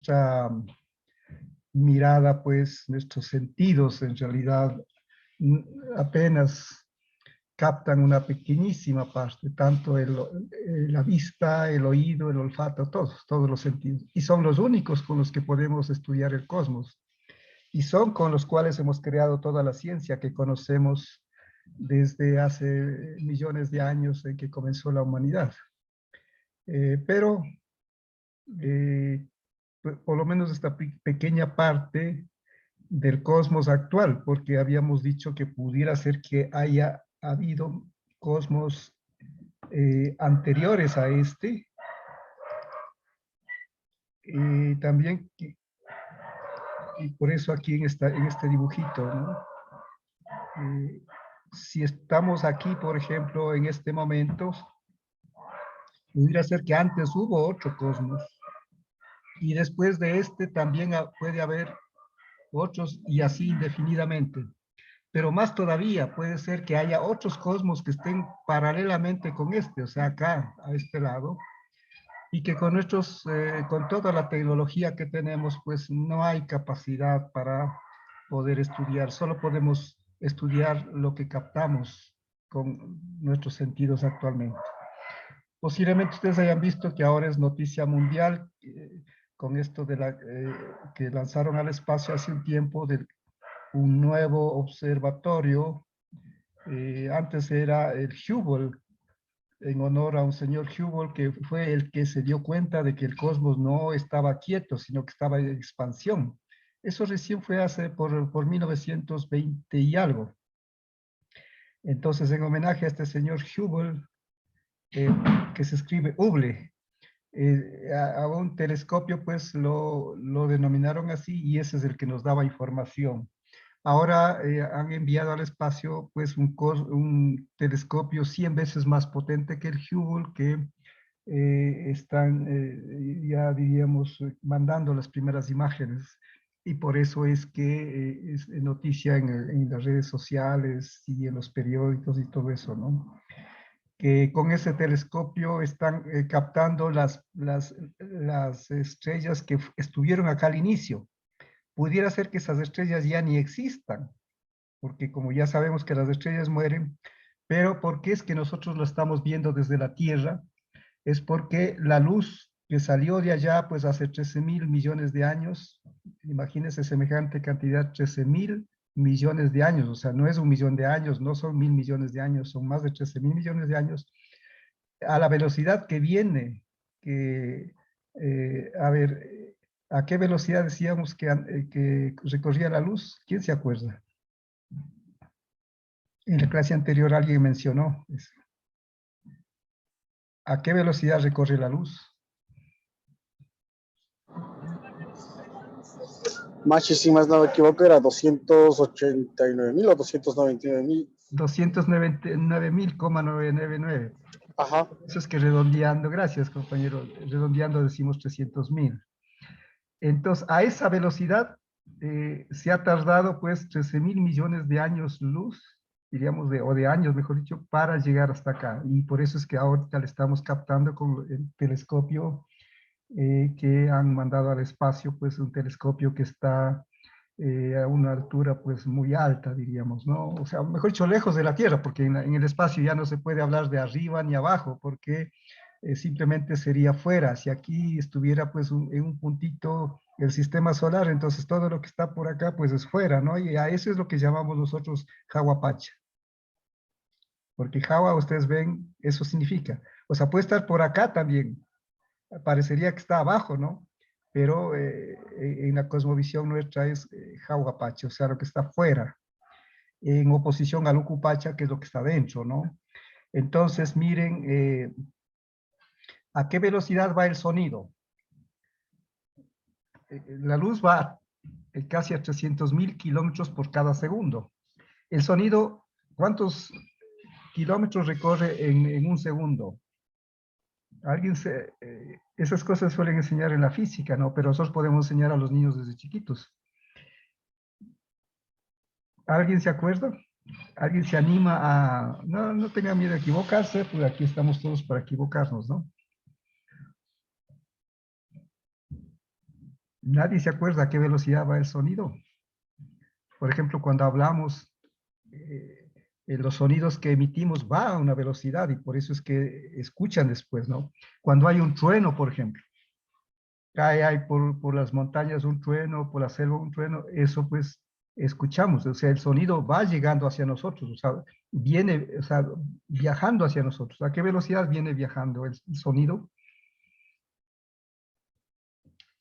nuestra mirada, pues nuestros sentidos en realidad apenas captan una pequeñísima parte, tanto la vista, el oído, el olfato, todos los sentidos. Y son los únicos con los que podemos estudiar el cosmos. Y son con los cuales hemos creado toda la ciencia que conocemos desde hace millones de años en que comenzó la humanidad. Pero por lo menos esta pequeña parte del cosmos actual, porque habíamos dicho que pudiera ser que haya habido cosmos anteriores a este, y también, y por eso aquí en este dibujito, ¿no? Si estamos aquí, por ejemplo, en este momento, pudiera ser que antes hubo otro cosmos, y después de este también puede haber otros, y así indefinidamente. Pero más todavía, puede ser que haya otros cosmos que estén paralelamente con este, o sea, acá, a este lado, y que con toda la tecnología que tenemos, pues no hay capacidad para poder estudiar, solo podemos estudiar lo que captamos con nuestros sentidos actualmente. Posiblemente ustedes hayan visto que ahora es noticia mundial con esto que lanzaron al espacio hace un tiempo de un nuevo observatorio. Antes era el Hubble, en honor a un señor Hubble que fue el que se dio cuenta de que el cosmos no estaba quieto, sino que estaba en expansión. Eso recién fue por 1920 y algo. Entonces, en homenaje a este señor Hubble, que se escribe Hubble, a un telescopio pues lo denominaron así y ese es el que nos daba información. Ahora han enviado al espacio pues un telescopio 100 veces más potente que el Hubble, que están ya diríamos mandando las primeras imágenes, y por eso es que es noticia en las redes sociales y en los periódicos y todo eso, ¿no? Que con ese telescopio están captando las estrellas que estuvieron acá al inicio. Pudiera ser que esas estrellas ya ni existan, porque como ya sabemos que las estrellas mueren, pero ¿por qué es que nosotros lo estamos viendo desde la Tierra? Es porque la luz que salió de allá, pues hace 13.000 millones de años, imagínense semejante cantidad, 13.000 millones de años, o sea, no es 1.000.000 de años, no son 1.000 millones de años, son más de 13.000 millones de años, a la velocidad que viene, a ver, ¿a qué velocidad decíamos que recorría la luz? ¿Quién se acuerda? En la clase anterior alguien mencionó eso. ¿A qué velocidad recorre la luz? Machi, si más no me equivoco, era 289.000 o 299.000. 299.999. Ajá. Eso es que redondeando, gracias compañero, redondeando decimos 300.000. Entonces, a esa velocidad se ha tardado pues 13.000 millones de años luz, diríamos, o de años, mejor dicho, para llegar hasta acá. Y por eso es que ahorita le estamos captando con el telescopio que han mandado al espacio, pues un telescopio que está a una altura pues muy alta, diríamos, ¿no? O sea, mejor dicho, lejos de la Tierra, porque en el espacio ya no se puede hablar de arriba ni abajo, porque simplemente sería fuera. Si aquí estuviera pues en un puntito el sistema solar, entonces todo lo que está por acá pues es fuera, ¿no? Y a eso es lo que llamamos nosotros Hawapacha. Porque Hawa, ustedes ven, eso significa. O sea, puede estar por acá también, parecería que está abajo, ¿no? Pero en la cosmovisión nuestra es Jaujapacha, o sea, lo que está fuera, en oposición al Ucupacha, que es lo que está dentro, ¿no? Entonces, miren, ¿a qué velocidad va el sonido? La luz va casi a 300.000 kilómetros por cada segundo. El sonido, ¿cuántos kilómetros recorre en un segundo? Esas cosas suelen enseñar en la física, ¿no? Pero nosotros podemos enseñar a los niños desde chiquitos. ¿Alguien se acuerda? ¿Alguien se anima a... No tenga miedo a equivocarse, pues aquí estamos todos para equivocarnos, ¿no? Nadie se acuerda a qué velocidad va el sonido. Por ejemplo, cuando hablamos, los sonidos que emitimos va a una velocidad y por eso es que escuchan después, ¿no? Cuando hay un trueno, por ejemplo, cae hay por las montañas un trueno, por la selva un trueno, eso pues escuchamos, o sea, el sonido va llegando hacia nosotros, o sea, viene, o sea, viajando hacia nosotros. ¿A qué velocidad viene viajando el sonido?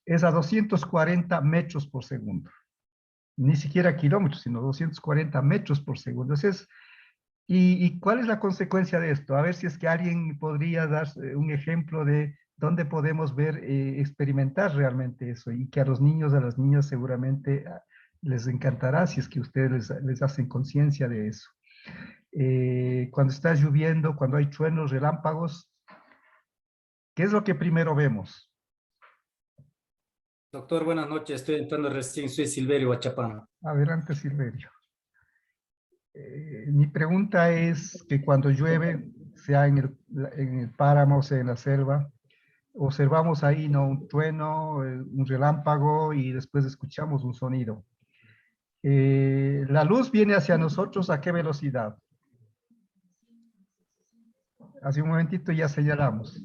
Es a 240 metros por segundo. Ni siquiera kilómetros, sino 240 metros por segundo. Entonces, ¿y cuál es la consecuencia de esto? A ver si es que alguien podría dar un ejemplo de dónde podemos ver, experimentar realmente eso y que a los niños, a las niñas seguramente les encantará si es que ustedes les hacen conciencia de eso. Cuando está lloviendo, cuando hay truenos, relámpagos, ¿qué es lo que primero vemos? Doctor, buenas noches. Estoy entrando recién. Soy Silverio Guachapán. Adelante, Silverio. Mi pregunta es que cuando llueve, sea en el páramo, sea en la selva, observamos ahí, ¿no? Un trueno, un relámpago y después escuchamos un sonido. La luz viene hacia nosotros, ¿a qué velocidad? Hace un momentito ya señalamos.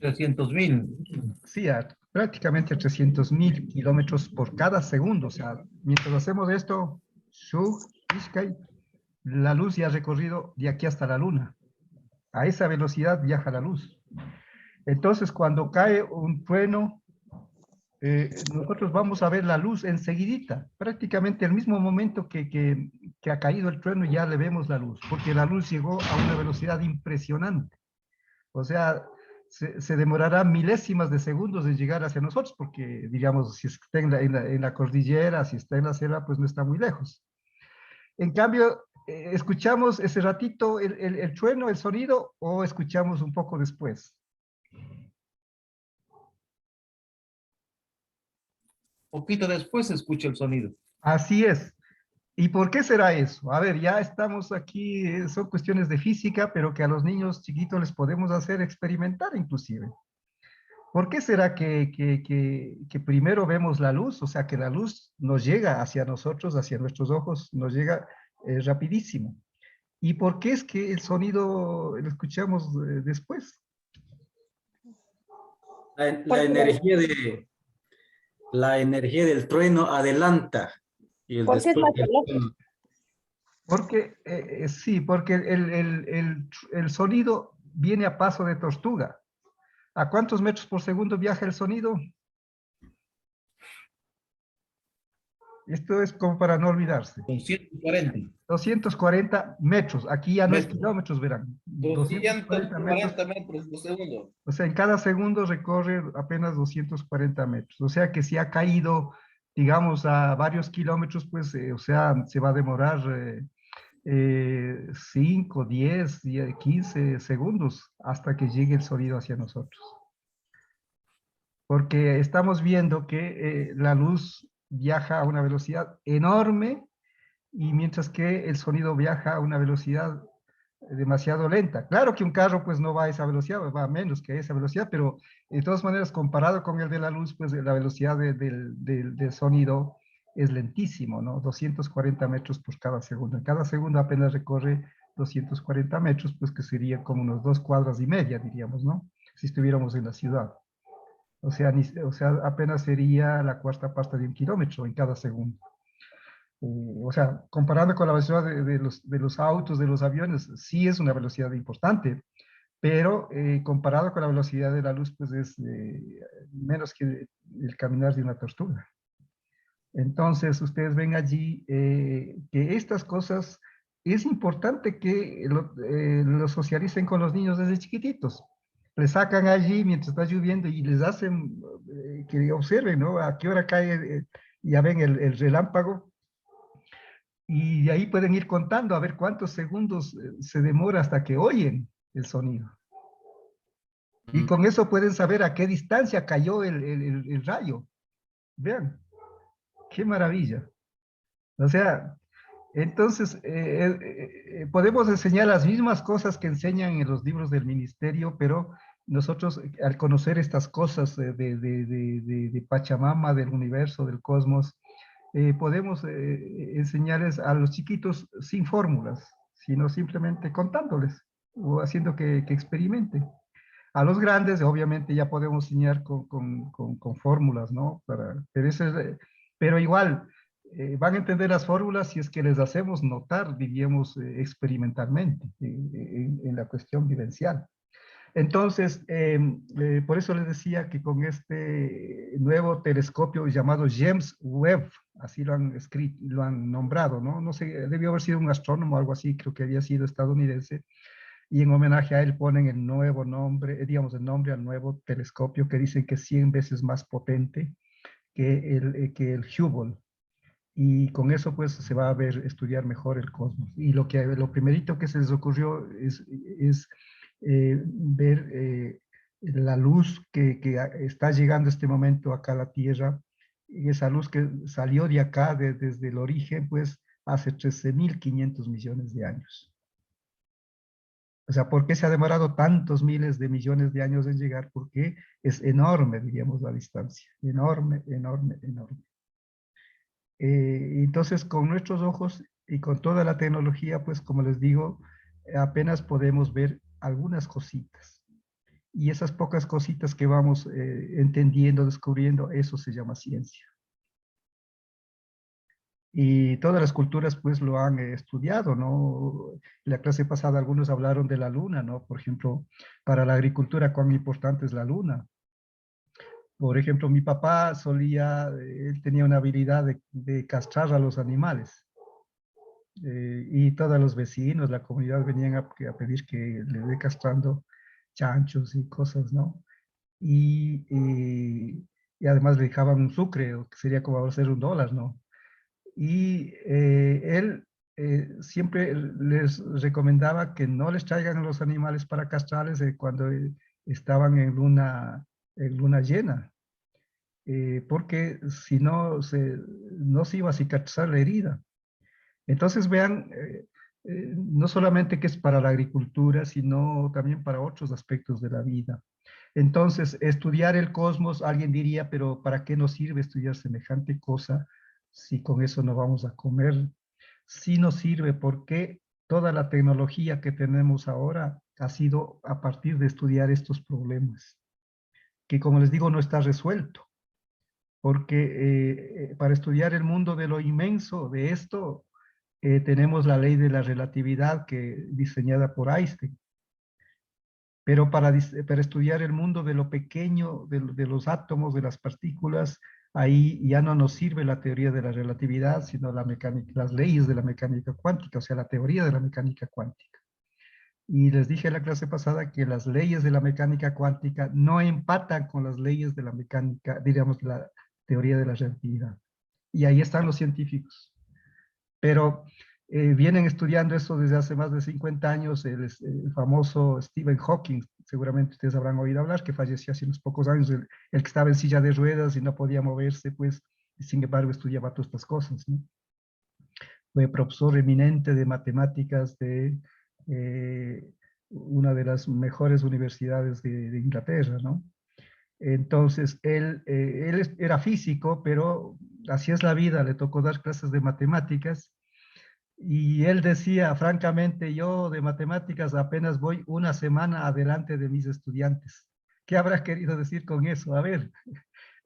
300.000. Sí, prácticamente 300.000 kilómetros por cada segundo. O sea, mientras hacemos esto, la luz ya ha recorrido de aquí hasta la luna. A esa velocidad viaja la luz. Entonces, cuando cae un trueno, nosotros vamos a ver la luz enseguidita, prácticamente el mismo momento que ha caído el trueno ya le vemos la luz, porque la luz llegó a una velocidad impresionante. O sea, se demorará milésimas de segundos en llegar hacia nosotros, porque, digamos, si está en la cordillera, si está en la selva, pues no está muy lejos. En cambio, ¿escuchamos ese ratito el trueno, el sonido, o escuchamos un poco después? Poquito después se escucha el sonido. Así es. ¿Y por qué será eso? A ver, ya estamos aquí, son cuestiones de física, pero que a los niños chiquitos les podemos hacer experimentar inclusive. ¿Por qué será que primero vemos la luz? O sea, que la luz nos llega hacia nosotros, hacia nuestros ojos, nos llega rapidísimo. ¿Y por qué es que el sonido lo escuchamos después? La energía del trueno adelanta. Y el Porque es después más del veloz. trueno. Porque, sí, porque el sonido viene a paso de tortuga. ¿A cuántos metros por segundo viaja el sonido? Esto es como para no olvidarse. Con 140. 240 metros. Aquí ya no es Metros. kilómetros, verán. 240 metros. 240 metros por segundo. O sea, en cada segundo recorre apenas 240 metros. O sea que si ha caído, digamos, a varios kilómetros, pues, o sea, se va a demorar 5, 10, 15 segundos hasta que llegue el sonido hacia nosotros. Porque estamos viendo que la luz viaja a una velocidad enorme y mientras que el sonido viaja a una velocidad demasiado lenta. Claro que un carro pues no va a esa velocidad, va a menos que a esa velocidad, pero de todas maneras comparado con el de la luz, pues la velocidad del sonido es lentísimo, ¿no? 240 metros por cada segundo. En cada segundo apenas recorre 240 metros, pues que sería como unos 2 cuadras y media, diríamos, ¿no? Si estuviéramos en la ciudad. O sea, apenas sería la cuarta parte de un kilómetro en cada segundo. O sea, comparando con la velocidad de los autos, de los aviones, sí es una velocidad importante, pero comparado con la velocidad de la luz, pues es menos que el caminar de una tortuga. Entonces, ustedes ven allí que estas cosas es importante que lo socialicen con los niños desde chiquititos. Les sacan allí mientras está lloviendo y les hacen que observen, ¿no? A qué hora cae, ya ven el relámpago, y de ahí pueden ir contando a ver cuántos segundos se demora hasta que oyen el sonido. Y con eso pueden saber a qué distancia cayó el rayo. Vean, qué maravilla. O sea, entonces podemos enseñar las mismas cosas que enseñan en los libros del ministerio, pero nosotros al conocer estas cosas de Pachamama, del universo, del cosmos, podemos enseñarles a los chiquitos sin fórmulas, sino simplemente contándoles o haciendo que experimenten. A los grandes, obviamente, ya podemos enseñar con fórmulas, ¿no? Pero igual, van a entender las fórmulas si es que les hacemos notar, diríamos, experimentalmente, en la cuestión vivencial. Entonces, por eso les decía que con este nuevo telescopio llamado James Webb, así lo han escrito, lo han nombrado, ¿no? No sé, debió haber sido un astrónomo o algo así, creo que había sido estadounidense, y en homenaje a él ponen el nuevo nombre, digamos, el nombre al nuevo telescopio que dicen que es 100 veces más potente que el Hubble. Y con eso pues se va a ver, estudiar mejor el cosmos. Y lo primerito que se les ocurrió es ver la luz que está llegando este momento acá a la Tierra, y esa luz que salió de acá desde el origen, pues hace 13.500 millones de años. O sea, ¿por qué se ha demorado tantos miles de millones de años en llegar? Porque es enorme, diríamos, la distancia. Enorme, enorme, enorme. Entonces, con nuestros ojos y con toda la tecnología, pues como les digo, apenas podemos ver algunas cositas. Y esas pocas cositas que vamos entendiendo, descubriendo, eso se llama ciencia. Y todas las culturas pues lo han estudiado, ¿no? En la clase pasada algunos hablaron de la luna, ¿no? Por ejemplo, para la agricultura, cuán importante es la luna. Por ejemplo, mi papá él tenía una habilidad de castrar a los animales. Y todos los vecinos, la comunidad venían a pedir que le dé castrando chanchos y cosas, ¿no? Y además le dejaban un sucre, o que sería como hacer $1, ¿no? Y él siempre les recomendaba que no les traigan a los animales para castrarles cuando estaban en luna llena, porque si no, no se iba a cicatrizar la herida. Entonces vean, no solamente que es para la agricultura, sino también para otros aspectos de la vida. Entonces, estudiar el cosmos, alguien diría, pero ¿para qué nos sirve estudiar semejante cosa si con eso no vamos a comer? Sí nos sirve porque toda la tecnología que tenemos ahora ha sido a partir de estudiar estos problemas, que como les digo, no está resuelto, porque para estudiar el mundo de lo inmenso de esto, tenemos la ley de la relatividad diseñada por Einstein. Pero para estudiar el mundo de lo pequeño, de los átomos, de las partículas, ahí ya no nos sirve la teoría de la relatividad, sino las leyes de la mecánica cuántica, o sea, la teoría de la mecánica cuántica. Y les dije en la clase pasada que las leyes de la mecánica cuántica no empatan con las leyes de la mecánica, diríamos, la teoría de la relatividad. Y ahí están los científicos. Pero vienen estudiando eso desde hace más de 50 años, el famoso Stephen Hawking, seguramente ustedes habrán oído hablar, que falleció hace unos pocos años, el que estaba en silla de ruedas y no podía moverse, pues, sin embargo, estudiaba todas estas cosas, ¿no? Fue profesor eminente de matemáticas de una de las mejores universidades de Inglaterra, ¿no? Entonces, él era físico, pero así es la vida, le tocó dar clases de matemáticas. Y él decía, francamente, yo de matemáticas apenas voy una semana adelante de mis estudiantes. ¿Qué habrá querido decir con eso? A ver,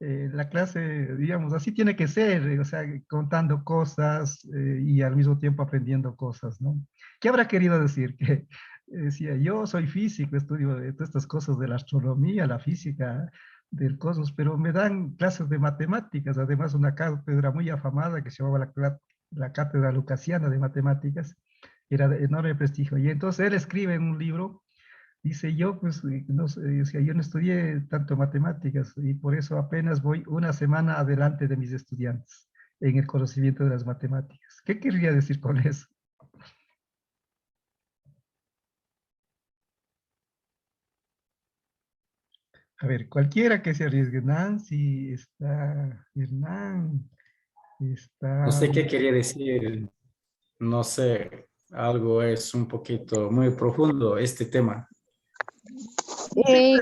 la clase, digamos, así tiene que ser, o sea, contando cosas y al mismo tiempo aprendiendo cosas, ¿no? ¿Qué habrá querido decir? Que decía, yo soy físico, estudio todas estas cosas de la astronomía, la física, del cosmos, pero me dan clases de matemáticas, además una cátedra muy afamada que se llamaba la Cátedra Lucasiana de Matemáticas, que era de enorme prestigio. Y entonces él escribe en un libro, dice, yo pues no sé, o sea, yo no estudié tanto matemáticas y por eso apenas voy una semana adelante de mis estudiantes en el conocimiento de las matemáticas. ¿Qué querría decir con eso? A ver, cualquiera que se arriesgue. Nancy, está Hernán, No está... sé qué quería decir, no sé, algo es un poquito muy profundo este tema. Que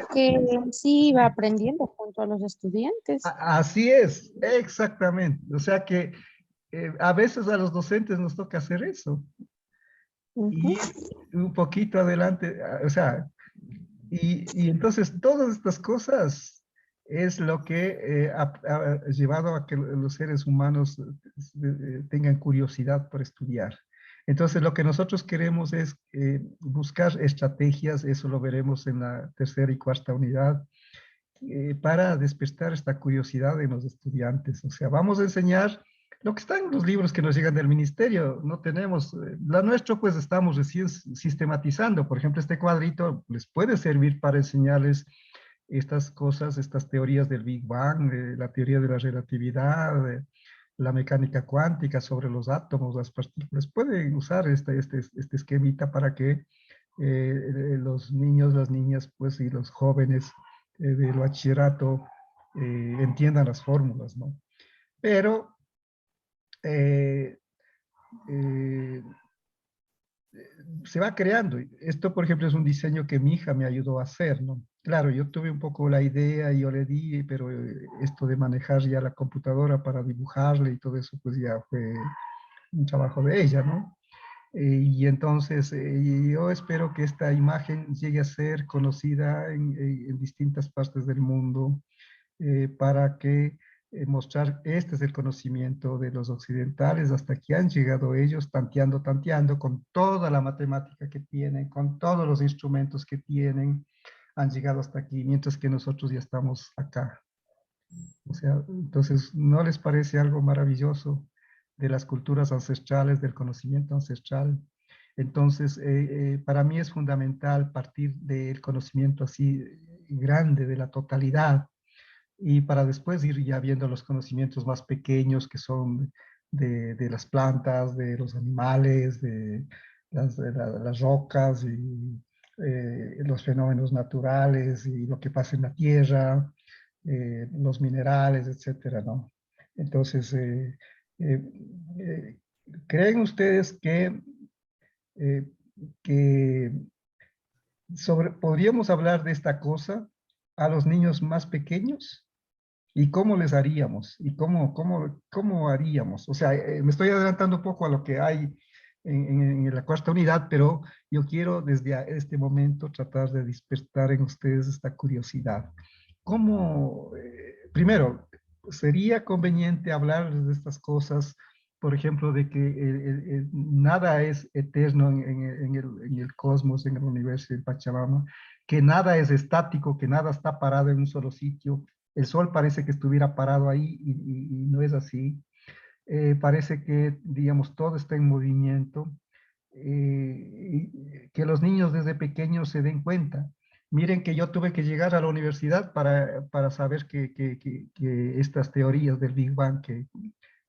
sí va aprendiendo junto a los estudiantes. Así es, exactamente. O sea que a veces a los docentes nos toca hacer eso. Ujú. Y un poquito adelante, o sea, y entonces todas estas cosas es lo que ha llevado a que los seres humanos tengan curiosidad por estudiar. Entonces lo que nosotros queremos es buscar estrategias, eso lo veremos en la tercera y cuarta unidad, para despertar esta curiosidad en los estudiantes. O sea, vamos a enseñar lo que está en los libros que nos llegan del ministerio. No tenemos, la nuestro pues estamos recién sistematizando. Por ejemplo, este cuadrito les puede servir para enseñarles estas cosas, estas teorías del Big Bang, la teoría de la relatividad, la mecánica cuántica sobre los átomos, las partículas. Pueden usar este esquemita para que los niños, las niñas, pues, y los jóvenes del bachillerato entiendan las fórmulas, ¿no? Pero eh, eh, se va creando. Esto, por ejemplo, es un diseño que mi hija me ayudó a hacer, ¿no? Claro, yo tuve un poco la idea y yo le di, pero esto de manejar ya la computadora para dibujarle y todo eso, pues ya fue un trabajo de ella, ¿no? Y entonces yo espero que esta imagen llegue a ser conocida en distintas partes del mundo para que mostrar este es el conocimiento de los occidentales, hasta que han llegado ellos tanteando, tanteando, con toda la matemática que tienen, con todos los instrumentos que tienen, han llegado hasta aquí, mientras que nosotros ya estamos acá. O sea, entonces, ¿no les parece algo maravilloso de las culturas ancestrales, del conocimiento ancestral? Entonces, para mí es fundamental partir del conocimiento así grande, de la totalidad, y para después ir ya viendo los conocimientos más pequeños que son de las plantas, de los animales, de las rocas y los fenómenos naturales y lo que pasa en la tierra, los minerales, etcétera, ¿no? Entonces, eh, eh, ¿creen ustedes eh, que podríamos hablar de esta cosa a los niños más pequeños? ¿Y cómo les haríamos? ¿Y cómo haríamos? O sea, me estoy adelantando un poco a lo que hay en la cuarta unidad, pero yo quiero desde este momento tratar de despertar en ustedes esta curiosidad. ¿Cómo, primero, sería conveniente hablar de estas cosas, por ejemplo, de que nada es eterno en el cosmos, en el universo, en Pachamama, que nada es estático, que nada está parado en un solo sitio? El sol parece que estuviera parado ahí y no es así. Parece que, digamos, todo está en movimiento. Y que los niños desde pequeños se den cuenta. Miren que yo tuve que llegar a la universidad para saber que estas teorías del Big Bang, que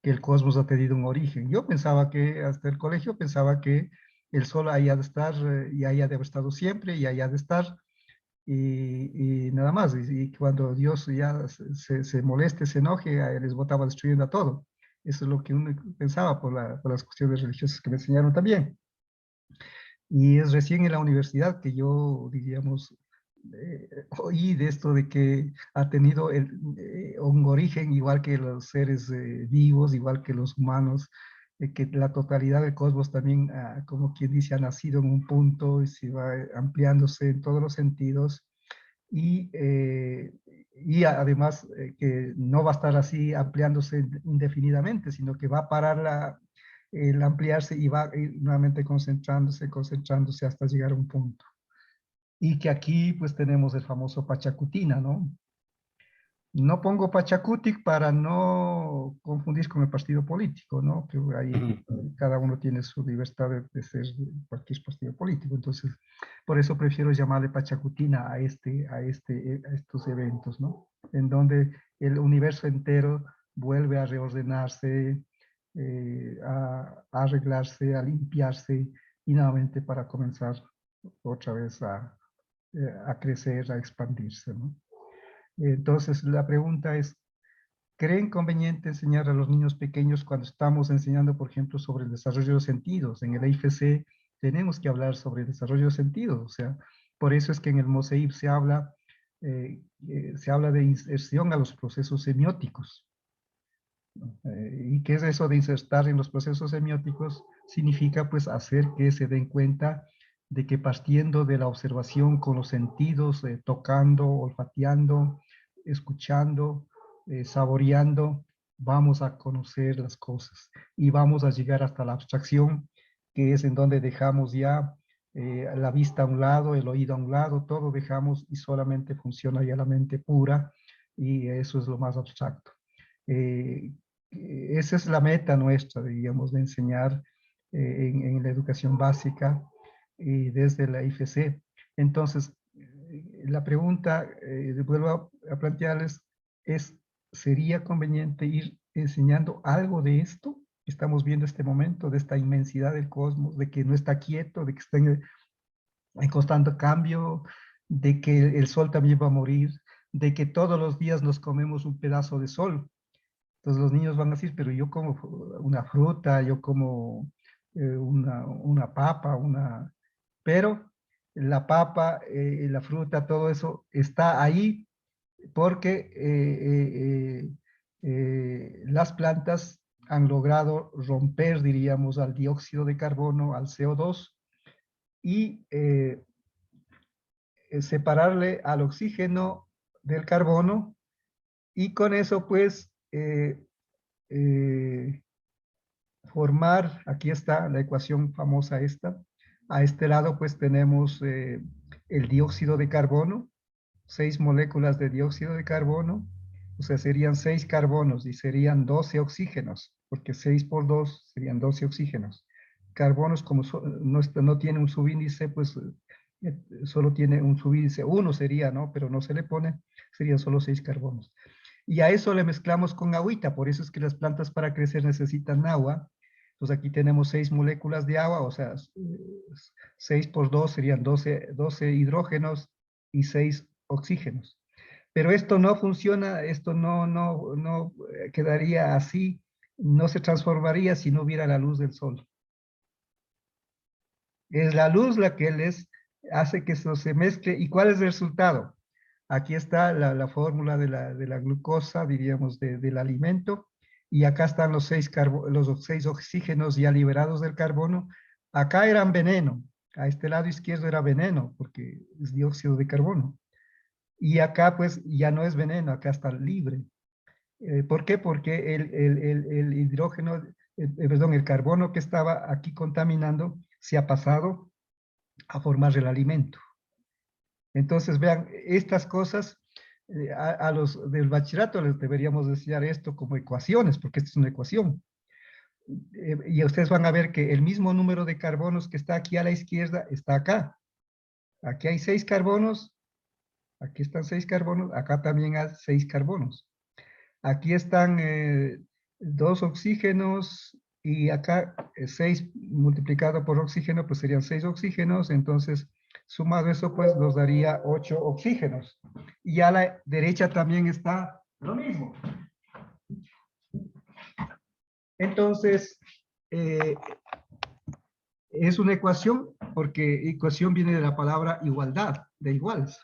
el cosmos ha tenido un origen. Yo pensaba que, hasta el colegio, pensaba que el sol haya de estar y haya de haber estado siempre y haya de estar y nada más. Y cuando Dios ya se moleste, se enoje, les botaba destruyendo a todo. Eso es lo que uno pensaba por las cuestiones religiosas que me enseñaron también. Y es recién en la universidad que yo, diríamos, oí de esto de que ha tenido un origen igual que los seres vivos, igual que los humanos, que la totalidad del cosmos también, como quien dice, ha nacido en un punto y se va ampliándose en todos los sentidos. Y, y además que no va a estar así ampliándose indefinidamente, sino que va a parar el ampliarse y va a ir nuevamente concentrándose, concentrándose hasta llegar a un punto. Y que aquí pues tenemos el famoso Pachacutina, ¿no? No pongo Pachacutic para no confundir con el partido político, ¿no? Que ahí cada uno tiene su libertad de ser cualquier partido político. Entonces, por eso prefiero llamarle Pachacutina a estos eventos, ¿no? En donde el universo entero vuelve a reordenarse, a arreglarse, a limpiarse y nuevamente para comenzar otra vez a crecer, a expandirse, ¿no? Entonces, la pregunta es, ¿creen conveniente enseñar a los niños pequeños cuando estamos enseñando, por ejemplo, sobre el desarrollo de los sentidos? En el IFC tenemos que hablar sobre el desarrollo de sentidos, o sea, Por eso es que en el MOSEIP se habla de inserción a los procesos semióticos. ¿Y qué es eso de insertar en los procesos semióticos? Significa pues hacer que se den cuenta de que partiendo de la observación con los sentidos, tocando, olfateando, escuchando, saboreando, vamos a conocer las cosas y vamos a llegar hasta la abstracción, que es en donde dejamos ya la vista a un lado, el oído a un lado, todo dejamos y solamente funciona ya la mente pura, y eso es lo más abstracto. Esa es la meta nuestra, digamos, de enseñar en la educación básica y desde la IFC. Entonces, la pregunta, vuelvo a plantearles, ¿sería conveniente ir enseñando algo de esto que estamos viendo en este momento, de esta inmensidad del cosmos, de que no está quieto, de que está en constante cambio, de que el sol también va a morir, de que todos los días nos comemos un pedazo de sol? Entonces los niños van a decir, pero yo como una fruta, yo como una papa, pero la papa, la fruta, todo eso está ahí porque las plantas han logrado romper, diríamos, al dióxido de carbono, al CO2, y separarle al oxígeno del carbono, y con eso pues formar, aquí está la ecuación famosa esta, a este lado pues tenemos el dióxido de carbono, 6 moléculas de dióxido de carbono, o sea, serían 6 carbonos y serían 12 oxígenos, porque 6 por 2 serían 12 oxígenos. Carbonos, como no tiene un subíndice, pues solo tiene un subíndice, 1 sería, ¿no? Pero no se le pone, serían solo 6 carbonos. Y a eso le mezclamos con agüita, por eso es que las plantas para crecer necesitan agua. Entonces aquí tenemos 6 moléculas de agua, o sea, 6 por 2 serían 12 hidrógenos y 6 oxígenos. Pero esto no funciona, esto no quedaría así, no se transformaría si no hubiera la luz del sol. Es la luz la que hace que eso se mezcle. ¿Y cuál es el resultado? Aquí está la fórmula de la glucosa, diríamos, del alimento, y acá están los 6 oxígenos ya liberados del carbono. Acá eran veneno, a este lado izquierdo era veneno, porque es dióxido de carbono. Y acá pues ya no es veneno, acá está libre. ¿Por qué? Porque el hidrógeno, perdón, el carbono que estaba aquí contaminando se ha pasado a formar el alimento. Entonces, vean, estas cosas a los del bachillerato les deberíamos enseñar esto como ecuaciones, porque esto es una ecuación. Y ustedes van a ver que el mismo número de carbonos que está aquí a la izquierda está acá. Aquí hay 6 carbonos, aquí están 6 carbonos, acá también hay 6 carbonos. Aquí están 2 oxígenos y acá 6 multiplicado por oxígeno, pues serían 6 oxígenos, entonces sumado eso pues nos daría 8 oxígenos. Y a la derecha también está lo mismo. Entonces, es una ecuación, porque ecuación viene de la palabra igualdad, de iguales.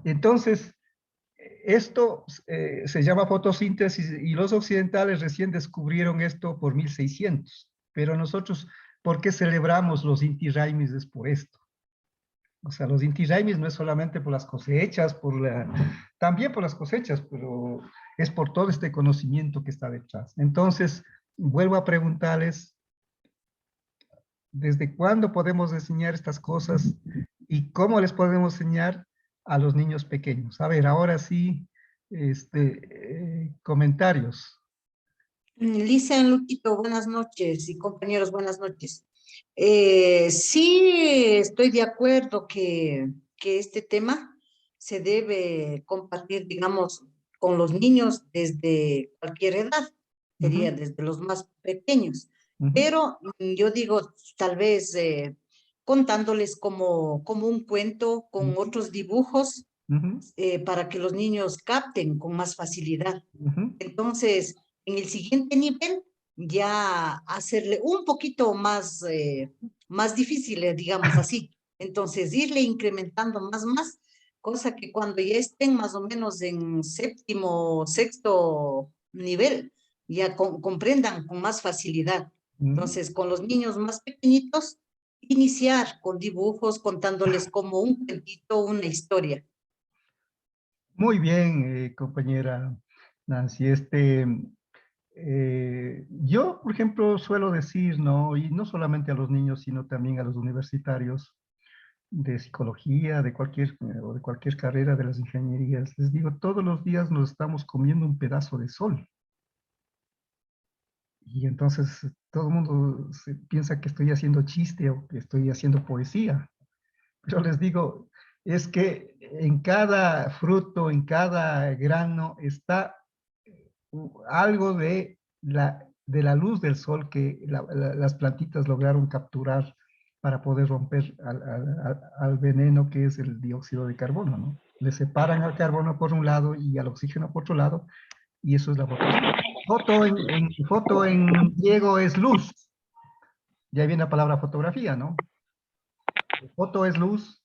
Entonces, esto se llama fotosíntesis, y los occidentales recién descubrieron esto por 1600. Pero nosotros, ¿por qué celebramos los Inti Raymis? Es por esto. O sea, los Inti Raymis no es solamente por las cosechas, también por las cosechas, pero es por todo este conocimiento que está detrás. Entonces, vuelvo a preguntarles, ¿desde cuándo podemos enseñar estas cosas y cómo les podemos enseñar a los niños pequeños? A ver, ahora sí, comentarios. Lisa Lutito, buenas noches, y compañeros, buenas noches. Sí, estoy de acuerdo que este tema se debe compartir, digamos, con los niños desde cualquier edad, sería desde los más pequeños. Pero yo digo, tal vez contándoles como un cuento con otros dibujos para que los niños capten con más facilidad. Entonces, en el siguiente nivel ya hacerle un poquito más, más difícil, digamos así. Entonces, irle incrementando más, cosa que cuando ya estén más o menos en séptimo, sexto nivel, ya comprendan con más facilidad. Entonces, con los niños más pequeñitos, iniciar con dibujos, contándoles como un cuentito, una historia. Muy bien, compañera Nancy. Yo, por ejemplo, suelo decir, ¿no? Y no solamente a los niños, sino también a los universitarios de psicología, o de cualquier carrera de las ingenierías. Les digo, todos los días nos estamos comiendo un pedazo de sol. Y entonces todo el mundo piensa que estoy haciendo chiste o que estoy haciendo poesía. Pero les digo, es que en cada fruto, en cada grano está algo de la luz del sol que las plantitas lograron capturar para poder romper al veneno que es el dióxido de carbono, ¿no? Le separan al carbono por un lado y al oxígeno por otro lado, y eso es la foto. Foto en griego es luz. Ya viene la palabra fotografía, ¿no? Foto es luz.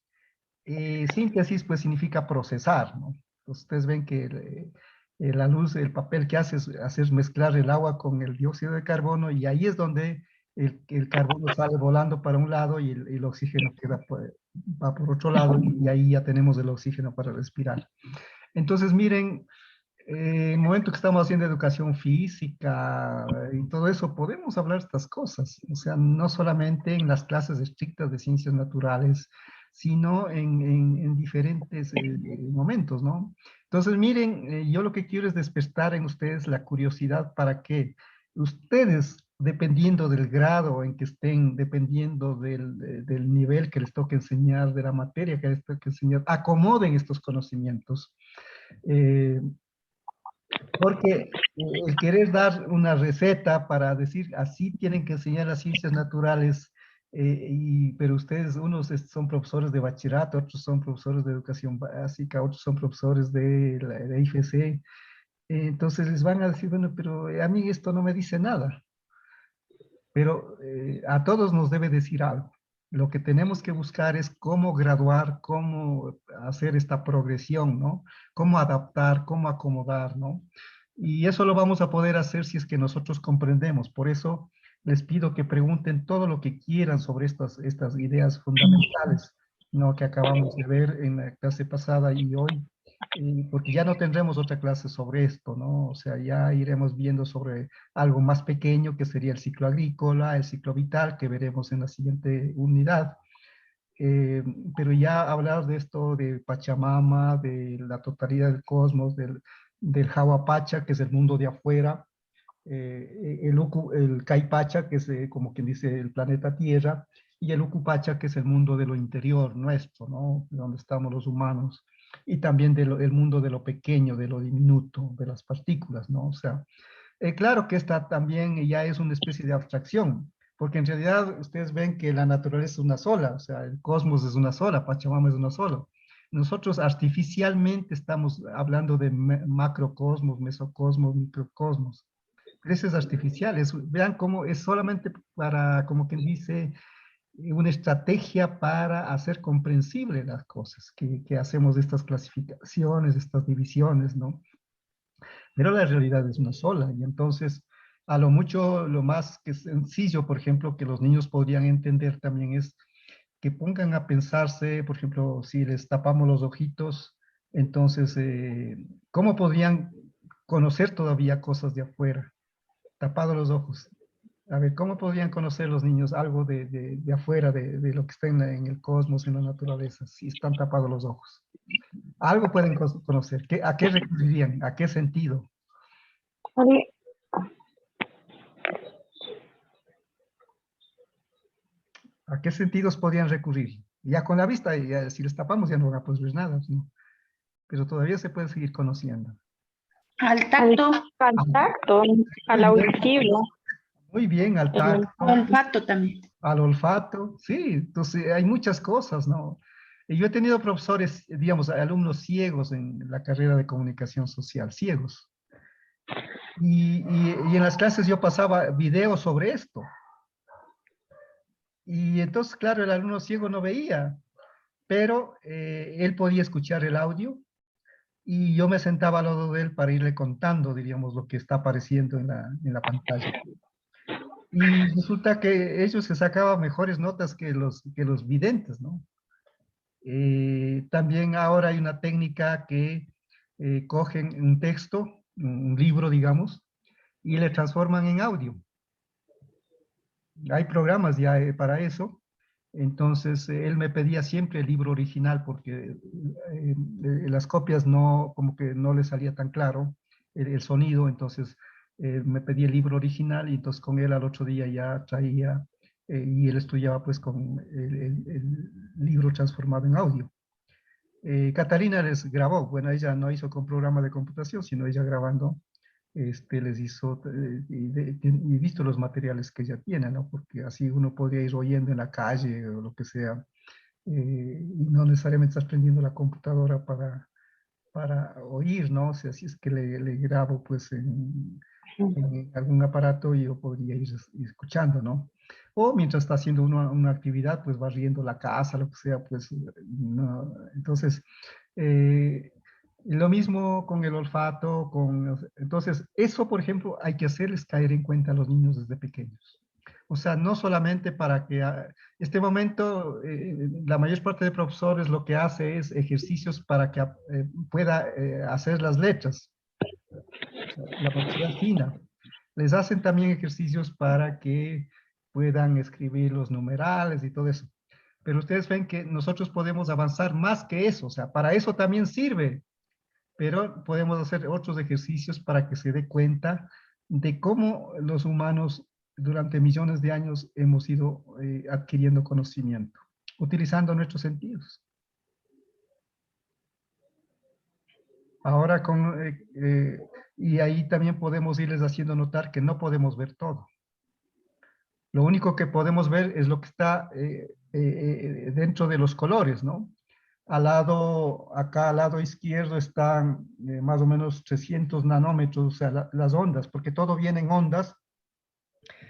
Síntesis, pues, significa procesar, ¿no? Entonces, ustedes ven que la luz, el papel que hace es hacer mezclar el agua con el dióxido de carbono, y ahí es donde el carbono sale volando para un lado y el oxígeno va por otro lado, y ahí ya tenemos el oxígeno para respirar. Entonces, miren, en el momento que estamos haciendo educación física y todo eso, podemos hablar de estas cosas. O sea, no solamente en las clases estrictas de ciencias naturales, sino en diferentes momentos, ¿no? Entonces, miren, yo lo que quiero es despertar en ustedes la curiosidad para que ustedes, dependiendo del grado en que estén, dependiendo del nivel que les toque enseñar, de la materia que les toque enseñar, acomoden estos conocimientos. Porque el querer dar una receta para decir así tienen que enseñar las ciencias naturales, pero ustedes, unos son profesores de bachillerato, otros son profesores de educación básica, otros son profesores de IFC, entonces les van a decir, bueno, pero a mí esto no me dice nada, pero a todos nos debe decir algo. Lo que tenemos que buscar es cómo graduar, cómo hacer esta progresión, ¿no? Cómo adaptar, cómo acomodar, ¿no? Y eso lo vamos a poder hacer si es que nosotros comprendemos. Por eso les pido que pregunten todo lo que quieran sobre estas ideas fundamentales, ¿no? Que acabamos de ver en la clase pasada y hoy, porque ya no tendremos otra clase sobre esto, ¿no? O sea, ya iremos viendo sobre algo más pequeño, que sería el ciclo agrícola, el ciclo vital, que veremos en la siguiente unidad. Pero ya hablar de esto de Pachamama, de la totalidad del cosmos, del Hawapacha, que es el mundo de afuera, el Caipacha, que es como quien dice el planeta Tierra, y el Ucupacha, que es el mundo de lo interior nuestro, ¿no? Donde estamos los humanos, y también el mundo de lo pequeño, de lo diminuto, de las partículas, ¿no? O sea, claro que esta también ya es una especie de abstracción, porque en realidad ustedes ven que la naturaleza es una sola, o sea, el cosmos es una sola, Pachamama es una sola. Nosotros artificialmente estamos hablando de macrocosmos, mesocosmos, microcosmos. Pero eso es artificial, vean cómo es solamente para, como quien dice, una estrategia para hacer comprensible las cosas, que hacemos de estas clasificaciones, estas divisiones, ¿no? Pero la realidad es una sola, y entonces a lo mucho, lo más que sencillo, por ejemplo, que los niños podrían entender también es que pongan a pensarse, por ejemplo, si les tapamos los ojitos, entonces, ¿cómo podrían conocer todavía cosas de afuera? Tapados los ojos. A ver, ¿cómo podrían conocer los niños algo de afuera, de lo que está en el cosmos, en la naturaleza, si están tapados los ojos? Algo pueden conocer. ¿A qué recurrirían? ¿A qué sentido? ¿A qué sentidos podrían recurrir? Ya con la vista, ya, si les tapamos ya no van a poder ver nada, ¿no? Pero todavía se puede seguir conociendo. Al tacto, Al tacto, al auditivo. Muy bien, al al tacto, olfato también. al olfato, sí, entonces hay muchas cosas, ¿no? Y yo he tenido profesores, digamos, alumnos ciegos en la carrera de comunicación social, ciegos. y en las clases yo pasaba videos sobre esto. Y entonces, claro, el alumno ciego no veía, pero él podía escuchar el audio y yo me sentaba al lado de él para irle contando, diríamos, lo que está apareciendo en la pantalla. Y resulta que ellos se sacaban mejores notas que los videntes, ¿no? También ahora hay una técnica que cogen un texto, un libro, digamos, y le transforman en audio. Hay programas ya para eso. Entonces, él me pedía siempre el libro original porque las copias no, como que no le salía tan claro el sonido. Entonces, me pedía el libro original y entonces con él al otro día ya traía y él estudiaba pues con el libro transformado en audio. Catalina les grabó, bueno, ella no hizo con programa de computación, sino ella grabando, les hizo, y visto los materiales que ella tiene, ¿no? Porque así uno podría ir oyendo en la calle o lo que sea, y no necesariamente estás prendiendo la computadora para oír, ¿no? O sea, si es que le grabo, pues, en algún aparato, yo podría ir escuchando, ¿no? O mientras está haciendo una actividad, pues barriendo la casa, lo que sea, pues, no. Entonces, lo mismo con el olfato, entonces, eso, por ejemplo, hay que hacerles caer en cuenta a los niños desde pequeños. O sea, no solamente para que, este momento, la mayor parte de profesores lo que hace es ejercicios para que pueda hacer las letras, la motricidad fina. Les hacen también ejercicios para que puedan escribir los numerales y todo eso. Pero ustedes ven que nosotros podemos avanzar más que eso, o sea, para eso también sirve, pero podemos hacer otros ejercicios para que se dé cuenta de cómo los humanos durante millones de años hemos ido adquiriendo conocimiento, utilizando nuestros sentidos. Ahora y ahí también podemos irles haciendo notar que no podemos ver todo. Lo único que podemos ver es lo que está dentro de los colores, ¿no? Acá al lado izquierdo están más o menos 300 nanómetros, o sea, las ondas, porque todo viene en ondas.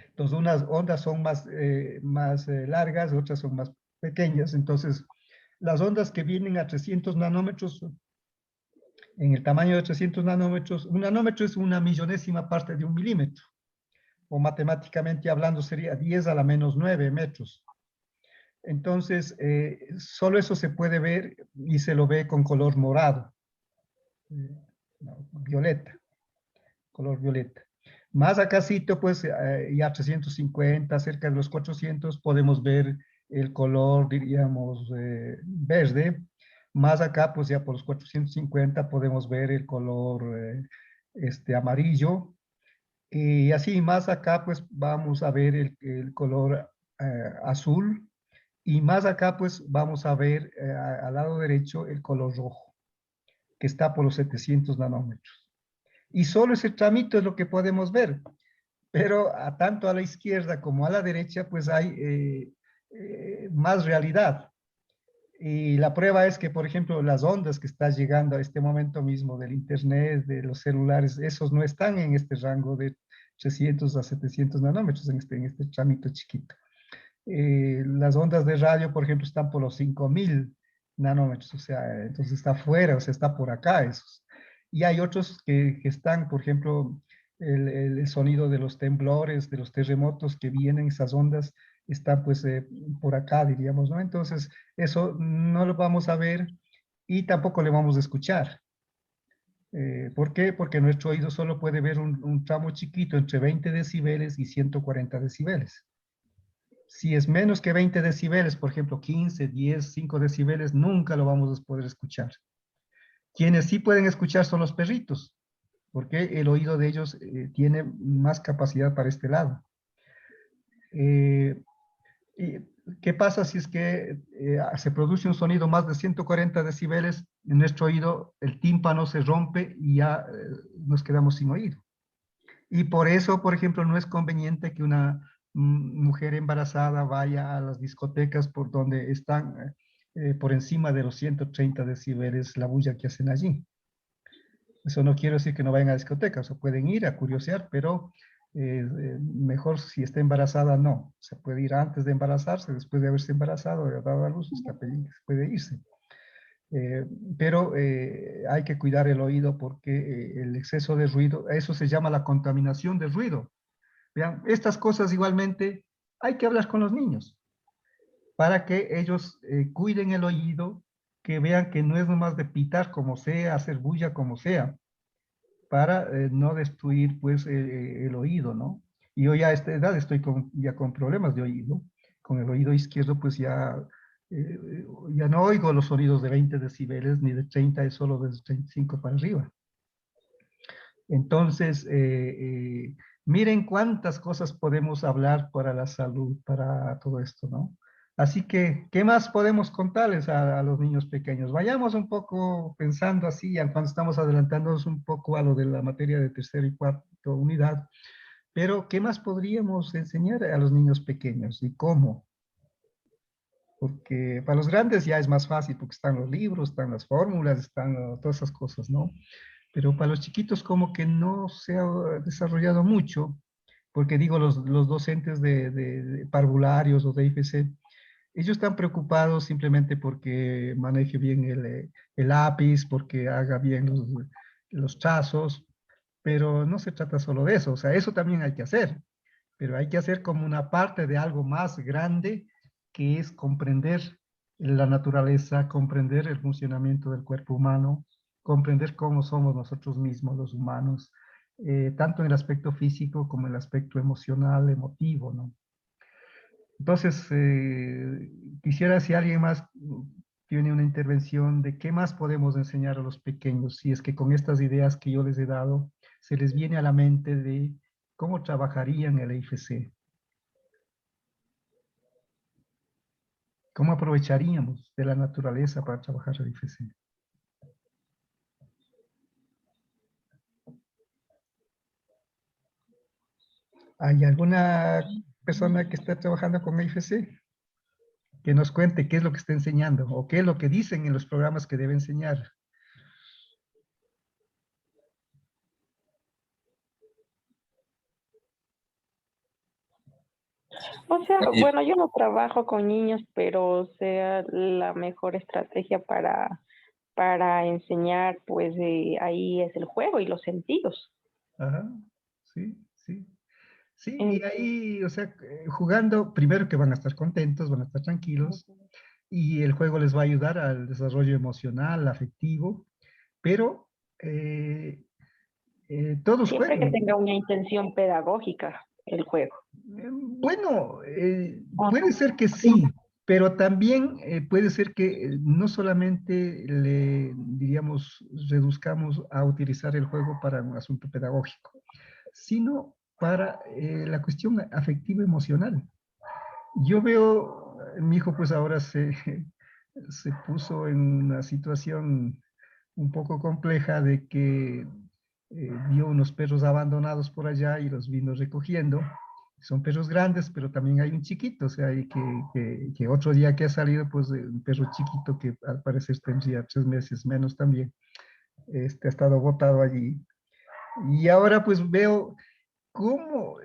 Entonces, unas ondas son más largas, otras son más pequeñas. Entonces, las ondas que vienen a 300 nanómetros, en el tamaño de 300 nanómetros, un nanómetro es una millonésima parte de un milímetro, o matemáticamente hablando sería 10 a la menos 9 metros. Entonces, solo eso se puede ver y se lo ve con color morado, violeta, color violeta. Más acácito, pues ya 350, cerca de los 400, podemos ver el color, diríamos, verde. Más acá, pues ya por los 450 podemos ver el color amarillo. Y así, más acá, pues vamos a ver el color azul. Y más acá, pues vamos a ver al lado derecho el color rojo, que está por los 700 nanómetros. Y solo ese tramito es lo que podemos ver. Pero tanto a la izquierda como a la derecha, pues hay más realidad. Y la prueba es que, por ejemplo, las ondas que están llegando a este momento mismo del Internet, de los celulares, esos no están en este rango de 300 a 700 nanómetros, en este tramito chiquito. Las ondas de radio, por ejemplo, están por los 5000 nanómetros, o sea, entonces está fuera, o sea, está por acá esos. Y hay otros que están, por ejemplo, el sonido de los temblores, de los terremotos que vienen, esas ondas, están pues por acá, diríamos, ¿no? Entonces, eso no lo vamos a ver y tampoco le vamos a escuchar. ¿Por qué? Porque nuestro oído solo puede ver un tramo chiquito entre 20 decibeles y 140 decibeles. Si es menos que 20 decibeles, por ejemplo, 15, 10, 5 decibeles, nunca lo vamos a poder escuchar. Quienes sí pueden escuchar son los perritos, porque el oído de ellos tiene más capacidad para este lado. ¿Qué pasa si es que se produce un sonido más de 140 decibeles? En nuestro oído el tímpano se rompe y ya nos quedamos sin oído. Y por eso, por ejemplo, no es conveniente que una mujer embarazada vaya a las discotecas por donde están por encima de los 130 decibeles la bulla que hacen allí. Eso no quiere decir que no vayan a discotecas, o pueden ir a curiosear, pero mejor si está embarazada, no. Se puede ir antes de embarazarse, después de haberse embarazado, de haber dado a luz, está puede irse. Eh, pero hay que cuidar el oído porque el exceso de ruido, eso se llama la contaminación de ruido. Vean, estas cosas igualmente hay que hablar con los niños para que ellos cuiden el oído, que vean que no es nomás de pitar como sea, hacer bulla como sea, para no destruir pues el oído, ¿no? Y yo ya a esta edad estoy ya con problemas de oído. Con el oído izquierdo pues eh, ya no oigo los sonidos de 20 decibeles ni de 30, es solo de 35 para arriba. Entonces, miren cuántas cosas podemos hablar para la salud, para todo esto, ¿no? Así que, ¿qué más podemos contarles a los niños pequeños? Vayamos un poco pensando así, cuando estamos adelantándonos un poco a lo de la materia de tercera y cuarta unidad, pero ¿qué más podríamos enseñar a los niños pequeños y cómo? Porque para los grandes ya es más fácil, porque están los libros, están las fórmulas, están todas esas cosas, ¿no? Pero para los chiquitos como que no se ha desarrollado mucho, porque digo, los docentes de parvularios o de IFC, ellos están preocupados simplemente porque maneje bien el lápiz, porque haga bien los trazos, pero no se trata solo de eso, o sea, eso también hay que hacer, pero hay que hacer como una parte de algo más grande, que es comprender la naturaleza, comprender el funcionamiento del cuerpo humano, comprender cómo somos nosotros mismos los humanos, tanto en el aspecto físico como en el aspecto emocional, emotivo, ¿no? Entonces, quisiera si alguien más tiene una intervención de qué más podemos enseñar a los pequeños, si es que con estas ideas que yo les he dado, se les viene a la mente de cómo trabajarían el IFC, cómo aprovecharíamos de la naturaleza para trabajar el IFC. ¿Hay alguna persona que está trabajando con IFC? Que nos cuente qué es lo que está enseñando o qué es lo que dicen en los programas que debe enseñar. O sea, bueno, yo no trabajo con niños, pero sea la mejor estrategia para enseñar, pues ahí es el juego y los sentidos. Ajá, sí, sí. Sí, y En- ahí, o sea, jugando, primero que van a estar contentos, van a estar tranquilos, y el juego les va a ayudar al desarrollo emocional, afectivo, pero todos Siempre que juegan. tenga una intención pedagógica el juego. Bueno, O puede ser que sí, pero también puede ser que no solamente le, diríamos, reduzcamos a utilizar el juego para un asunto pedagógico, sino para la cuestión afectiva emocional. Yo veo, mi hijo pues ahora se puso en una situación un poco compleja de que vio unos perros abandonados por allá y los vino recogiendo. Son perros grandes, pero también hay un chiquito, o sea, hay que otro día que ha salido, pues un perro chiquito que al parecer tendría 3 meses menos también, ha estado botado allí. Y ahora pues veo cómo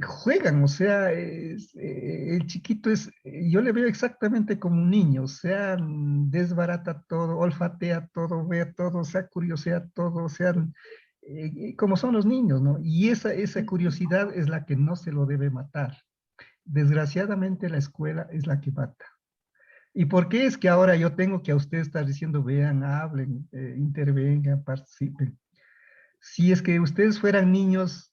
juegan, o sea, el chiquito yo le veo exactamente como un niño, o sea, desbarata todo, olfatea todo, ve todo, o sea, curiosea todo, o sea, como son los niños, ¿no? Y esa curiosidad es la que no se lo debe matar. Desgraciadamente la escuela es la que mata. ¿Y por qué es que ahora yo tengo que a ustedes estar diciendo, vean, hablen, intervengan, participen? Si es que ustedes fueran niños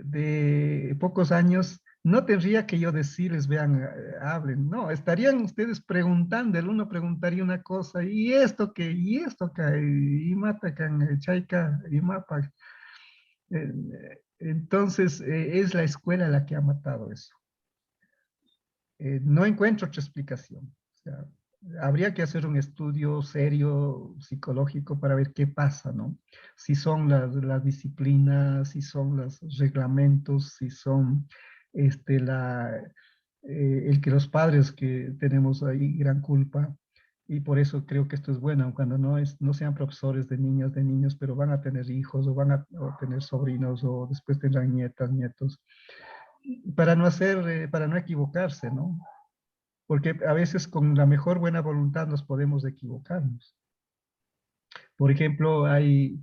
de pocos años, no tendría que yo decirles, vean, hablen. No, estarían ustedes preguntando, el uno preguntaría una cosa, y esto que, y mata, can, chaica, y mapa. Entonces, es la escuela la que ha matado eso. No encuentro otra explicación. O sea, habría que hacer un estudio serio, psicológico, para ver qué pasa, ¿no? Si son las disciplinas, si son los reglamentos, si son el que los padres que tenemos ahí gran culpa, Y por eso creo que esto es bueno, cuando no sean profesores de niños, pero van a tener hijos o van a o tener sobrinos o después tendrán nietas, nietos, para no equivocarse, ¿no? Porque a veces con la mejor buena voluntad nos podemos equivocarnos. Por ejemplo, hay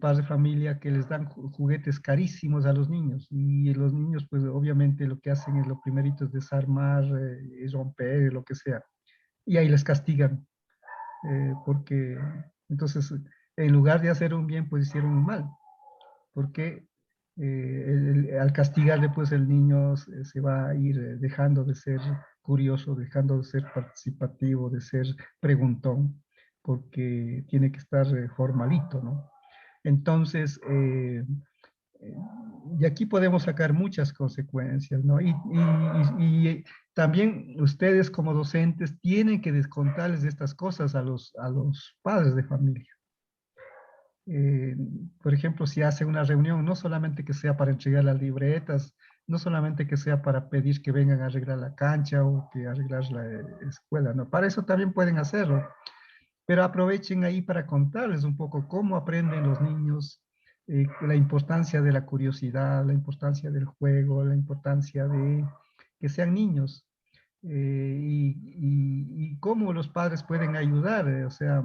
padres de familia que les dan juguetes carísimos a los niños y los niños pues obviamente lo que hacen es lo primerito es desarmar y romper, lo que sea. Y ahí les castigan porque entonces en lugar de hacer un bien pues hicieron un mal. Porque al castigarle pues el niño se va a ir dejando de ser curioso, dejando de ser participativo, de ser preguntón, porque tiene que estar formalito, ¿no? Entonces, de aquí podemos sacar muchas consecuencias, ¿no? Y también ustedes como docentes tienen que descontarles estas cosas a los padres de familia. Por ejemplo, si hace una reunión, no solamente que sea para entregar las libretas, no solamente que sea para pedir que vengan a arreglar la cancha o que arreglar la escuela, ¿no? Para eso también pueden hacerlo, pero aprovechen ahí para contarles un poco cómo aprenden los niños, la importancia de la curiosidad, la importancia del juego, la importancia de que sean niños y cómo los padres pueden ayudar, o sea,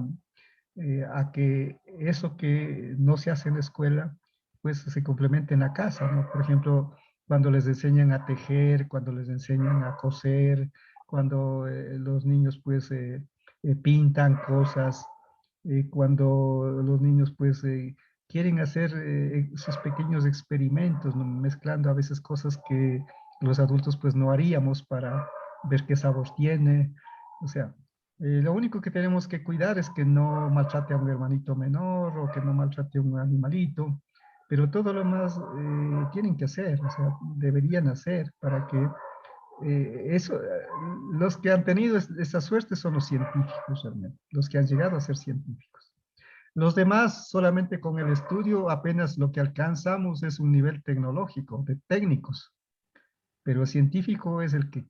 a que eso que no se hace en la escuela, pues se complemente en la casa, ¿no? Por ejemplo, cuando les enseñan a tejer, cuando les enseñan a coser, cuando los niños pues pintan cosas, cuando los niños pues quieren hacer esos pequeños experimentos, ¿no? Mezclando a veces cosas que los adultos pues no haríamos para ver qué sabor tiene, o sea, lo único que tenemos que cuidar es que no maltrate a un hermanito menor o que no maltrate a un animalito, pero todo lo más tienen que hacer, o sea, deberían hacer para que los que han tenido esa suerte son los científicos realmente, los que han llegado a ser científicos. Los demás, solamente con el estudio, apenas lo que alcanzamos es un nivel tecnológico, de técnicos, pero el científico es el que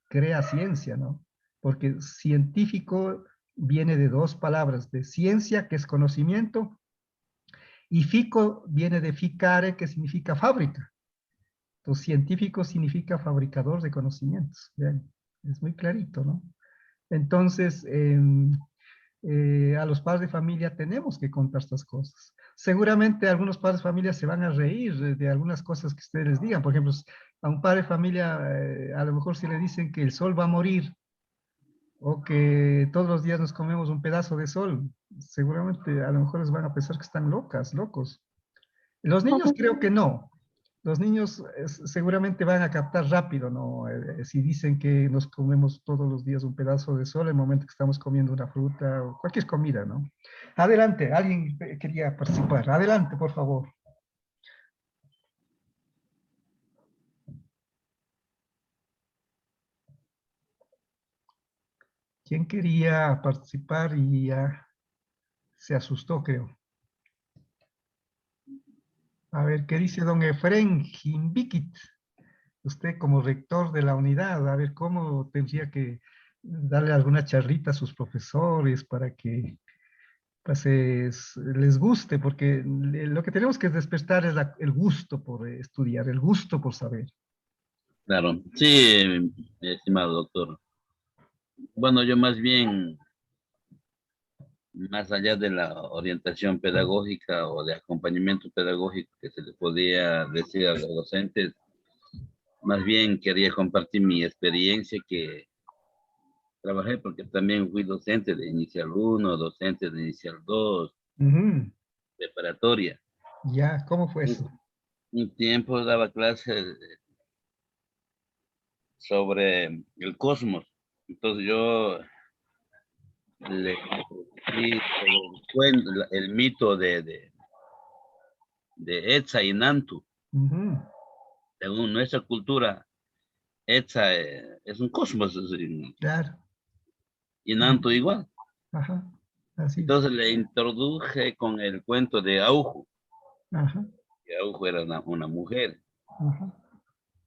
crea ciencia, ¿no? Porque científico viene de dos palabras, de ciencia, que es conocimiento, y fico viene de ficare, que significa fábrica. Entonces, científico significa fabricador de conocimientos. Vean, es muy clarito, ¿no? Entonces, a los padres de familia tenemos que contar estas cosas. Seguramente algunos padres de familia se van a reír de algunas cosas que ustedes les digan. Por ejemplo, a un padre de familia, a lo mejor si le dicen que el sol va a morir o que todos los días nos comemos un pedazo de sol, seguramente a lo mejor les van a pensar que están locas, locos. Los niños creo que no. Los niños seguramente van a captar rápido, ¿no? Si dicen que nos comemos todos los días un pedazo de sol, en el momento que estamos comiendo una fruta o cualquier comida, ¿no? Adelante, alguien quería participar. Adelante, por favor. ¿Quién quería participar y ya se asustó, creo? A ver, ¿qué dice don Efren Jimbiquit? Usted como rector de la unidad, a ver cómo tendría que darle alguna charlita a sus profesores para que pues, les guste, porque lo que tenemos que despertar es el gusto por estudiar, el gusto por saber. Claro, sí, mi estimado doctor. Bueno, yo más bien, más allá de la orientación pedagógica o de acompañamiento pedagógico que se le podía decir a los docentes, más bien quería compartir mi experiencia que trabajé porque también fui docente de inicial 1, docente de inicial 2, Ujú. preparatoria. Ya, ¿cómo fue eso? Un tiempo daba clases sobre el cosmos. Entonces yo le di el mito de Etza y Nantu. Ujú. Según nuestra cultura, Etza es un cosmos Claro. y Nantu igual. Ajá. Así es. Entonces le introduje con el cuento de Auju. Ajá. Que Auju era una mujer. Ajá.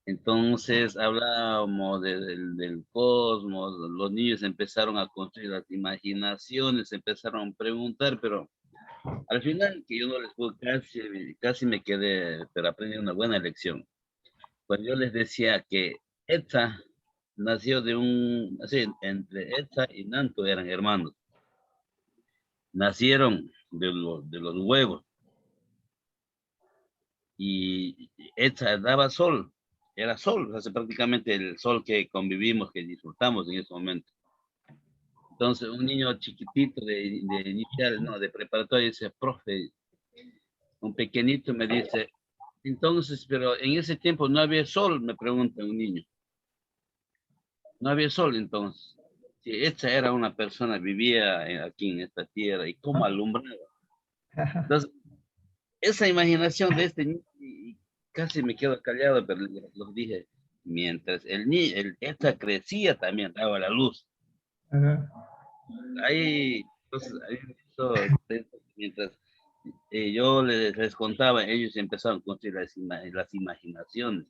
Entonces hablábamos del cosmos, los niños empezaron a construir las imaginaciones, empezaron a preguntar, pero al final que yo no les pude, casi me quedé, pero aprendí una buena lección. Cuando yo les decía que Etza nació así, entre Etza y Nanto eran hermanos. Nacieron de los huevos. Y Etza daba sol, era sol, o sea, prácticamente el sol que convivimos, que disfrutamos en ese momento. Entonces, un niño chiquitito de inicial, no, de preparatoria, dice, profe, un pequeñito me dice, entonces, pero en ese tiempo no había sol, me pregunta un niño. No había sol entonces. Si esta era una persona, vivía aquí en esta tierra, ¿y cómo alumbraba? Entonces, esa imaginación de este niño, y casi me quedo callado, pero lo dije, mientras esta crecía también daba la luz. Ajá. Ahí, entonces, mientras yo les contaba, ellos empezaron a construir las imaginaciones.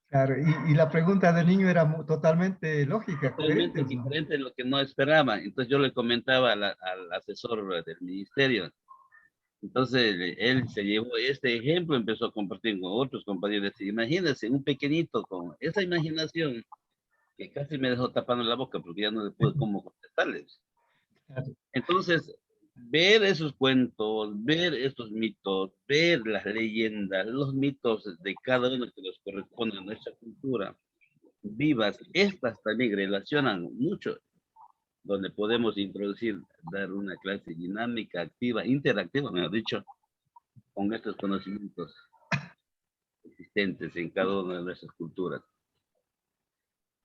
Claro, y la pregunta del niño era totalmente lógica, coherente, Totalmente ¿no? diferente de lo que no esperaba. Entonces yo le comentaba al asesor del ministerio. Entonces él se llevó este ejemplo, empezó a compartir con otros compañeros. Imagínense, un pequeñito con esa imaginación que casi me dejó tapando la boca porque ya no le pude cómo contestarles. Claro. Entonces, ver esos cuentos, ver estos mitos, ver las leyendas, los mitos de cada uno que nos corresponde a nuestra cultura vivas, estas también relacionan mucho, donde podemos introducir, dar una clase dinámica, activa, interactiva, mejor dicho, con estos conocimientos existentes en cada una de nuestras culturas.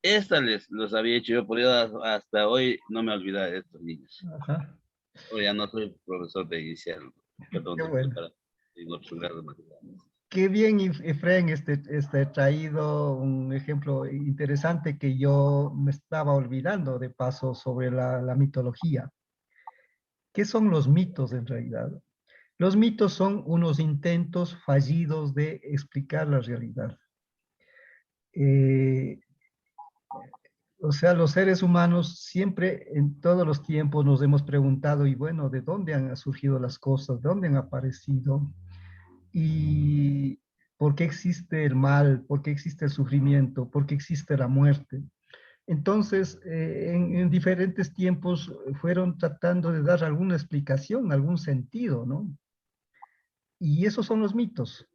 Esta los había hecho yo, por eso hasta hoy no me olvidaba de estos niños. Ajá. Hoy ya no soy profesor de inicial, perdón, Qué de bueno. preparatoria, en otro lugar de matemáticas. Qué bien, Efraín, traído un ejemplo interesante que yo me estaba olvidando de paso sobre la mitología. ¿Qué son los mitos en realidad? Los mitos son unos intentos fallidos de explicar la realidad. Eh, o sea, los seres humanos siempre en todos los tiempos nos hemos preguntado, y bueno, ¿de dónde han surgido las cosas? ¿De dónde han aparecido? ¿Y por qué existe el mal? ¿Por qué existe el sufrimiento? ¿Por qué existe la muerte? Entonces, en diferentes tiempos fueron tratando de dar alguna explicación, algún sentido, ¿no? Y esos son los mitos.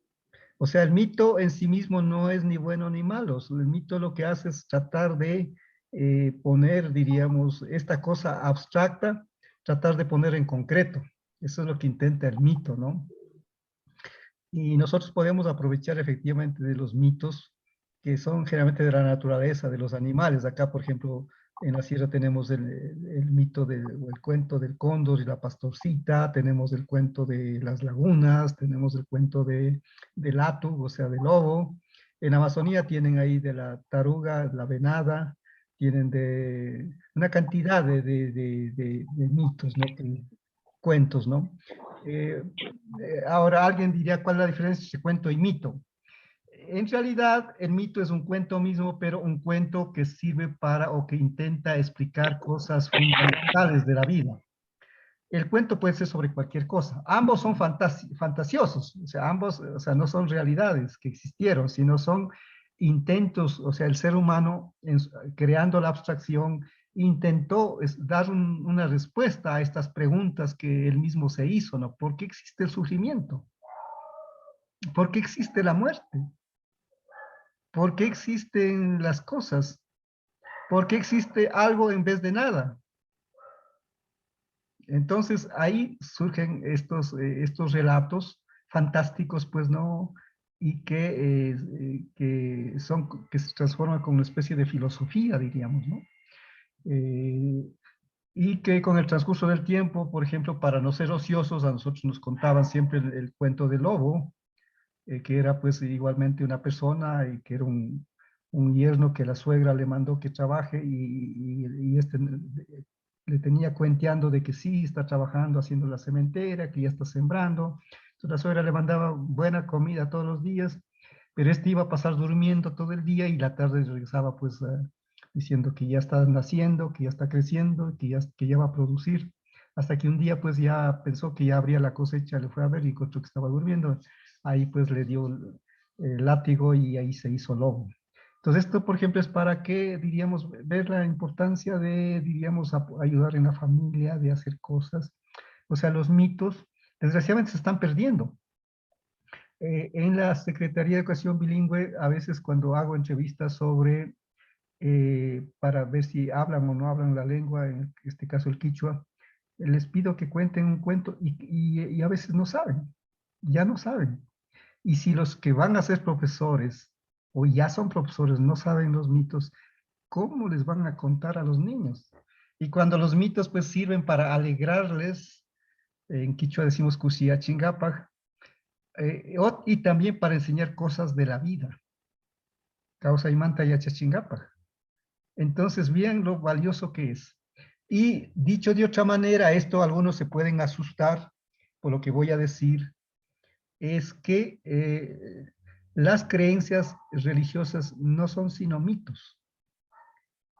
O sea, el mito en sí mismo no es ni bueno ni malo. El mito lo que hace es tratar de poner, diríamos, esta cosa abstracta, tratar de poner en concreto. Eso es lo que intenta el mito, ¿no? Y nosotros podemos aprovechar efectivamente de los mitos que son generalmente de la naturaleza, de los animales. Acá, por ejemplo, en la sierra tenemos el mito o el cuento del cóndor y la pastorcita, tenemos el cuento de las lagunas, tenemos el cuento del atu, o sea, del lobo. En Amazonía tienen ahí de la taruga, la venada, tienen de una cantidad de mitos, ¿no? Cuentos, ¿no? Ahora alguien diría, ¿cuál es la diferencia entre cuento y mito? En realidad, el mito es un cuento mismo, pero un cuento que sirve para o que intenta explicar cosas fundamentales de la vida. El cuento puede ser sobre cualquier cosa. Ambos son fantasiosos, o sea, ambos, o sea, no son realidades que existieron, sino son intentos, o sea, el ser humano, creando la abstracción, intentó dar una respuesta a estas preguntas que él mismo se hizo, ¿no? ¿Por qué existe el sufrimiento? ¿Por qué existe la muerte? ¿Por qué existen las cosas? ¿Por qué existe algo en vez de nada? Entonces ahí surgen estos relatos fantásticos, pues no, y que se transforman como una especie de filosofía, diríamos, ¿no? Y que con el transcurso del tiempo, por ejemplo, para no ser ociosos, a nosotros nos contaban siempre el cuento del lobo, que era pues igualmente una persona y que era un yerno que la suegra le mandó que trabaje y este le tenía cuenteando de que sí, está trabajando haciendo la cementera, que ya está sembrando. Entonces la suegra le mandaba buena comida todos los días pero este iba a pasar durmiendo todo el día y la tarde regresaba pues diciendo que ya está naciendo, que ya está creciendo, que ya va a producir, hasta que un día pues ya pensó que ya habría la cosecha, le fue a ver y encontró que estaba durmiendo, ahí pues le dio el látigo y ahí se hizo lobo. Entonces esto, por ejemplo, es para que, diríamos, ver la importancia de, diríamos, ayudar en la familia, de hacer cosas. O sea, los mitos, desgraciadamente, se están perdiendo. En la Secretaría de Educación Bilingüe, a veces cuando hago entrevistas sobre, para ver si hablan o no hablan la lengua, en este caso el quichua, les pido que cuenten un cuento y a veces no saben, ya no saben. Y si los que van a ser profesores o ya son profesores no saben los mitos, ¿cómo les van a contar a los niños? Y cuando los mitos pues sirven para alegrarles, en quichua decimos kusia chingapaj, y también para enseñar cosas de la vida. Causa y manta y chingapaj. Entonces, vean lo valioso que es. Y dicho de otra manera, esto algunos se pueden asustar por lo que voy a decir, es que las creencias religiosas no son sino mitos.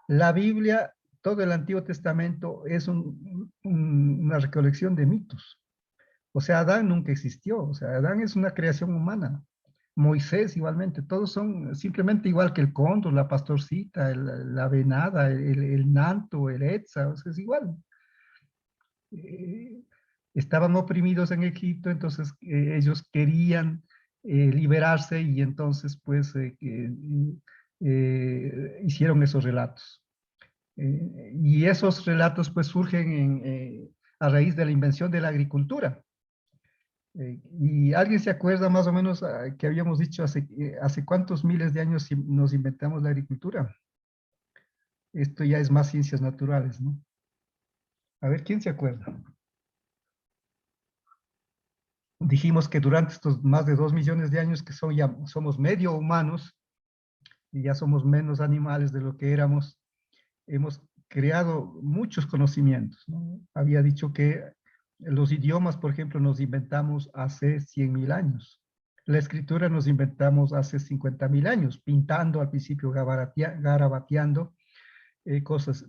La Biblia, todo el Antiguo Testamento es una recolección de mitos. O sea, Adán nunca existió, o sea, Adán es una creación humana. Moisés igualmente, todos son simplemente igual que el cóndor, la pastorcita, la venada, el nanto, el etza, o sea, es igual. Estaban oprimidos en Egipto, entonces ellos querían liberarse y entonces pues hicieron esos relatos. Y esos relatos pues surgen a raíz de la invención de la agricultura. ¿Y alguien se acuerda más o menos que habíamos dicho hace cuántos miles de años nos inventamos la agricultura? Esto ya es más ciencias naturales, ¿no? A ver, ¿quién se acuerda? Dijimos que durante estos más de 2 millones de años que ya somos medio humanos y ya somos menos animales de lo que éramos, hemos creado muchos conocimientos, ¿no? Había dicho que los idiomas, por ejemplo, nos inventamos hace 100.000 años. La escritura nos inventamos hace 50.000 años, pintando al principio, garabateando cosas.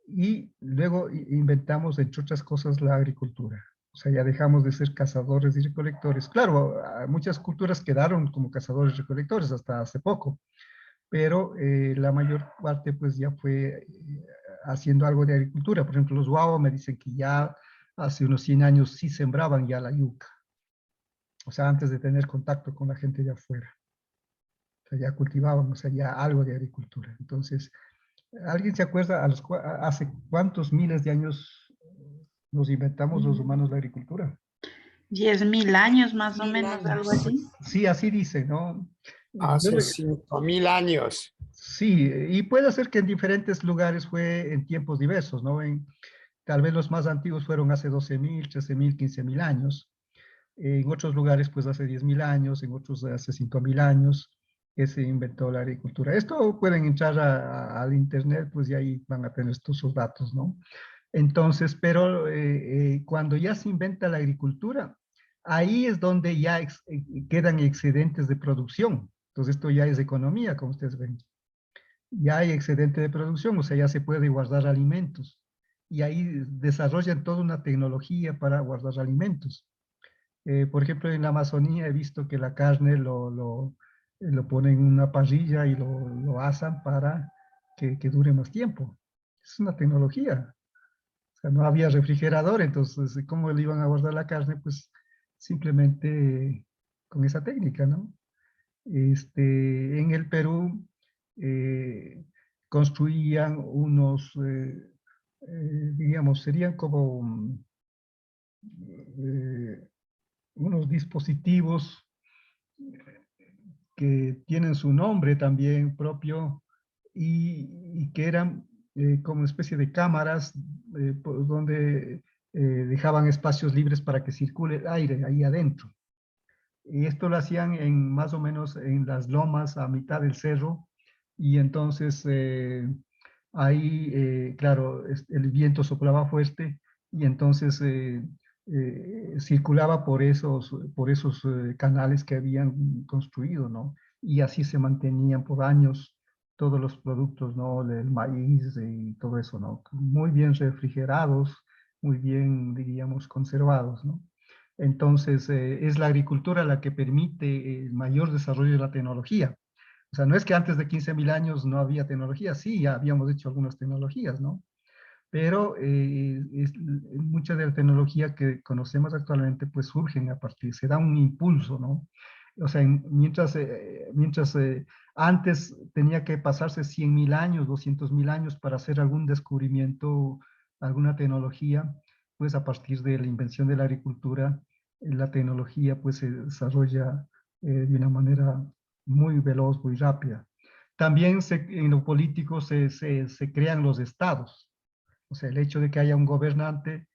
Y luego inventamos, entre otras cosas, la agricultura. O sea, ya dejamos de ser cazadores y recolectores. Claro, muchas culturas quedaron como cazadores y recolectores hasta hace poco, pero la mayor parte pues ya fue haciendo algo de agricultura. Por ejemplo, los Wao me dicen que ya hace unos 100 años sí sembraban ya la yuca. O sea, antes de tener contacto con la gente de afuera. O sea, ya cultivaban, o sea, ya algo de agricultura. Entonces, ¿alguien se acuerda hace cuántos miles de años nos inventamos los humanos la agricultura? 10.000 años más o 10.000 menos, algo años. así. Sí, así dice, ¿no? Hace 5.000 años. Sí, y puede ser que en diferentes lugares fue en tiempos diversos, ¿no? Tal vez los más antiguos fueron hace 12.000, 13.000, 15.000 años. En otros lugares, pues hace 10.000 años, en otros hace 5.000 años que se inventó la agricultura. Esto pueden entrar al internet, pues y ahí van a tener todos sus datos, ¿no? Entonces, pero cuando ya se inventa la agricultura, ahí es donde ya quedan excedentes de producción. Entonces, esto ya es economía, como ustedes ven. Ya hay excedente de producción, o sea, ya se puede guardar alimentos. Y ahí desarrollan toda una tecnología para guardar alimentos. Por ejemplo, en la Amazonía he visto que la carne lo ponen en una parrilla y lo asan para que dure más tiempo. Es una tecnología. O sea, no había refrigerador, entonces, ¿cómo le iban a guardar la carne? Pues simplemente con esa técnica, ¿no? En el Perú construían unos, digamos, serían como unos dispositivos que tienen su nombre también propio y que eran como una especie de cámaras donde dejaban espacios libres para que circule el aire ahí adentro. Y esto lo hacían más o menos en las lomas a mitad del cerro y entonces ahí, claro, el viento soplaba fuerte y entonces circulaba por esos canales que habían construido, ¿no? y así se mantenían por años todos los productos, ¿no? Del maíz y todo eso, ¿no? Muy bien refrigerados, muy bien, diríamos, conservados, ¿no? Entonces, es la agricultura la que permite el mayor desarrollo de la tecnología. O sea, no es que antes de 15.000 años no había tecnología, sí, ya habíamos hecho algunas tecnologías, ¿no? Pero mucha de la tecnología que conocemos actualmente pues surgen a partir, se da un impulso, ¿no? O sea, mientras antes tenía que pasarse 100.000 años, 200.000 años para hacer algún descubrimiento, alguna tecnología, pues a partir de la invención de la agricultura, la tecnología pues se desarrolla de una manera muy veloz, muy rápida. También en lo político se crean los estados. O sea, el hecho de que haya un gobernante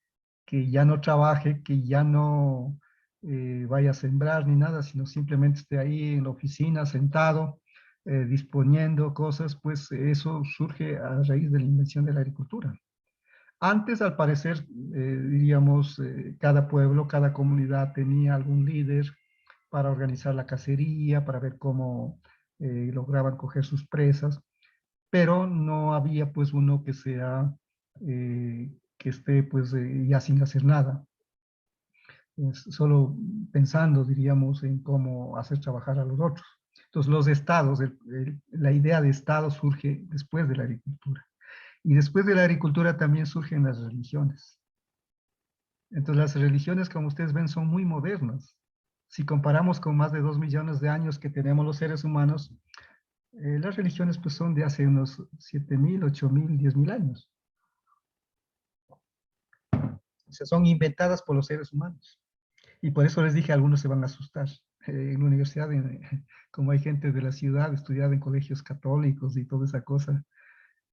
que ya no trabaje, que ya no vaya a sembrar ni nada, sino simplemente esté ahí en la oficina sentado, disponiendo cosas, pues eso surge a raíz de la invención de la agricultura. Antes, al parecer, diríamos, cada pueblo, cada comunidad tenía algún líder para organizar la cacería, para ver cómo lograban coger sus presas, pero no había pues uno que sea, que esté pues ya sin hacer nada, solo pensando, diríamos, en cómo hacer trabajar a los otros. Entonces los estados, la idea de estado surge después de la agricultura. Y después de la agricultura también surgen las religiones. Entonces las religiones, como ustedes ven, son muy modernas. Si comparamos con más de 2 millones de años que tenemos los seres humanos, las religiones pues son de hace unos 7.000, 8.000, 10.000 años. O sea, son inventadas por los seres humanos. Y por eso les dije, algunos se van a asustar. En la universidad, como hay gente de la ciudad estudiada en colegios católicos y toda esa cosa,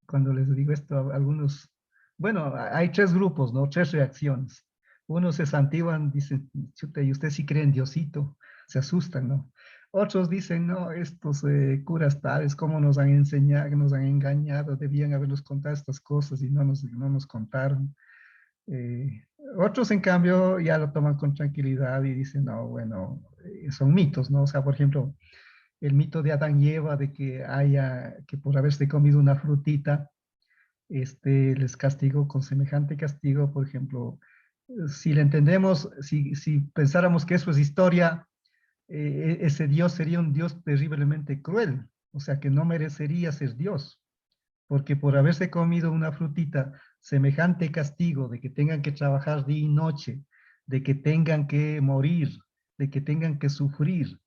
cuando les digo esto, algunos, bueno, hay tres grupos, ¿no? Tres reacciones. Unos se santiguan, dicen, chuta, ¿y usted sí cree en Diosito? Se asustan, ¿no? Otros dicen, no, estos curas tales, ¿cómo nos han enseñado, nos han engañado? Debían habernos contado estas cosas y no nos contaron. Eh, Otros, en cambio, ya lo toman con tranquilidad y dicen, no, bueno, son mitos, ¿no? O sea, por ejemplo, el mito de Adán y Eva de que por haberse comido una frutita, les castigó con semejante castigo, por ejemplo, si le entendemos, si pensáramos que eso es historia, ese Dios sería un Dios terriblemente cruel, o sea, que no merecería ser Dios, porque por haberse comido una frutita, semejante castigo de que tengan que trabajar día y noche, de que tengan que morir, de que tengan que sufrir,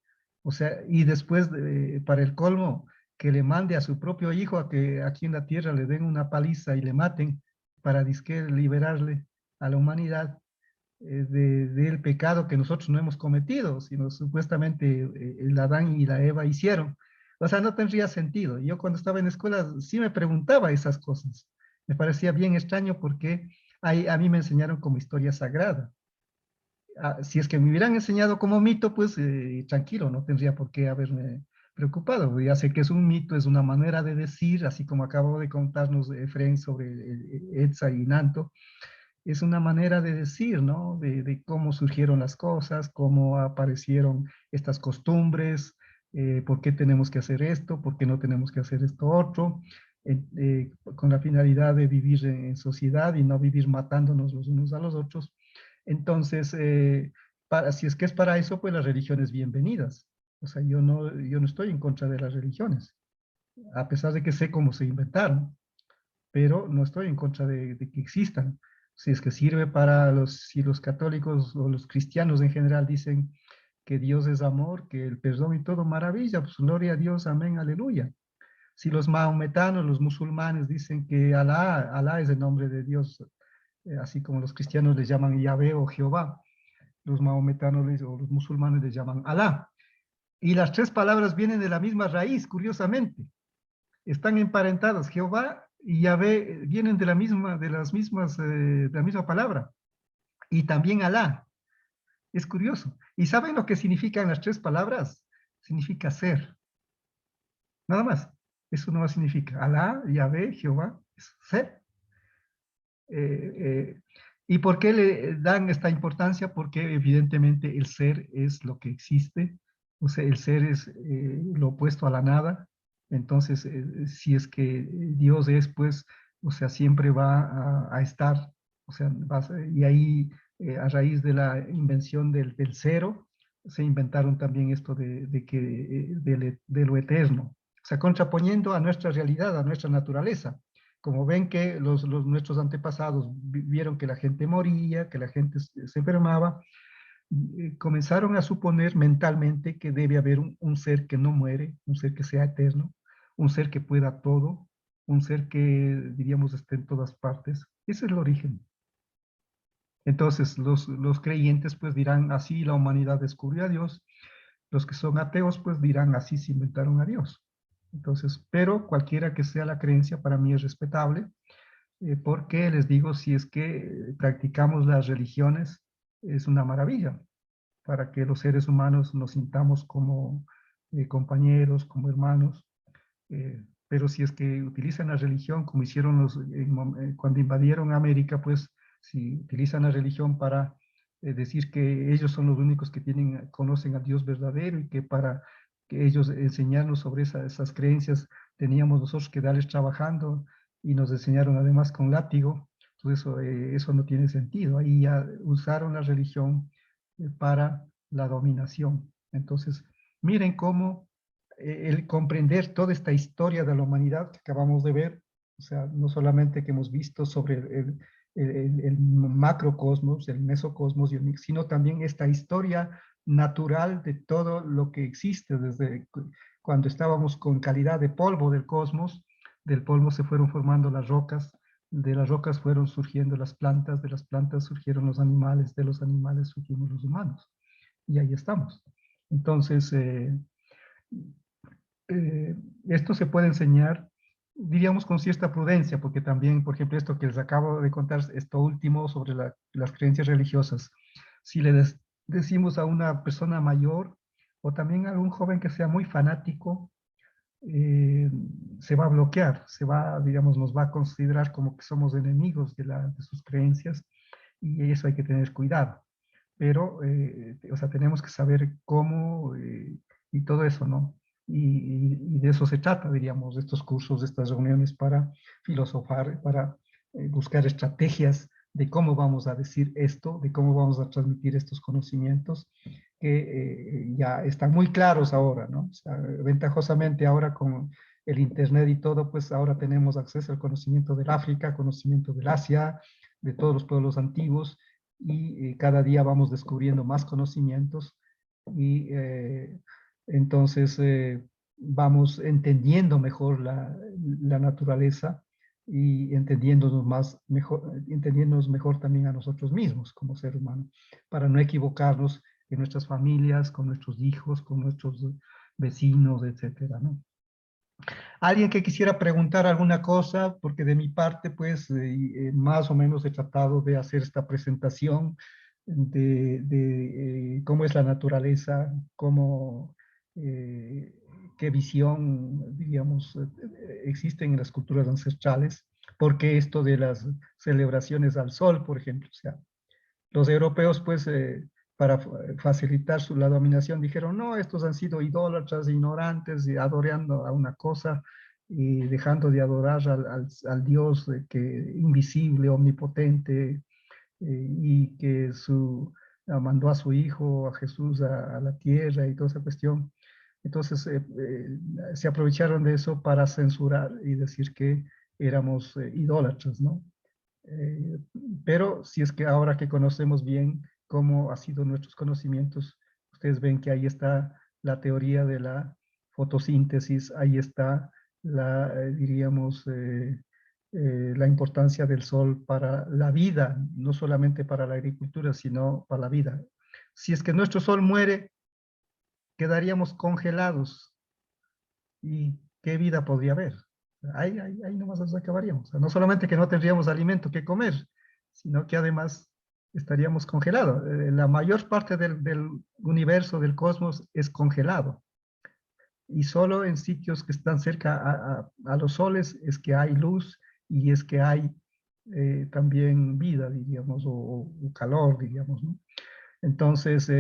o sea, y después, para el colmo, que le mande a su propio hijo a que aquí en la tierra le den una paliza y le maten para disque liberarle a la humanidad del pecado que nosotros no hemos cometido, sino supuestamente el Adán y la Eva hicieron. O sea, no tendría sentido. Yo cuando estaba en la escuela sí me preguntaba esas cosas. Me parecía bien extraño porque a mí me enseñaron como historia sagrada. Si es que me hubieran enseñado como mito, pues tranquilo, no tendría por qué haberme preocupado. Ya sé que es un mito, es una manera de decir, así como acabo de contarnos Efraín sobre Etza y Nanto, es una manera de decir, ¿no? De cómo surgieron las cosas, cómo aparecieron estas costumbres, por qué tenemos que hacer esto, por qué no tenemos que hacer esto otro, con la finalidad de vivir en sociedad y no vivir matándonos los unos a los otros. Entonces, si es que es para eso, pues las religiones bienvenidas. O sea, yo no estoy en contra de las religiones, a pesar de que sé cómo se inventaron, pero no estoy en contra de que existan. Si es que sirve para si los católicos o los cristianos en general dicen que Dios es amor, que el perdón y todo, maravilla, pues gloria a Dios, amén, aleluya. Si los mahometanos, los musulmanes dicen que Alá es el nombre de Dios, así como los cristianos les llaman Yahvé o Jehová, los mahometanos o los musulmanes les llaman Alá. Y las tres palabras vienen de la misma raíz, curiosamente. Están emparentadas. Jehová y Yahvé vienen de la misma palabra. Y también Alá. Es curioso. ¿Y saben lo que significan las tres palabras? Significa ser. Nada más. Eso no significa. Alá, Yahvé, Jehová, es ser. ¿Y por qué le dan esta importancia? Porque evidentemente el ser es lo que existe O sea, el ser es lo opuesto a la nada. Entonces, si es que Dios es, pues, o sea, siempre va a estar. O sea, y ahí, a raíz de la invención del cero, se inventaron también esto de lo eterno. O sea, contraponiendo a nuestra realidad, a nuestra naturaleza. Como ven que nuestros antepasados vieron que la gente moría, que la gente se enfermaba, comenzaron a suponer mentalmente que debe haber un ser que no muere, un ser que sea eterno, un ser que pueda todo, un ser que, diríamos, esté en todas partes. Ese es el origen. Entonces, los creyentes pues dirán, así la humanidad descubrió a Dios. Los que son ateos pues dirán, así se inventaron a Dios. Entonces, pero cualquiera que sea la creencia, para mí es respetable, porque les digo, si es que practicamos las religiones, es una maravilla para que los seres humanos nos sintamos como compañeros, como hermanos. Pero si es que utilizan la religión como hicieron cuando invadieron América, pues si utilizan la religión para decir que ellos son los únicos que conocen al Dios verdadero y que para que ellos enseñarnos sobre esas creencias teníamos nosotros que darles trabajando y nos enseñaron además con látigo, pues eso no tiene sentido. Ahí ya usaron la religión para la dominación. Entonces, miren cómo el comprender toda esta historia de la humanidad que acabamos de ver, o sea, no solamente que hemos visto sobre el macrocosmos, el mesocosmos, sino también esta historia natural de todo lo que existe desde cuando estábamos con calidad de polvo del cosmos. Del polvo se fueron formando las rocas, de las rocas fueron surgiendo las plantas, de las plantas surgieron los animales, de los animales surgimos los humanos. Y ahí estamos. Entonces, esto se puede enseñar, diríamos, con cierta prudencia, porque también, por ejemplo, esto que les acabo de contar, esto último sobre las creencias religiosas, si le decimos a una persona mayor o también a algún joven que sea muy fanático, se va a bloquear, digamos, nos va a considerar como que somos enemigos de sus creencias, y eso hay que tener cuidado. Pero, o sea, tenemos que saber cómo y todo eso, ¿no? Y de eso se trata, diríamos, de estos cursos, de estas reuniones para filosofar, para buscar estrategias de cómo vamos a decir esto, de cómo vamos a transmitir estos conocimientos que ya están muy claros ahora, ¿no? O sea, ventajosamente ahora con el Internet y todo, pues ahora tenemos acceso al conocimiento del África, conocimiento del Asia, de todos los pueblos antiguos, y cada día vamos descubriendo más conocimientos y entonces vamos entendiendo mejor la naturaleza y entendiéndonos mejor también a nosotros mismos como ser humano, para no equivocarnos en nuestras familias, con nuestros hijos, con nuestros vecinos, etcétera, ¿no? ¿Alguien que quisiera preguntar alguna cosa? Porque de mi parte, pues, más o menos he tratado de hacer esta presentación de cómo es la naturaleza, qué visión, diríamos, existe en las culturas ancestrales, porque esto de las celebraciones al sol, por ejemplo, o sea, los europeos, pues, para facilitar la dominación, dijeron, no, estos han sido idólatras, ignorantes, y adorando a una cosa, y dejando de adorar al Dios invisible, omnipotente, y que mandó a su hijo, a Jesús, a la tierra y toda esa cuestión. Entonces, se aprovecharon de eso para censurar y decir que éramos idólatras, ¿no? Eh, pero si es que ahora que conocemos bien cómo han sido nuestros conocimientos, ustedes ven que ahí está la teoría de la fotosíntesis, ahí está diríamos, la importancia del sol para la vida, no solamente para la agricultura, sino para la vida. Si es que nuestro sol muere, quedaríamos congelados. ¿Y qué vida podría haber? Ahí nomás nos acabaríamos. O sea, no solamente que no tendríamos alimento que comer, sino que además estaríamos congelados. La mayor parte del universo, del cosmos, es congelado. Y solo en sitios que están cerca a los soles es que hay luz y es que hay también vida, diríamos, o calor, diríamos, ¿no? Entonces,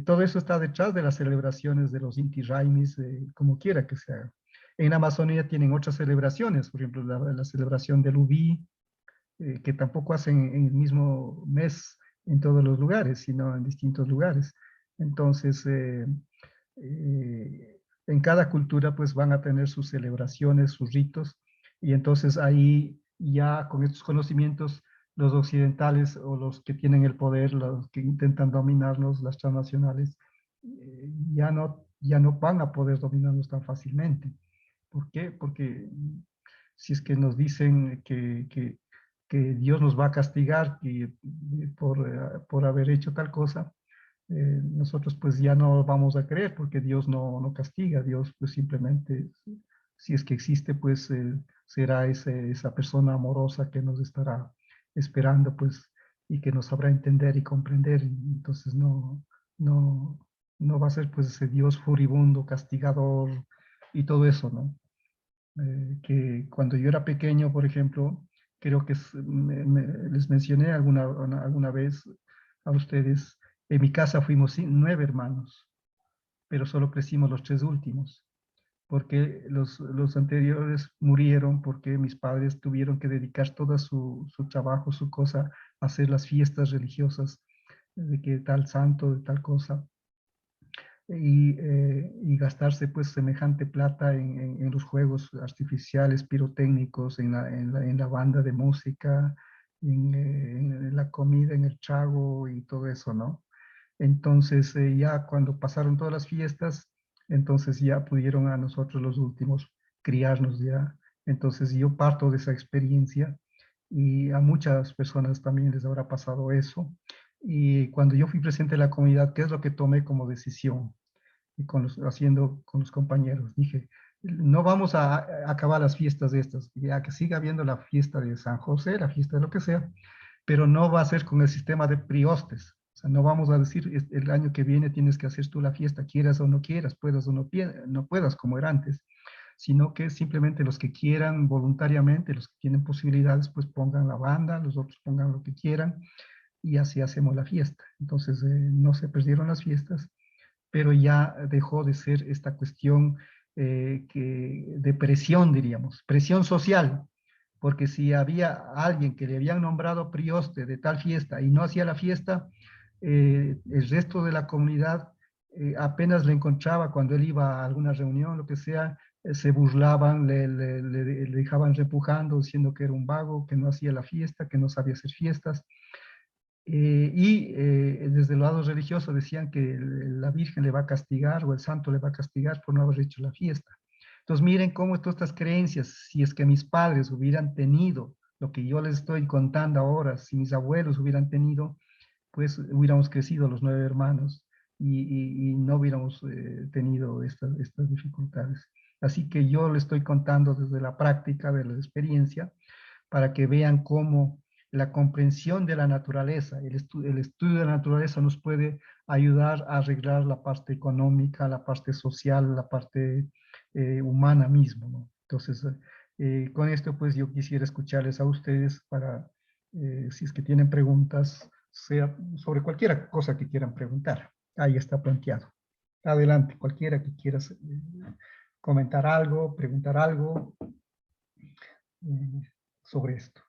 todo eso está detrás de las celebraciones de los Inti Raymis, como quiera que sea. En Amazonía tienen otras celebraciones, por ejemplo, la celebración del Ubí, que tampoco hacen en el mismo mes en todos los lugares, sino en distintos lugares. Entonces, en cada cultura pues van a tener sus celebraciones, sus ritos, y entonces ahí ya con estos conocimientos los occidentales o los que tienen el poder, los que intentan dominarnos, las transnacionales, ya no van a poder dominarnos tan fácilmente. ¿Por qué? Porque si es que nos dicen que Dios nos va a castigar por haber hecho tal cosa, nosotros pues ya no vamos a creer porque Dios no castiga, Dios pues simplemente, si es que existe, pues será esa persona amorosa que nos estará esperando pues y que nos sabrá entender y comprender, y entonces no, no va a ser pues ese Dios furibundo, castigador y todo eso, ¿no? Que cuando yo era pequeño, por ejemplo, creo que les mencioné alguna vez a ustedes, en mi casa fuimos 9 hermanos, pero solo crecimos los 3 últimos, porque los anteriores murieron porque mis padres tuvieron que dedicar todo su trabajo, su cosa, a hacer las fiestas religiosas de que tal santo, de tal cosa, y gastarse pues semejante plata en los juegos artificiales, pirotécnicos, en la banda de música, en la comida, en el trago y todo eso, ¿no? Entonces ya cuando pasaron todas las fiestas, entonces ya pudieron a nosotros los últimos criarnos ya. Entonces yo parto de esa experiencia y a muchas personas también les habrá pasado eso. Y cuando yo fui presidente de la comunidad, ¿qué es lo que tomé como decisión? Y haciendo con los compañeros, dije, no vamos a acabar las fiestas de estas, ya que siga habiendo la fiesta de San José, la fiesta de lo que sea, pero no va a ser con el sistema de priostes. O sea, no vamos a decir el año que viene tienes que hacer tú la fiesta, quieras o no quieras, puedas o no puedas, como era antes, sino que simplemente los que quieran voluntariamente, los que tienen posibilidades, pues pongan la banda, los otros pongan lo que quieran, y así hacemos la fiesta. Entonces, no se perdieron las fiestas, pero ya dejó de ser esta cuestión de presión, diríamos, presión social, porque si había alguien que le habían nombrado prioste de tal fiesta y no hacía la fiesta, el resto de la comunidad apenas le encontraba cuando él iba a alguna reunión, lo que sea, se burlaban, le dejaban repujando, diciendo que era un vago, que no hacía la fiesta, que no sabía hacer fiestas. Desde el lado religioso decían que la Virgen le va a castigar o el santo le va a castigar por no haber hecho la fiesta. Entonces miren cómo todas estas creencias, si es que mis padres hubieran tenido lo que yo les estoy contando ahora, si mis abuelos hubieran tenido, pues hubiéramos crecido los 9 hermanos y no hubiéramos tenido estas dificultades. Así que yo les estoy contando desde la práctica, de la experiencia, para que vean cómo la comprensión de la naturaleza, el estudio de la naturaleza nos puede ayudar a arreglar la parte económica, la parte social, la parte humana mismo, ¿no? Entonces, con esto pues yo quisiera escucharles a ustedes para, si es que tienen preguntas, sea sobre cualquier cosa que quieran preguntar. Ahí está planteado. Adelante, cualquiera que quiera comentar algo, preguntar algo sobre esto.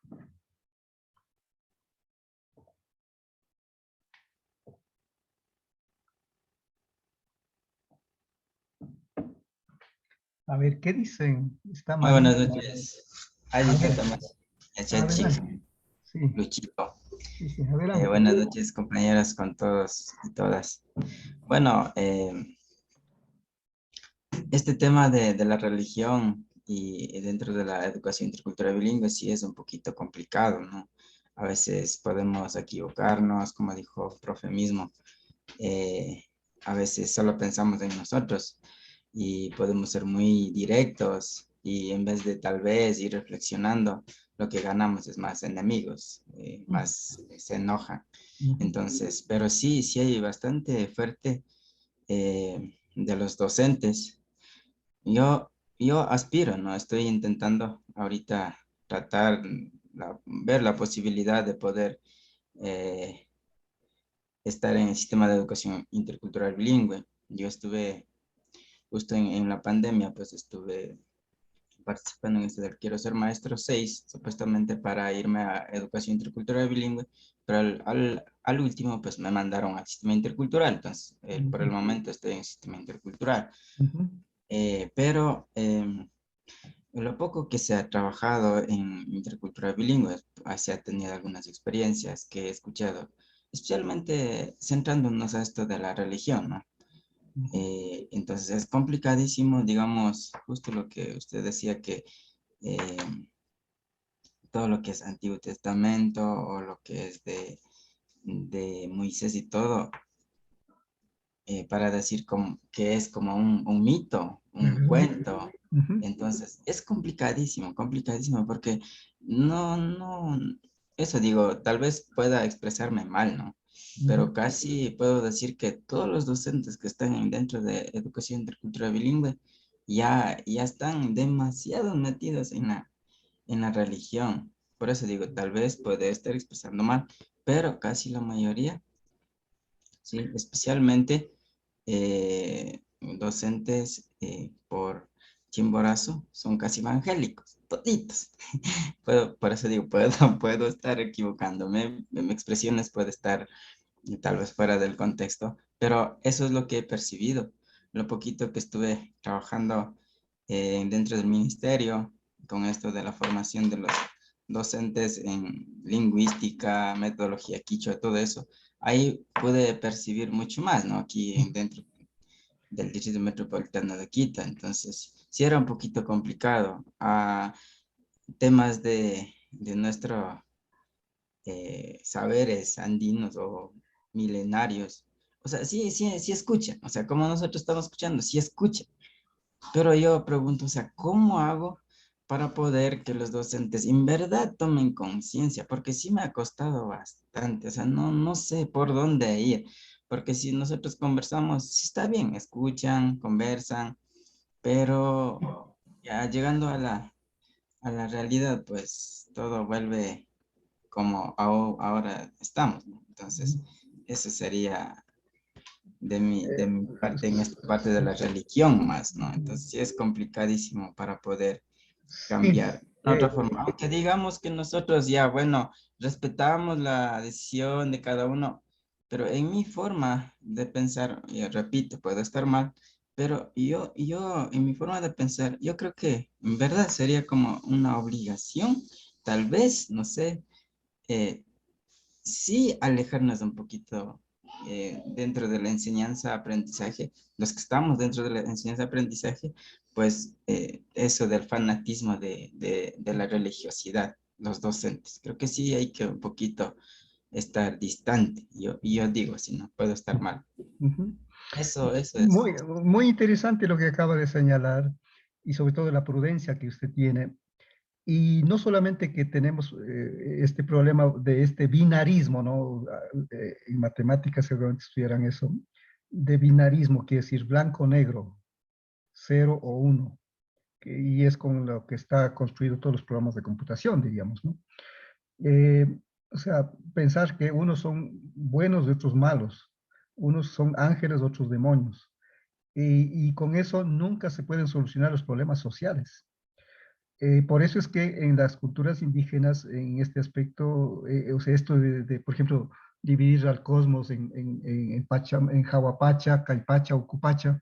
A ver, ¿qué dicen? Está Muy mal. buenas noches. Hay A ver, distintas más. adelante. Sí, Luchito. sí, adelante. Buenas noches, compañeras, con todos y todas. Bueno, este tema de la religión y dentro de la educación intercultural bilingüe sí es un poquito complicado, ¿no? A veces podemos equivocarnos, como dijo el profe mismo. A veces solo pensamos en nosotros y podemos ser muy directos y en vez de tal vez ir reflexionando, lo que ganamos es más enemigos, más se enojan. Entonces, pero sí hay bastante fuerte de los docentes. Yo aspiro, ¿no? Estoy intentando ahorita tratar, ver la posibilidad de poder estar en el sistema de educación intercultural bilingüe. Yo estuve justo en la pandemia, pues estuve participando en este del Quiero Ser Maestro 6, supuestamente para irme a educación intercultural bilingüe, pero al último pues me mandaron al sistema intercultural, entonces por el momento estoy en el sistema intercultural. Pero lo poco que se ha trabajado en intercultural bilingüe, se ha tenido algunas experiencias que he escuchado, especialmente centrándonos a esto de la religión, ¿no? Entonces es complicadísimo, digamos, justo lo que usted decía, que todo lo que es Antiguo Testamento o lo que es de Moisés y todo, para decir que es como un mito, un cuento. Entonces es complicadísimo, complicadísimo, porque eso digo, tal vez pueda expresarme mal, ¿no? Pero casi puedo decir que todos los docentes que están dentro de educación intercultural bilingüe ya están demasiado metidos en la religión. Por eso digo, tal vez puede estar expresando mal, pero casi la mayoría, sí, especialmente docentes por Chimborazo son casi evangélicos, toditos. Por eso digo, puedo estar equivocándome, mis expresiones puede estar tal vez fuera del contexto, pero eso es lo que he percibido. Lo poquito que estuve trabajando dentro del ministerio con esto de la formación de los docentes en lingüística, metodología quichua, todo eso, ahí pude percibir mucho más, ¿no? Aquí dentro del Distrito Metropolitano de Quito. Entonces, sí era un poquito complicado. Temas de nuestros saberes andinos o milenarios. O sea, sí escuchan. O sea, como nosotros estamos escuchando, sí escuchan. Pero yo pregunto, o sea, ¿cómo hago para poder que los docentes en verdad tomen conciencia? Porque sí me ha costado bastante. O sea, no sé por dónde ir. Porque si nosotros conversamos, sí está bien, escuchan, conversan, pero ya llegando a la realidad, pues todo vuelve como ahora estamos, ¿no? Entonces, eso sería de mi parte, en esta parte de la religión más, ¿no? Entonces, sí es complicadísimo para poder Sí, cambiar de otra forma. Aunque digamos que nosotros ya, bueno, respetamos la decisión de cada uno, pero en mi forma de pensar, y repito, puedo estar mal, pero en mi forma de pensar, yo creo que en verdad sería como una obligación, tal vez, no sé, eh, sí alejarnos un poquito dentro de la enseñanza-aprendizaje, los que estamos dentro de la enseñanza-aprendizaje, pues eso del fanatismo de la religiosidad, los docentes. Creo que sí hay que un poquito estar distante. Yo digo, si no puedo estar mal. Eso es. muy interesante lo que acaba de señalar y sobre todo la prudencia que usted tiene. Y no solamente que tenemos este problema de este binarismo, ¿no? En matemáticas seguramente estudiarán eso, de binarismo, quiere decir blanco-negro, 0 o 1, y es con lo que está construido todos los programas de computación, diríamos, ¿no? Eh, o sea, pensar que unos son buenos y otros malos, unos son ángeles, otros demonios, y con eso nunca se pueden solucionar los problemas sociales. Por eso es que en las culturas indígenas, en este aspecto, o sea, esto por ejemplo, dividir al cosmos en Jahuapacha, Caipacha, Ucupacha,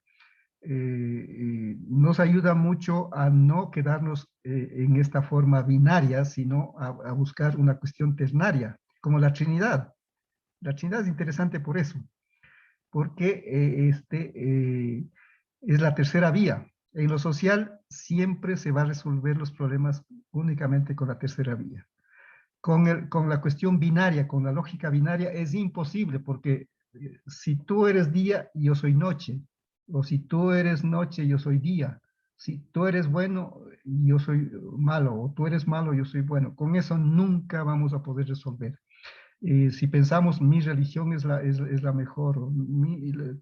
nos ayuda mucho a no quedarnos en esta forma binaria, sino a buscar una cuestión ternaria, como la Trinidad. La Trinidad es interesante por eso, porque es la tercera vía. En lo social siempre se va a resolver los problemas únicamente con la tercera vía. Con la cuestión binaria, con la lógica binaria, es imposible porque si tú eres día, yo soy noche, o si tú eres noche, yo soy día. Si tú eres bueno, yo soy malo, o tú eres malo, yo soy bueno. Con eso nunca vamos a poder resolver. Si pensamos mi religión es la mejor,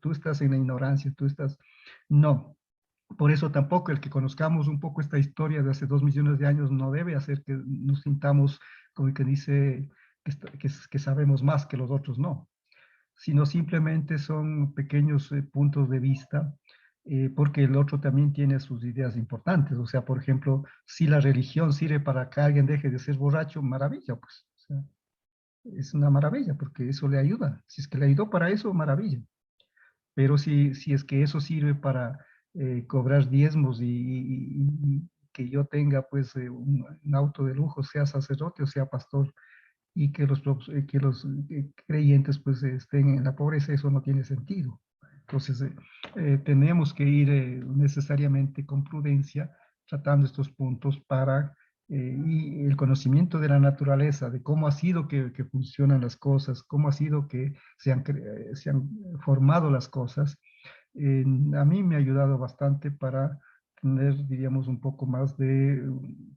tú estás en la ignorancia, tú estás... No, por eso tampoco el que conozcamos un poco esta historia de hace 2 millones de años no debe hacer que nos sintamos como el que dice que sabemos más que los otros, no. sino simplemente son pequeños puntos de vista, porque el otro también tiene sus ideas importantes. O sea, por ejemplo, si la religión sirve para que alguien deje de ser borracho, maravilla, pues. O sea, es una maravilla, porque eso le ayuda. Si es que le ayudó para eso, maravilla. Pero si es que eso sirve para cobrar diezmos y que yo tenga pues un auto de lujo, sea sacerdote o sea pastor, y que los creyentes pues estén en la pobreza, eso no tiene sentido. Entonces, tenemos que ir necesariamente con prudencia tratando estos puntos para, y el conocimiento de la naturaleza, de cómo ha sido que funcionan las cosas, cómo ha sido que se han formado las cosas, a mí me ha ayudado bastante para tener, diríamos, un poco más de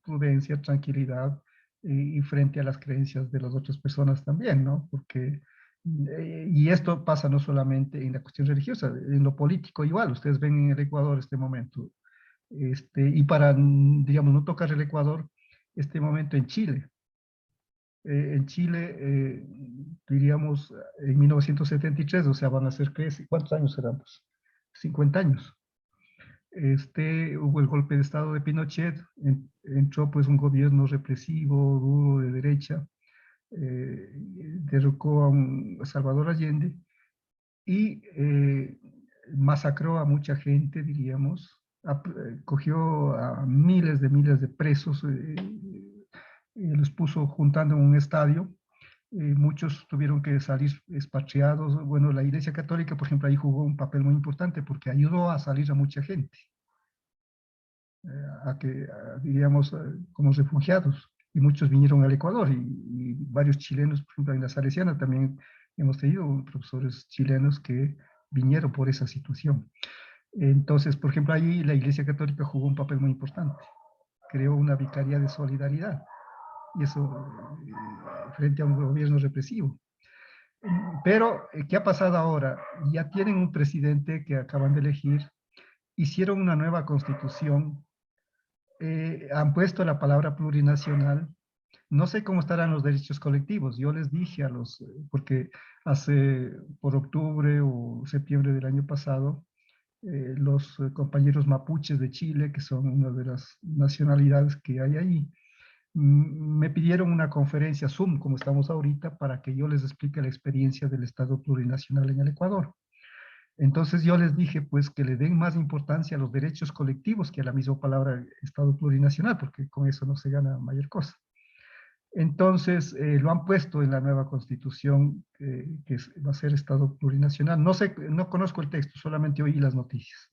prudencia, tranquilidad, y frente a las creencias de las otras personas también, ¿no? Porque, y esto pasa no solamente en la cuestión religiosa, en lo político igual, ustedes ven en el Ecuador este momento, y para, digamos, no tocar el Ecuador, este momento en Chile. En Chile, diríamos, en 1973, o sea, van a ser, ¿cuántos años serán? Pues, 50 años. Hubo el golpe de estado de Pinochet, entró pues un gobierno represivo, duro, de derecha, derrocó a Salvador Allende y masacró a mucha gente, diríamos, cogió a miles de presos, los puso juntando en un estadio. Muchos tuvieron que salir expatriados. Bueno, la Iglesia Católica, por ejemplo, ahí jugó un papel muy importante porque ayudó a salir a mucha gente, diríamos, como refugiados. Y muchos vinieron al Ecuador y varios chilenos, por ejemplo, en la Salesiana también hemos tenido profesores chilenos que vinieron por esa situación. Entonces, por ejemplo, ahí la Iglesia Católica jugó un papel muy importante. Creó una vicaría de solidaridad. Y eso frente a un gobierno represivo. Pero, ¿qué ha pasado ahora? Ya tienen un presidente que acaban de elegir, hicieron una nueva constitución, han puesto la palabra plurinacional. No sé cómo estarán los derechos colectivos. Yo les dije a los, porque por octubre o septiembre del año pasado, los compañeros mapuches de Chile, que son una de las nacionalidades que hay ahí, me pidieron una conferencia Zoom, como estamos ahorita, para que yo les explique la experiencia del Estado plurinacional en el Ecuador. Entonces yo les dije, pues, que le den más importancia a los derechos colectivos que a la misma palabra Estado plurinacional, porque con eso no se gana mayor cosa. Entonces, lo han puesto en la nueva constitución, va a ser Estado plurinacional. No sé, no conozco el texto, solamente oí las noticias.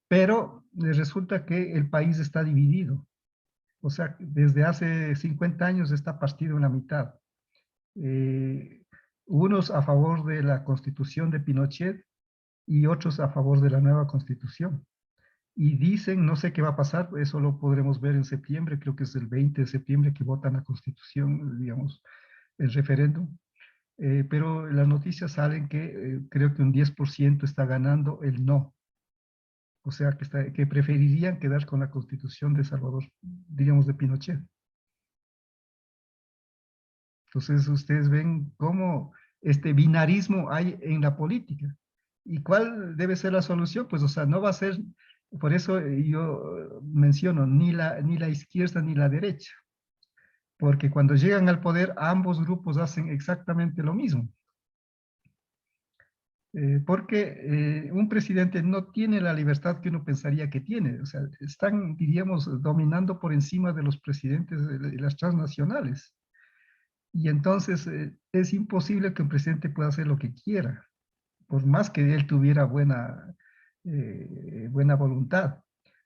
Pero resulta que el país está dividido. O sea, desde hace 50 años está partido en la mitad. Unos a favor de la constitución de Pinochet y otros a favor de la nueva constitución. Y dicen, no sé qué va a pasar, eso lo podremos ver en septiembre, creo que es el 20 de septiembre que votan la constitución, digamos, el referéndum. Pero las noticias salen que creo que un 10% está ganando el no. O sea, que preferirían quedar con la constitución de Salvador, digamos, de Pinochet. Entonces, ustedes ven cómo este binarismo hay en la política. ¿Y cuál debe ser la solución? Pues, o sea, no va a ser, por eso yo menciono, ni la izquierda ni la derecha. Porque cuando llegan al poder, ambos grupos hacen exactamente lo mismo. Porque un presidente no tiene la libertad que uno pensaría que tiene. O sea, están, diríamos, dominando por encima de los presidentes de las transnacionales. Y entonces es imposible que un presidente pueda hacer lo que quiera, por más que él tuviera buena voluntad.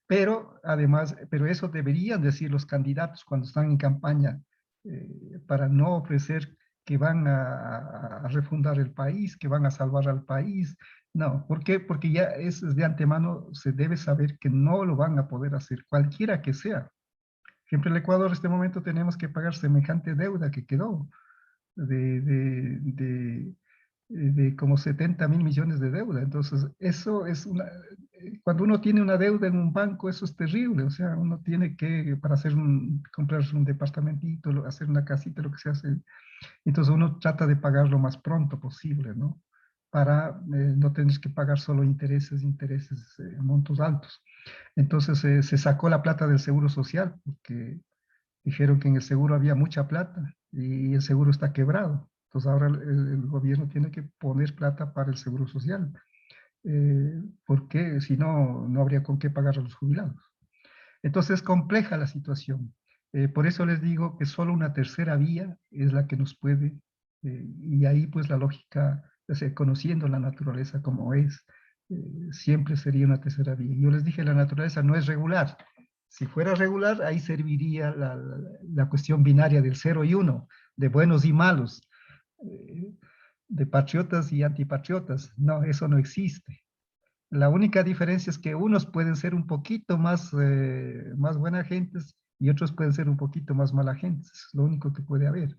Pero además, pero eso deberían decir los candidatos cuando están en campaña, para no ofrecer que van a refundar el país, que van a salvar al país. No, ¿por qué? Porque ya es de antemano, se debe saber que no lo van a poder hacer, cualquiera que sea. Por ejemplo, el Ecuador en este momento tenemos que pagar semejante deuda que quedó de como 70.000 millones de deuda. Entonces, eso es cuando uno tiene una deuda en un banco, eso es terrible. O sea, uno tiene que, para comprarse un departamentito, hacer una casita, lo que se hace. Entonces, uno trata de pagar lo más pronto posible, ¿no? para no tener que pagar solo intereses, montos altos. Entonces se sacó la plata del Seguro Social, porque dijeron que en el seguro había mucha plata y el seguro está quebrado. Entonces ahora el gobierno tiene que poner plata para el Seguro Social, porque si no, no habría con qué pagar a los jubilados. Entonces es compleja la situación. Por eso les digo que solo una tercera vía es la que nos puede, y ahí pues la lógica, o sea, conociendo la naturaleza como es, siempre sería una tercera vía. Yo les dije, la naturaleza no es regular. Si fuera regular, ahí serviría la cuestión binaria del 0 y 1, de buenos y malos, de patriotas y antipatriotas. No, eso no existe. La única diferencia es que unos pueden ser un poquito más buena gentes y otros pueden ser un poquito más mala gentes. Es lo único que puede haber.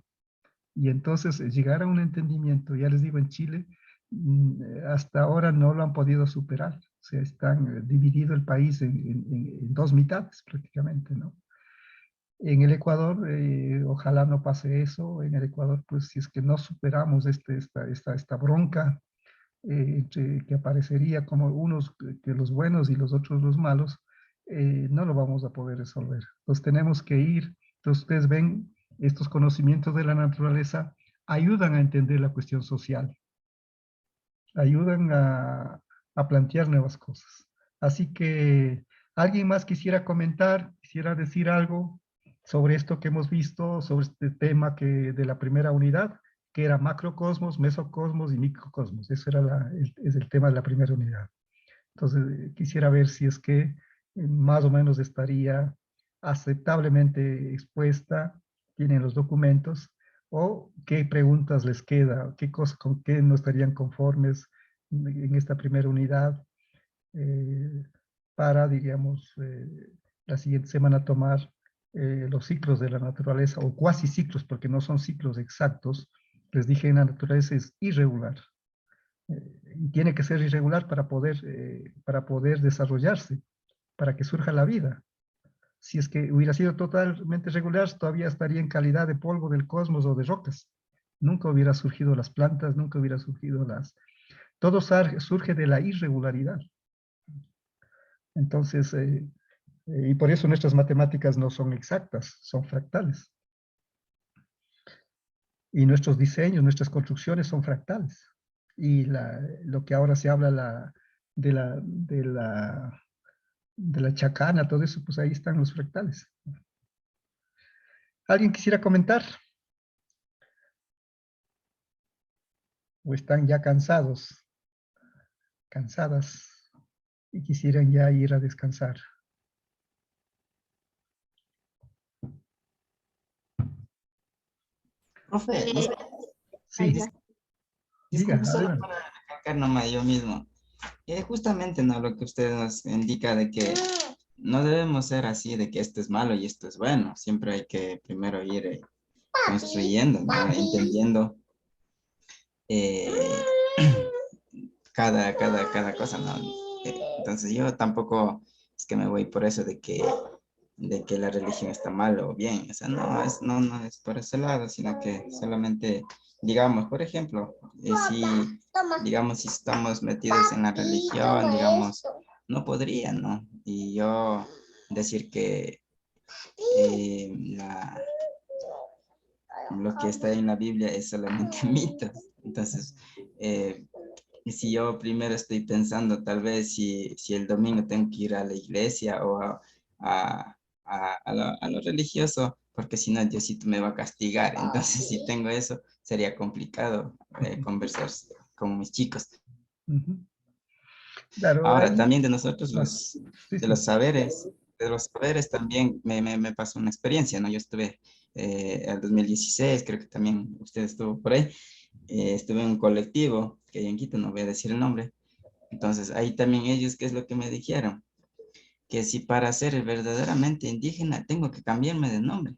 Y entonces llegar a un entendimiento, ya les digo, en Chile, hasta ahora no lo han podido superar. O sea, están dividido el país en dos mitades prácticamente, ¿no? En el Ecuador, ojalá no pase eso. En el Ecuador, pues si es que no superamos esta bronca, que aparecería como unos que los buenos y los otros los malos, no lo vamos a poder resolver. Entonces tenemos que ir, entonces ustedes ven, estos conocimientos de la naturaleza ayudan a entender la cuestión social, ayudan a plantear nuevas cosas. Así que, ¿alguien más quisiera comentar, quisiera decir algo sobre esto que hemos visto, sobre este tema de la primera unidad, que era macrocosmos, mesocosmos y microcosmos? Eso era es el tema de la primera unidad. Entonces, quisiera ver si es que más o menos estaría aceptablemente expuesta, tienen los documentos, o qué preguntas les queda, qué cosas, con qué no estarían conformes en esta primera unidad, para, diríamos, la siguiente semana tomar los ciclos de la naturaleza, o cuasi ciclos, porque no son ciclos exactos. Les dije, la naturaleza es irregular. Y tiene que ser irregular para poder desarrollarse, para que surja la vida. Si es que hubiera sido totalmente regular, todavía estaría en calidad de polvo del cosmos o de rocas. Nunca hubiera surgido las plantas, nunca hubiera surgido todo surge de la irregularidad. Entonces, y por eso nuestras matemáticas no son exactas, son fractales. Y nuestros diseños, nuestras construcciones son fractales. Y lo que ahora se habla de la chacana, todo eso, pues ahí están los fractales. ¿Alguien quisiera comentar? ¿O están ya cansados, cansadas, y quisieran ya ir a descansar? Profe, Sí, diga, disculpe, solo adelante. para recalcar nomás yo mismo. Justamente, ¿no? Lo que usted nos indica de que no debemos ser así, de que esto es malo y esto es bueno. Siempre hay que primero ir construyendo, ¿no? Entendiendo eh, cada cosa, ¿no? Entonces yo tampoco es que me voy por eso de que la religión está mal o bien. O sea, no es por ese lado, sino que solamente, digamos, por ejemplo, si estamos metidos en la religión, digamos, no podría, ¿no? Y yo decir que lo que está en la Biblia es solamente mitos. Entonces, si yo primero estoy pensando tal vez si el domingo tengo que ir a la iglesia o a lo religioso, porque si no Diosito me va a castigar. Entonces, si tengo eso, sería complicado conversar con mis chicos. Claro, Ahora, también de nosotros, sí, de sí. los saberes también me pasó una experiencia, ¿no? Yo estuve en 2016, creo que también usted estuvo por ahí. Estuve en un colectivo que hay en Quito, no voy a decir el nombre. Entonces, ahí también ellos, ¿qué es lo que me dijeron? Que si para ser verdaderamente indígena tengo que cambiarme de nombre.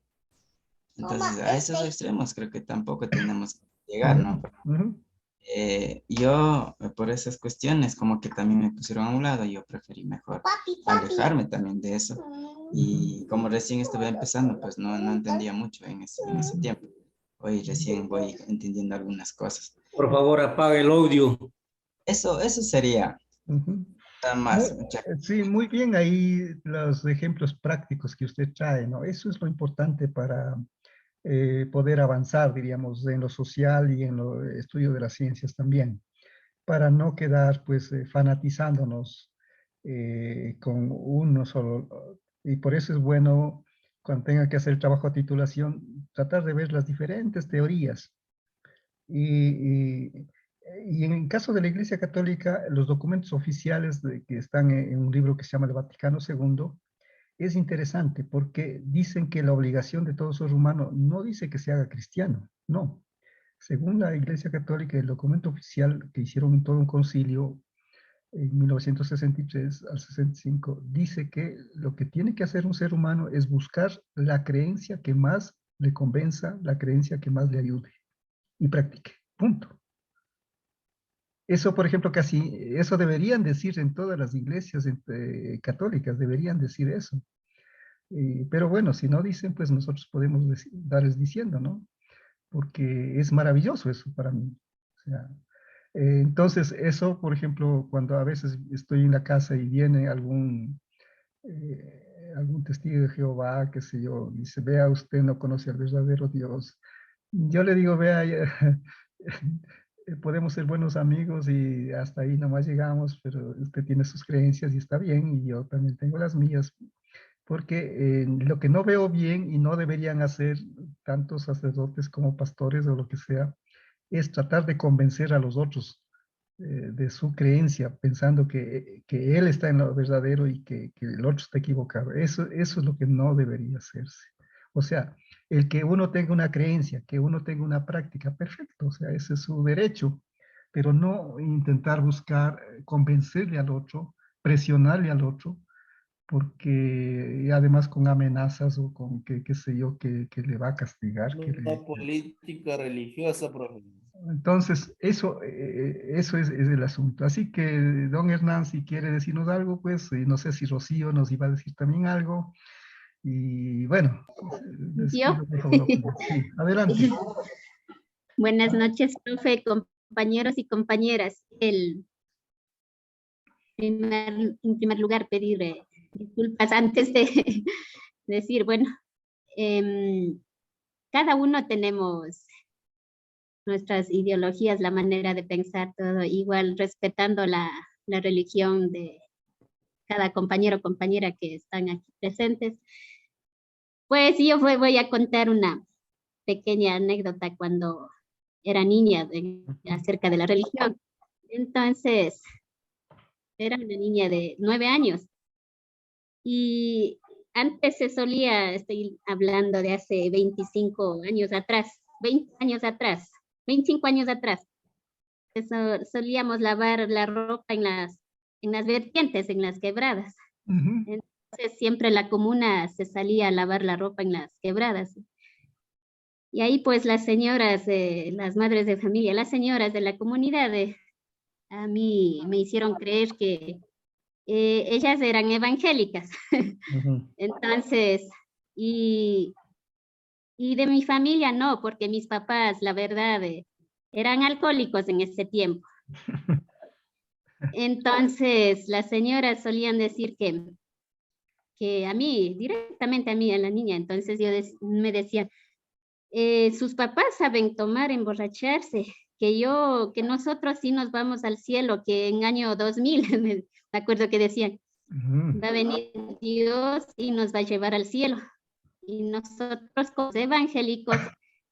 Entonces, a esos extremos creo que tampoco tenemos que llegar, ¿no? Yo, por esas cuestiones, como que también me pusieron a un lado, yo preferí mejor alejarme también de eso. Y como recién estuve empezando, pues no entendía mucho en ese tiempo. Hoy recién voy entendiendo algunas cosas. Por favor, apague el audio. Eso sería Ujú. nada más. Sí, muy bien ahí los ejemplos prácticos que usted trae, ¿no? Eso es lo importante para poder avanzar, diríamos, en lo social y en lo estudio de las ciencias también, para no quedar, pues, fanatizándonos con uno solo. Y por eso es bueno, cuando tenga que hacer el trabajo de titulación, tratar de ver las diferentes teorías. Y en el caso de la Iglesia Católica, los documentos oficiales que están en un libro que se llama el Vaticano II, es interesante porque dicen que la obligación de todo ser humano no dice que se haga cristiano, no. Según la Iglesia Católica, el documento oficial que hicieron en todo un concilio en 1963 al 65, dice que lo que tiene que hacer un ser humano es buscar la creencia que más le convenza, la creencia que más le ayude y practique. Punto. Eso, por ejemplo, eso deberían decir en todas las iglesias católicas, deberían decir eso. Pero bueno, si no dicen, pues nosotros podemos darles diciendo, ¿no? Porque es maravilloso eso para mí. O sea, entonces, eso, por ejemplo, cuando a veces estoy en la casa y viene algún testigo de Jehová, qué sé yo, dice, vea, usted no conoce al verdadero Dios. Yo le digo, vea, podemos ser buenos amigos y hasta ahí nomás llegamos, pero usted tiene sus creencias y está bien, y yo también tengo las mías, porque lo que no veo bien y no deberían hacer tantos sacerdotes como pastores o lo que sea, es tratar de convencer a los otros de su creencia, pensando que él está en lo verdadero y que el otro está equivocado. Eso es lo que no debería hacerse. O sea, el que uno tenga una creencia, que uno tenga una práctica, perfecto, o sea, ese es su derecho, pero no intentar buscar convencerle al otro, presionarle al otro, porque y además con amenazas o con qué sé yo, que le va a castigar. Una política religiosa, profe. Entonces, eso es el asunto. Así que, don Hernán, si quiere decirnos algo, pues no sé si Rocío nos iba a decir también algo. Y bueno, ¿Yo? despido, por favor. Sí, adelante. Buenas noches, profe, compañeros y compañeras. En primer lugar, pedir disculpas antes de decir, bueno, cada uno tenemos nuestras ideologías, la manera de pensar, todo igual, respetando la religión de cada compañero o compañera que están aquí presentes. Pues yo voy a contar una pequeña anécdota cuando era niña acerca de la religión. Entonces, era una niña de 9 años y antes se solía, estoy hablando de hace 25 años atrás, 20 años atrás, 25 años atrás, solíamos lavar la ropa en las vertientes, en las quebradas. Entonces siempre la comuna se salía a lavar la ropa en las quebradas. Y ahí pues las señoras, las madres de familia, las señoras de la comunidad, a mí me hicieron creer que ellas eran evangélicas. Entonces, y de mi familia no, porque mis papás, la verdad, eran alcohólicos en ese tiempo. Entonces, las señoras solían decir que a mí, directamente a mí, a la niña, entonces me decían, sus papás saben tomar, emborracharse, que nosotros sí nos vamos al cielo, que en año 2000, me acuerdo que decían, va a venir Dios y nos va a llevar al cielo. Y nosotros como evangélicos,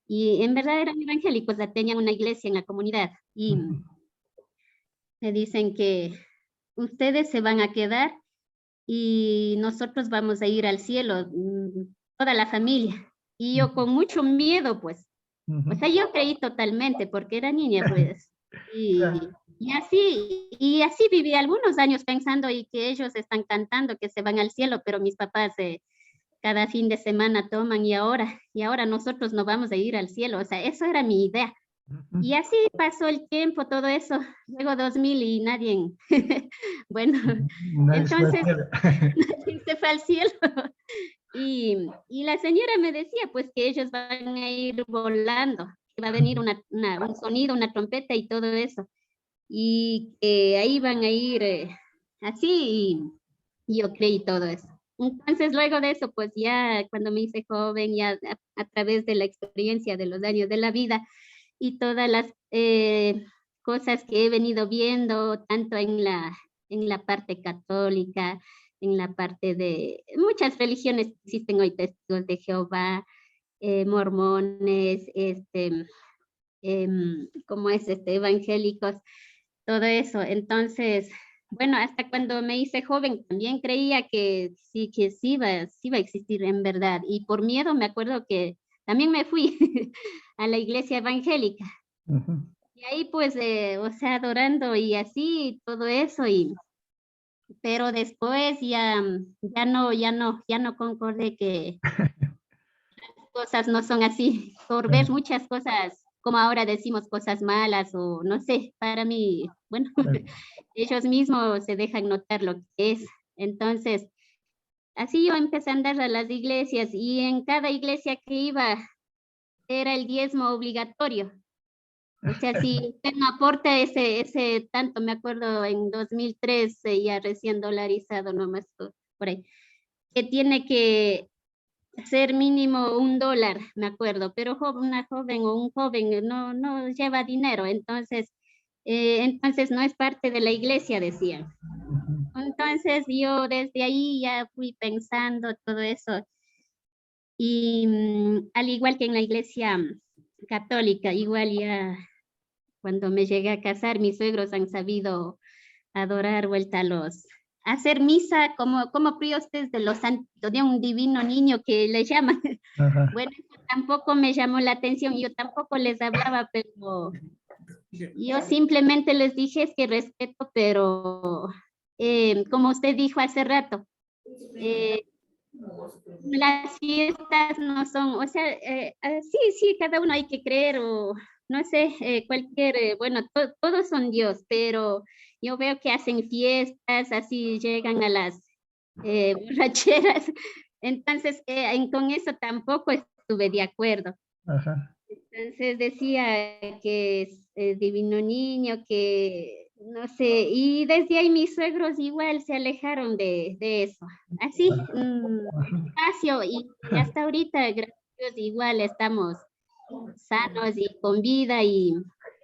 y en verdad eran evangélicos, tenían una iglesia en la comunidad, y me dicen que ustedes se van a quedar y nosotros vamos a ir al cielo, toda la familia. Y yo con mucho miedo, pues, o sea, yo creí totalmente porque era niña, pues, y así viví algunos años pensando y que ellos están cantando que se van al cielo, pero mis papás cada fin de semana toman y ahora nosotros no vamos a ir al cielo, o sea, eso era mi idea. Y así pasó el tiempo, todo eso, luego 2000 y nadie, bueno, entonces nadie se fue al cielo. Y la señora me decía pues que ellos van a ir volando, que va a venir un sonido, una trompeta y todo eso. y que ahí van a ir así, y yo creí todo eso. Entonces, luego de eso, pues ya cuando me hice joven, ya a través de la experiencia de los años de la vida y todas las cosas que he venido viendo, tanto en la parte católica, en la parte de muchas religiones que existen hoy, testigos de Jehová, mormones, como es evangélicos, todo eso. Entonces, bueno, hasta cuando me hice joven también creía que sí iba a existir en verdad. Y por miedo me acuerdo que también me fui a la iglesia evangélica. Y ahí pues, o sea, adorando y así, todo eso. Pero después ya no concordé que las cosas no son así. Por ver muchas cosas, como ahora decimos cosas malas o no sé, para mí, bueno, ellos mismos se dejan notar lo que es. Entonces, así yo empecé a andar a las iglesias y en cada iglesia que iba era el diezmo obligatorio. O sea, si usted no aporta ese tanto, me acuerdo en 2003, ya recién dolarizado nomás por ahí, que tiene que ser mínimo $1, me acuerdo, pero una joven o un joven no lleva dinero, entonces no es parte de la iglesia, decían. Entonces yo desde ahí ya fui pensando todo eso. Y al igual que en la iglesia católica, igual ya cuando me llegué a casar, mis suegros han sabido adorar vuelta hacer misa como priostes de los santos, de un divino niño que le llaman. Bueno, eso tampoco me llamó la atención, yo tampoco les hablaba, pero yo simplemente les dije es que respeto, pero como usted dijo hace rato, las fiestas no son, o sea, sí, cada uno hay que creer o no sé, bueno, todos son Dios, pero yo veo que hacen fiestas, así llegan a las borracheras, entonces con eso tampoco estuve de acuerdo. Entonces decía que es divino niño, que no sé, y desde ahí mis suegros igual se alejaron de eso. Así, despacio, y hasta ahorita, gracias a Dios, igual estamos sanos y con vida, y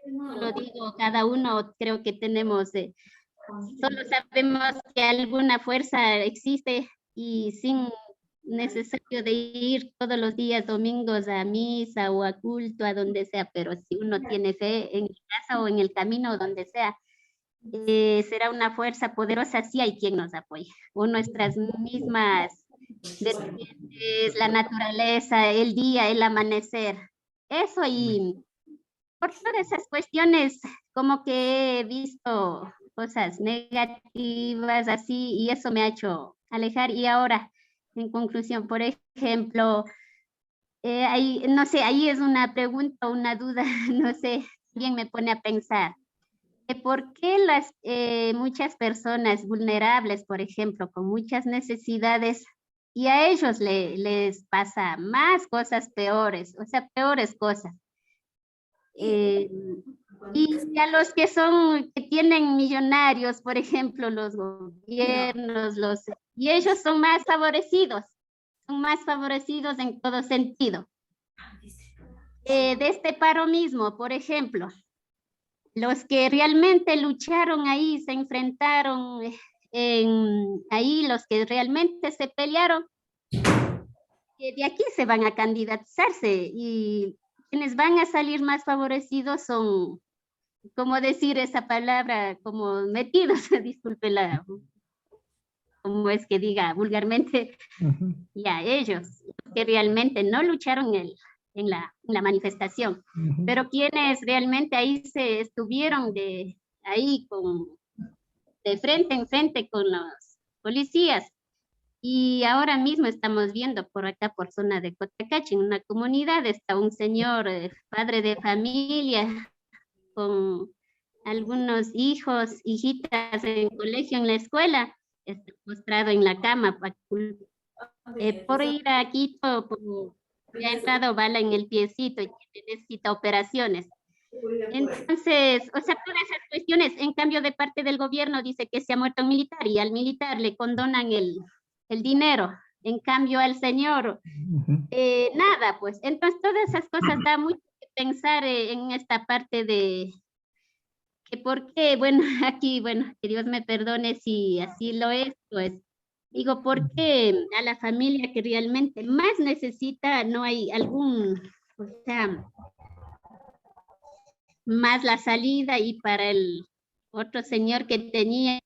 lo digo, cada uno creo que tenemos, solo sabemos que alguna fuerza existe y sin necesario de ir todos los días domingos a misa o a culto, a donde sea, pero si uno tiene fe en casa o en el camino, donde sea, será una fuerza poderosa, sí hay quien nos apoya, o nuestras mismas dependientes, la naturaleza, el día, el amanecer, eso. Y por todas esas cuestiones, como que he visto cosas negativas así, y eso me ha hecho alejar. Y ahora, en conclusión, por ejemplo, ahí, no sé, ahí es una pregunta, una duda, no sé, bien me pone a pensar. ¿Por qué muchas personas vulnerables, por ejemplo, con muchas necesidades, y a ellos les pasa más cosas peores, o sea, peores cosas? Y a los que tienen millonarios, por ejemplo, los gobiernos, y ellos son más favorecidos en todo sentido. De este paro mismo, por ejemplo, los que realmente lucharon ahí, se enfrentaron ahí, los que realmente se pelearon, de aquí se van a candidatizarse, y quienes van a salir más favorecidos son, como decir esa palabra, como metidos, disculpe como es que diga vulgarmente, ya ellos, que realmente no lucharon en la manifestación, pero quienes realmente ahí se estuvieron de frente en frente con los policías. Y ahora mismo estamos viendo por acá, por zona de Cotacachi, en una comunidad, está un señor, padre de familia, con algunos hijos, hijitas en colegio, en la escuela, está postrado en la cama por ir a Quito, le ha entrado bala en el piecito y necesita operaciones. Entonces, o sea, todas esas cuestiones, en cambio de parte del gobierno dice que se ha muerto un militar y al militar le condonan el dinero. En cambio al señor, nada, pues. Entonces todas esas cosas da mucho que pensar en esta parte de que por qué, bueno, aquí, bueno, que Dios me perdone si así lo es, pues. Digo, ¿por qué a la familia que realmente más necesita no hay algún, o sea, más la salida y para el otro señor que tenía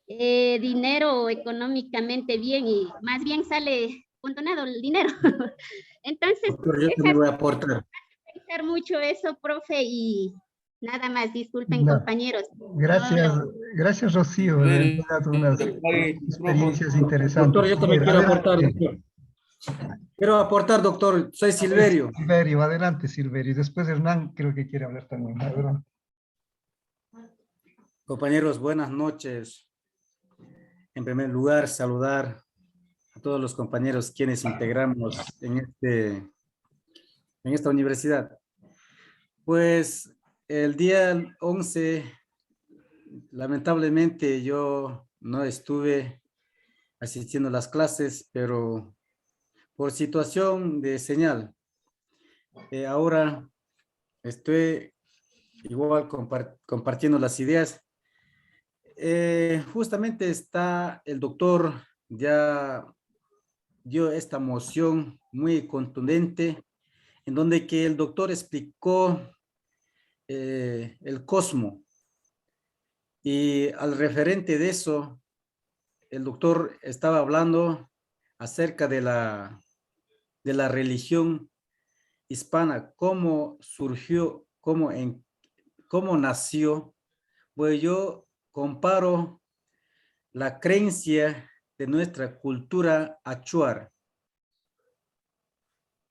dinero económicamente bien y más bien sale condonado el dinero? Entonces, Doctor, yo es también voy a aportar. pensar mucho eso, profe, y nada más, disculpen No, compañeros. gracias, gracias Rocío, de verdad, unas experiencias interesantes. Doctor, yo también quiero aportar, Adelante. doctor. Quiero aportar, doctor. Soy Silverio. Silverio, adelante Silverio. Y después Hernán creo que quiere hablar también. Adelante. Compañeros, buenas noches. En primer lugar, saludar a todos los compañeros quienes integramos en esta universidad. Pues el día 11, lamentablemente yo no estuve asistiendo a las clases, pero por situación de señal. Ahora estoy igual compartiendo las ideas. Justamente está el doctor, ya dio esta moción muy contundente, en donde que el doctor explicó el cosmos. Y al referente de eso, el doctor estaba hablando acerca de la religión hispana, cómo surgió, cómo nació. Pues yo comparo la creencia de nuestra cultura achuar.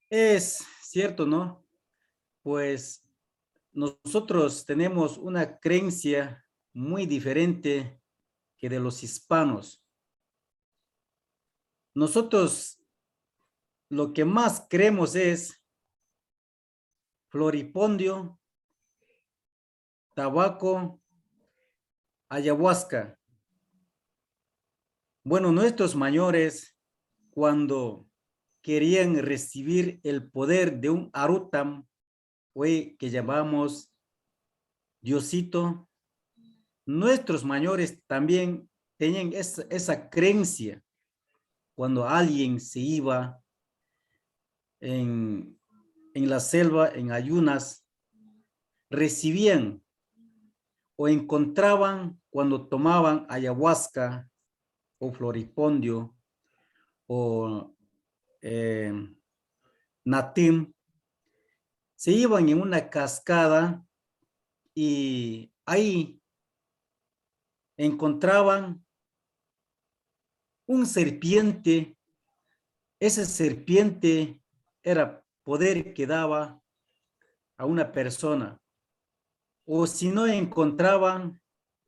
Es cierto, ¿no? Pues nosotros tenemos una creencia muy diferente que de los hispanos. Nosotros lo que más creemos es floripondio, tabaco, ayahuasca. Bueno, nuestros mayores, cuando querían recibir el poder de un arutam, que llamamos Diosito, nuestros mayores también tenían esa creencia. Cuando alguien se iba en la selva, en ayunas, recibían o encontraban cuando tomaban ayahuasca o floripondio o natim, se iban en una cascada y ahí encontraban un serpiente. Ese serpiente era poder que daba a una persona. O si no encontraban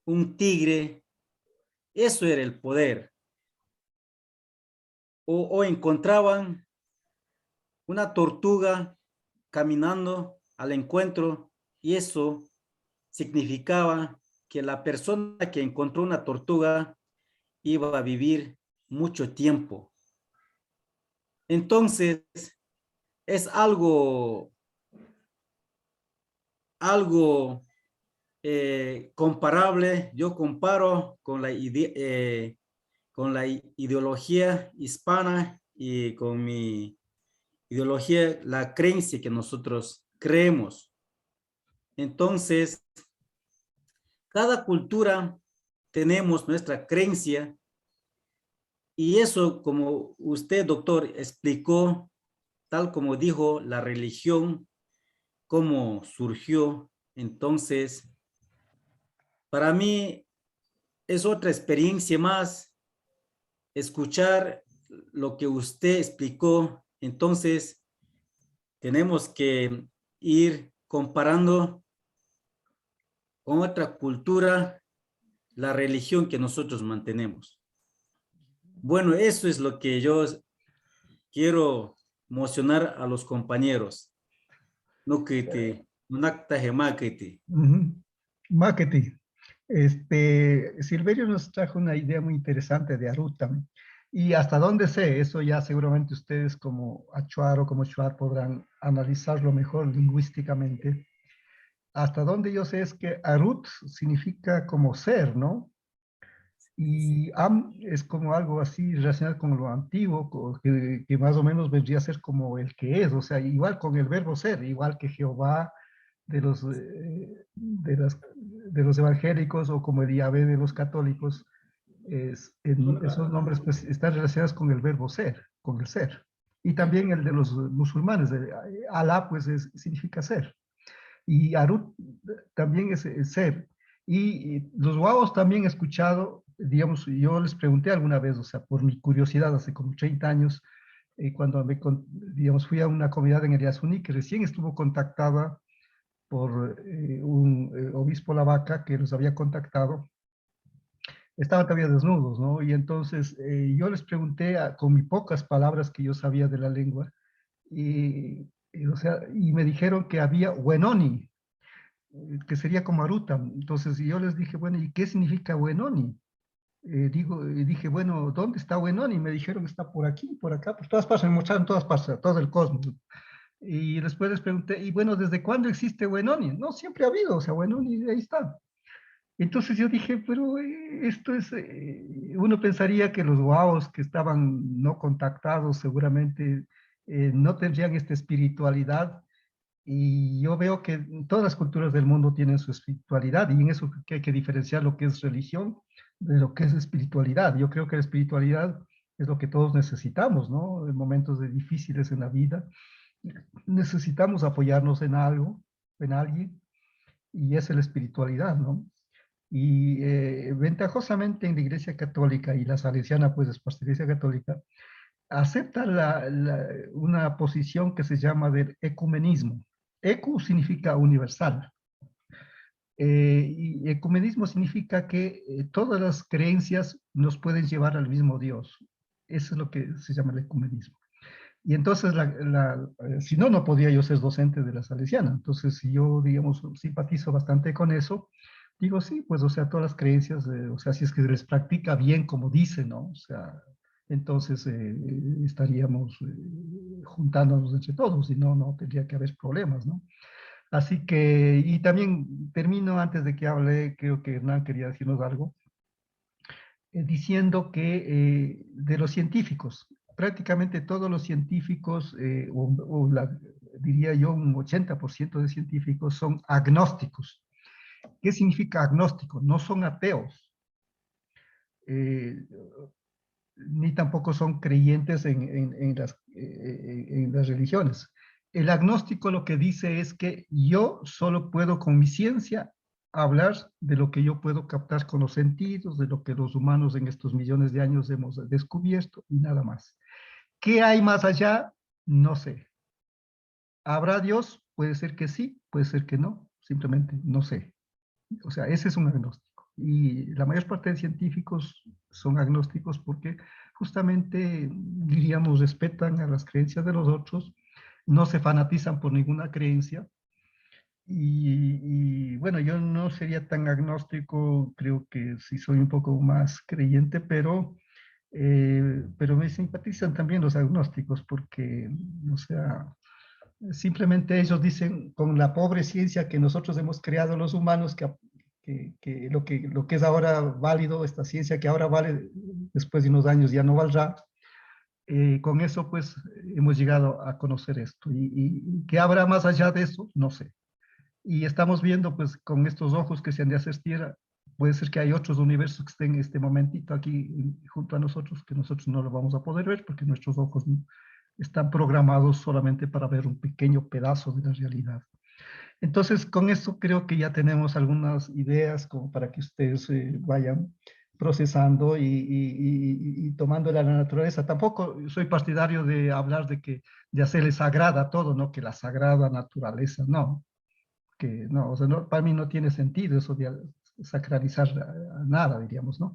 un tigre, eso era el poder. O encontraban una tortuga caminando al encuentro y eso significaba que la persona que encontró una tortuga iba a vivir mucho tiempo. Entonces, es algo comparable. Yo comparo con la ideología hispana y con mi ideología, la creencia que nosotros creemos. Entonces, cada cultura tenemos nuestra creencia y eso, como usted, doctor, explicó, tal como dijo la religión, cómo surgió. Entonces, para mí es otra experiencia más escuchar lo que usted explicó. Entonces, tenemos que ir comparando con otra cultura la religión que nosotros mantenemos. Bueno, eso es lo que yo quiero mocionar a los compañeros. No que Unacta Hemaketi. Marketing. Silverio nos trajo una idea muy interesante de Aruta. Y hasta dónde sé, eso ya seguramente ustedes como Achuar o como Shuar podrán analizarlo mejor lingüísticamente. Hasta donde yo sé es que Arut significa como ser, ¿no? Y Am es como algo así relacionado con lo antiguo, que más o menos vendría a ser como el que es, o sea, igual con el verbo ser, igual que Jehová de los evangélicos o como el Yahvé de los católicos, esos nombres pues, están relacionados con el verbo ser, con el ser. Y también el de los musulmanes, Alá pues significa ser. Y Arut también es ser. Y los guavos también he escuchado, digamos, yo les pregunté alguna vez, o sea, por mi curiosidad, hace como 30 años, cuando digamos, fui a una comunidad en Eliasuní que recién estuvo contactada por un obispo Lavaca que los había contactado, estaban todavía desnudos, ¿no? Y entonces yo les pregunté con mis pocas palabras que yo sabía de la lengua, o sea, y me dijeron que había Wenoni, que sería como Aruta. Entonces yo les dije, bueno, ¿y qué significa Wenoni? Dije, bueno, ¿dónde está Wenoni? Me dijeron que está por aquí, por acá, por todas partes, me mostraron todas partes, todo el cosmos. Y después les pregunté, y bueno, ¿desde cuándo existe Wenoni? No, siempre ha habido, o sea, Wenoni, ahí está. Entonces yo dije, pero esto es, uno pensaría que los guaos que estaban no contactados seguramente no tendrían esta espiritualidad, y yo veo que todas las culturas del mundo tienen su espiritualidad, y en eso que hay que diferenciar lo que es religión de lo que es espiritualidad. Yo creo que la espiritualidad es lo que todos necesitamos, ¿no? En momentos difíciles en la vida, necesitamos apoyarnos en algo, en alguien, y esa es la espiritualidad, ¿no? Y ventajosamente en la Iglesia Católica, y la salesiana pues es parte de la Iglesia Católica, acepta una posición que se llama del ecumenismo. Ecu significa universal. Y ecumenismo significa que todas las creencias nos pueden llevar al mismo Dios. Eso es lo que se llama el ecumenismo. Y entonces, si no, no podía yo ser docente de la salesiana. Entonces, si yo, digamos, simpatizo bastante con eso, digo, sí, pues, o sea, todas las creencias, o sea, si es que se les practica bien como dicen, ¿no? O sea, entonces estaríamos juntándonos entre todos y no tendría que haber problemas, ¿no? Así que, y también termino antes de que hable, creo que Hernán quería decirnos algo, diciendo que de los científicos, prácticamente todos los científicos, diría yo un 80% de científicos son agnósticos. ¿Qué significa agnóstico? No son ateos, ni tampoco son creyentes en las religiones. El agnóstico lo que dice es que yo solo puedo con mi ciencia hablar de lo que yo puedo captar con los sentidos, de lo que los humanos en estos millones de años hemos descubierto y nada más. ¿Qué hay más allá? No sé. ¿Habrá Dios? Puede ser que sí, puede ser que no, simplemente no sé. O sea, ese es un agnóstico. Y la mayor parte de científicos son agnósticos porque justamente, diríamos, respetan a las creencias de los otros, no se fanatizan por ninguna creencia. Y bueno, yo no sería tan agnóstico, creo que sí soy un poco más creyente, pero me simpatizan también los agnósticos porque, o sea, simplemente ellos dicen con la pobre ciencia que nosotros hemos creado los humanos, que lo que es ahora válido, esta ciencia que ahora vale, después de unos años ya no valdrá, con eso pues hemos llegado a conocer esto. ¿Y qué habrá más allá de eso? No sé. Y estamos viendo pues con estos ojos que se han de hacer tierra, puede ser que hay otros universos que estén en este momentito aquí junto a nosotros, que nosotros no lo vamos a poder ver porque nuestros ojos están programados solamente para ver un pequeño pedazo de la realidad. Entonces, con esto creo que ya tenemos algunas ideas como para que ustedes vayan procesando y tomando la naturaleza. Tampoco soy partidario de hablar de hacerle sagrada todo, ¿no? Que la sagrada naturaleza, no. Que no, o sea, para mí no tiene sentido eso de sacralizar nada, diríamos, ¿no?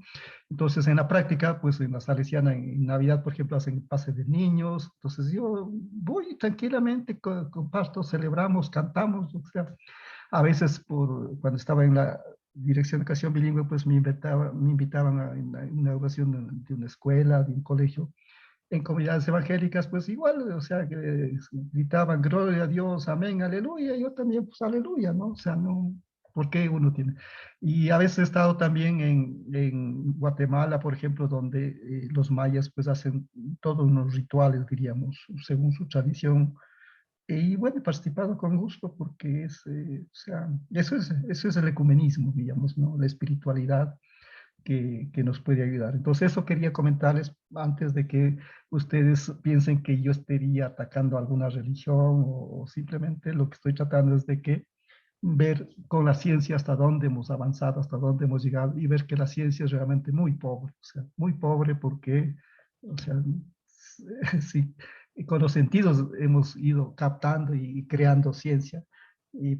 Entonces, en la práctica, pues en la Salesiana, en Navidad, por ejemplo, hacen pase de niños. Entonces, yo voy tranquilamente, comparto, celebramos, cantamos, o sea, a veces, cuando estaba en la Dirección de Educación Bilingüe, pues me invitaban a en la inauguración de una escuela, de un colegio. En comunidades evangélicas, pues igual, o sea, que gritaban, gloria a Dios, amén, aleluya, yo también, pues aleluya, ¿no? O sea, no, ¿por qué uno tiene? Y a veces he estado también en Guatemala, por ejemplo, donde los mayas pues hacen todos unos rituales, diríamos, según su tradición. Y bueno, he participado con gusto porque o sea, eso es el ecumenismo, digamos, ¿no? La espiritualidad que nos puede ayudar. Entonces, eso quería comentarles antes de que ustedes piensen que yo estaría atacando alguna religión o simplemente lo que estoy tratando es de que ver con la ciencia hasta dónde hemos avanzado, hasta dónde hemos llegado y ver que la ciencia es realmente muy pobre, o sea, muy pobre porque, o sea, sí, con los sentidos hemos ido captando y creando ciencia,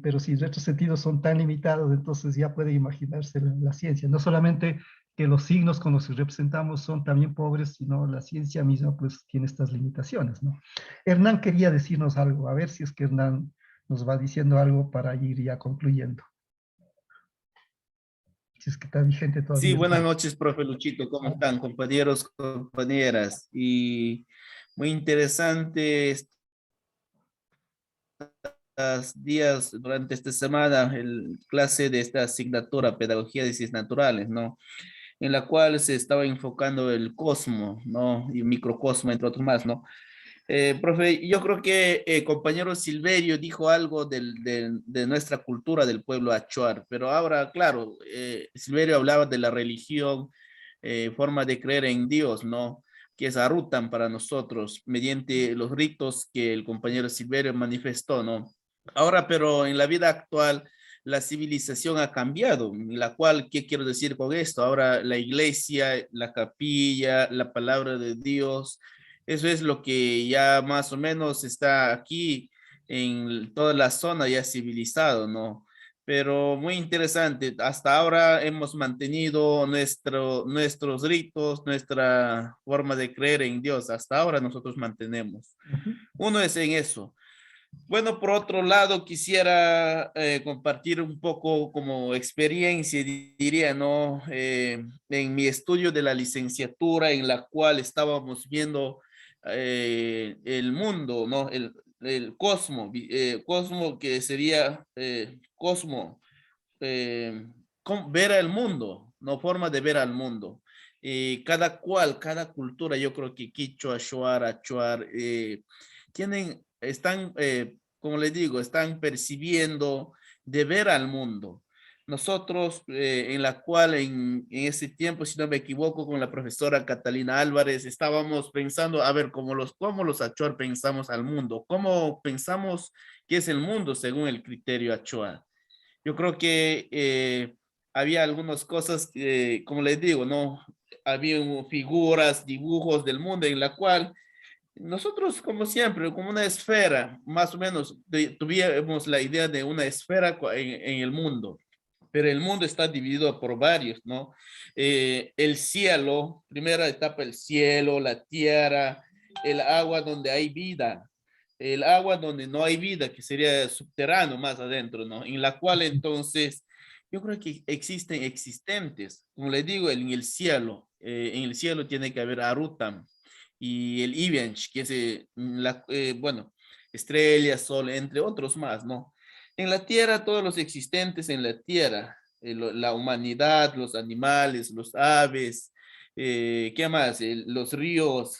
pero si nuestros sentidos son tan limitados, entonces ya puede imaginarse la ciencia, no solamente que los signos con los que representamos son también pobres, sino la ciencia misma pues tiene estas limitaciones, ¿no? Hernán quería decirnos algo, a ver si es que Hernán nos va diciendo algo para ir ya concluyendo. Si es que está vigente todavía. Sí, buenas noches, profe Luchito. ¿Cómo están, compañeros, compañeras? Y muy interesante estos días durante esta semana, el clase de esta asignatura, Pedagogía de Ciencias Naturales, ¿no? En la cual se estaba enfocando el cosmos, ¿no? Y microcosmo, entre otros más, ¿no? Profe, yo creo que compañero Silverio dijo algo de nuestra cultura del pueblo achuar, pero ahora, claro, Silverio hablaba de la religión, forma de creer en Dios, ¿no? Que es Arutan para nosotros, mediante los ritos que el compañero Silverio manifestó, ¿no? Ahora, pero en la vida actual, la civilización ha cambiado, la cual, ¿qué quiero decir con esto? Ahora la iglesia, la capilla, la palabra de Dios, eso es lo que ya más o menos está aquí en toda la zona ya civilizado, ¿no? Pero muy interesante, hasta ahora hemos mantenido nuestros ritos, nuestra forma de creer en Dios, hasta ahora nosotros mantenemos. Uno es en eso. Bueno, por otro lado, quisiera compartir un poco como experiencia, diría, ¿no? En mi estudio de la licenciatura, en la cual estábamos viendo el mundo, ¿no? El cosmo, cosmo que sería cosmo, ver al mundo, ¿no? Forma de ver al mundo. Cada cual, cada cultura, yo creo que Quichua, Shuar, Achuar, están, como les digo, están percibiendo de ver al mundo. Nosotros, en la cual en ese tiempo, si no me equivoco, con la profesora Catalina Álvarez, estábamos pensando, a ver, cómo los Achuar pensamos al mundo, cómo pensamos que es el mundo según el criterio Achuar. Yo creo que había algunas cosas, como les digo, ¿no? Había figuras, dibujos del mundo en la cual nosotros, como siempre, como una esfera, más o menos, tuviéramos la idea de una esfera en el mundo, pero el mundo está dividido por varios, ¿no? El cielo, primera etapa, el cielo, la tierra, el agua donde hay vida, el agua donde no hay vida, que sería subterráneo más adentro, ¿no? En la cual entonces, yo creo que existen existentes, como les digo, en el cielo tiene que haber Arutam, y el Ibench, que es, bueno, estrellas, sol, entre otros más, ¿no? En la tierra, todos los existentes en la tierra, la humanidad, los animales, los aves, ¿qué más? Los ríos,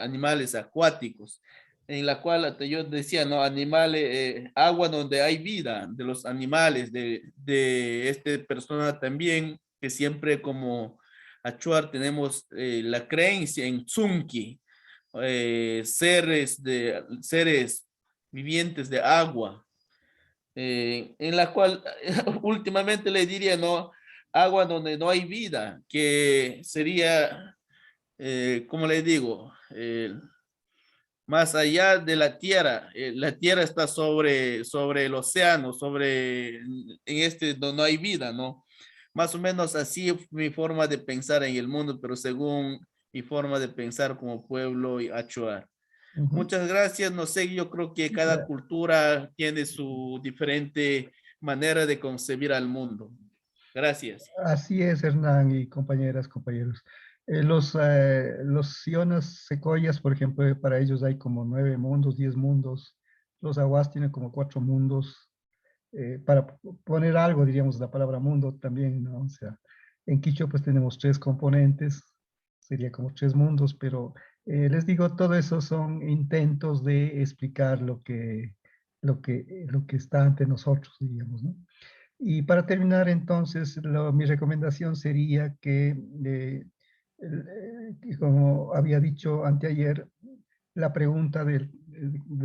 animales acuáticos, en la cual hasta yo decía, ¿no? Animales, agua donde hay vida, de los animales, de esta persona también, que siempre como Achuar tenemos la creencia en Tzunki, seres vivientes de agua, en la cual últimamente le diría, no, agua donde no hay vida, que sería, como le digo, más allá de la tierra está sobre el océano, en este donde no hay vida, ¿no? Más o menos así mi forma de pensar en el mundo, pero según mi forma de pensar como pueblo y Achuar. Muchas gracias. No sé, yo creo que cada cultura tiene su diferente manera de concebir al mundo. Gracias. Así es, Hernán y compañeras, compañeros. Los sionas secoyas, por ejemplo, para ellos hay como 9 mundos, 10 mundos. Los aguas tienen como 4 mundos. Para poner algo, diríamos la palabra mundo también, ¿no? O sea, en Quichua pues tenemos 3 componentes, sería como 3 mundos, pero les digo, todo eso son intentos de explicar lo que está ante nosotros, diríamos, ¿no? Y para terminar, entonces, mi recomendación sería que, como había dicho anteayer, la pregunta de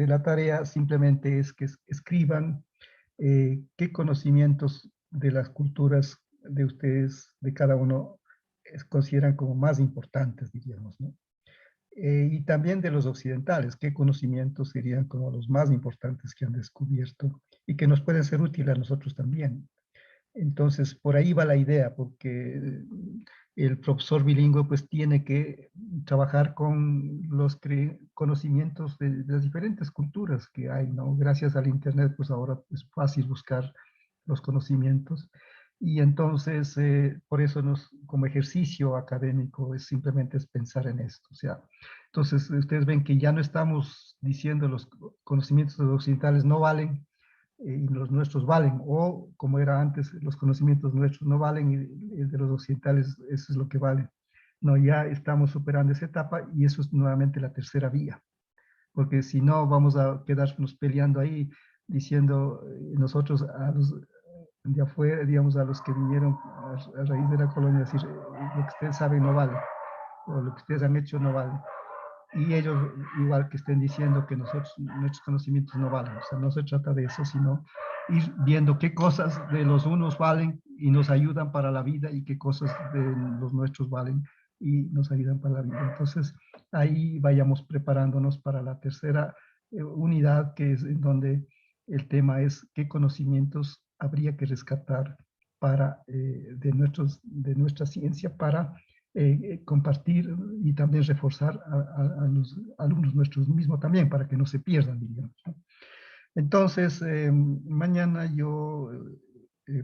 la tarea simplemente es que escriban qué conocimientos de las culturas de ustedes, de cada uno, consideran como más importantes, diríamos, ¿no? Y también de los occidentales, qué conocimientos serían como los más importantes que han descubierto y que nos pueden ser útiles a nosotros también. Entonces, por ahí va la idea, porque el profesor bilingüe pues tiene que trabajar con los conocimientos de las diferentes culturas que hay, ¿no? Gracias al Internet, pues ahora es fácil buscar los conocimientos. Y entonces, por eso como ejercicio académico es simplemente es pensar en esto. O sea, entonces ustedes ven que ya no estamos diciendo los conocimientos occidentales no valen, y los nuestros valen, o como era antes, los conocimientos nuestros no valen y el de los occidentales, eso es lo que vale. No, ya estamos superando esa etapa y eso es nuevamente la tercera vía, porque si no vamos a quedarnos peleando ahí diciendo nosotros a los de afuera, digamos, a los que vinieron a raíz de la colonia, decir lo que ustedes saben no vale, o lo que ustedes han hecho no vale. Y ellos igual que estén diciendo que nuestros conocimientos no valen. O sea, no se trata de eso, sino ir viendo qué cosas de los unos valen y nos ayudan para la vida y qué cosas de los nuestros valen y nos ayudan para la vida. Entonces, ahí vayamos preparándonos para la tercera unidad, que es en donde el tema es qué conocimientos habría que rescatar de nuestra ciencia para compartir y también reforzar a los alumnos nuestros mismos también, para que no se pierdan, digamos, ¿no? Entonces, mañana yo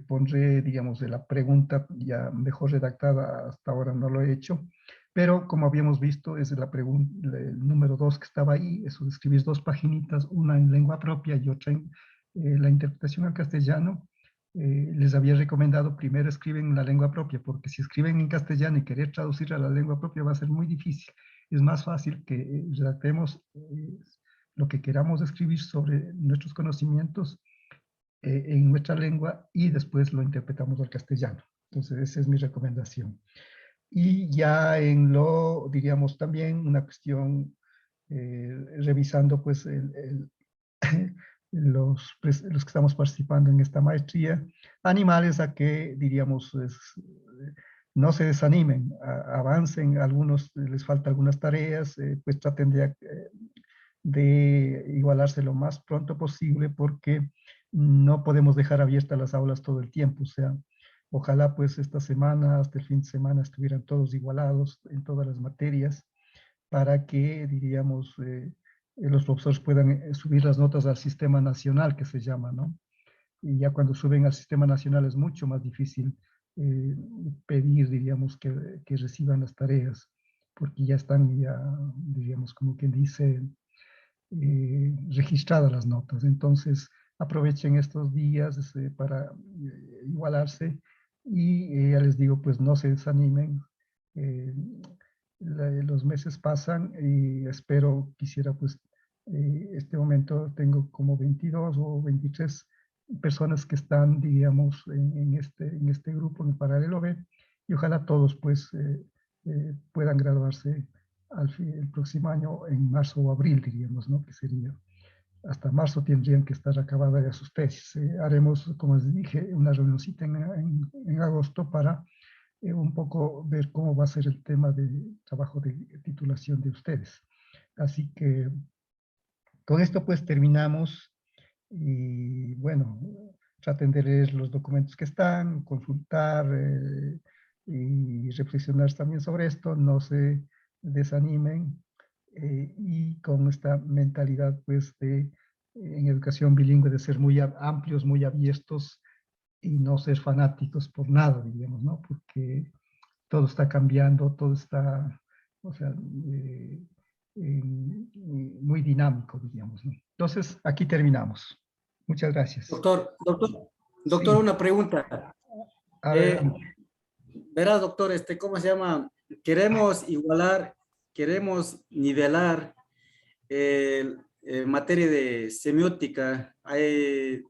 pondré, digamos, la pregunta ya mejor redactada, hasta ahora no lo he hecho, pero como habíamos visto, es la pregunta, el número 2 que estaba ahí, eso de escribir 2 paginitas, una en lengua propia y otra en la interpretación al castellano. Les había recomendado primero escriben en la lengua propia, porque si escriben en castellano y querer traducir a la lengua propia va a ser muy difícil. Es más fácil que redactemos lo que queramos escribir sobre nuestros conocimientos en nuestra lengua y después lo interpretamos al castellano. Entonces, esa es mi recomendación. Y ya diríamos también una cuestión, revisando pues los que estamos participando en esta maestría, animales a que, diríamos, no se desanimen, avancen, a algunos les falta algunas tareas, pues traten de igualarse lo más pronto posible, porque no podemos dejar abiertas las aulas todo el tiempo. O sea, ojalá pues esta semana, hasta el fin de semana, estuvieran todos igualados en todas las materias, para que, diríamos, los profesores puedan subir las notas al sistema nacional, que se llama, ¿no? Y ya cuando suben al sistema nacional es mucho más difícil pedir, diríamos, que reciban las tareas, porque ya están, diríamos, como quien dice, registradas las notas. Entonces, aprovechen estos días para igualarse y ya les digo, pues no se desanimen. Los meses pasan y quisiera pues, este momento tengo como 22 o 23 personas que están, digamos, en este grupo, en el paralelo B, y ojalá todos pues puedan graduarse el próximo año en marzo o abril, diríamos, ¿no? Que sería, hasta marzo tendrían que estar acabadas ya sus tesis. Haremos, como les dije, una reunioncita en agosto para un poco ver cómo va a ser el tema de trabajo de titulación de ustedes. Así que con esto pues terminamos y bueno, traten de leer los documentos que están, consultar y reflexionar también sobre esto, no se desanimen y con esta mentalidad pues en educación bilingüe de ser muy amplios, muy abiertos y no ser fanáticos por nada, digamos, ¿no? Porque todo está cambiando, todo está, o sea, muy dinámico, digamos, ¿no? Entonces, aquí terminamos. Muchas gracias. Doctor, una pregunta. Adelante. Verá, doctor, ¿cómo se llama? Queremos igualar, queremos nivelar en materia de semiótica. Ahí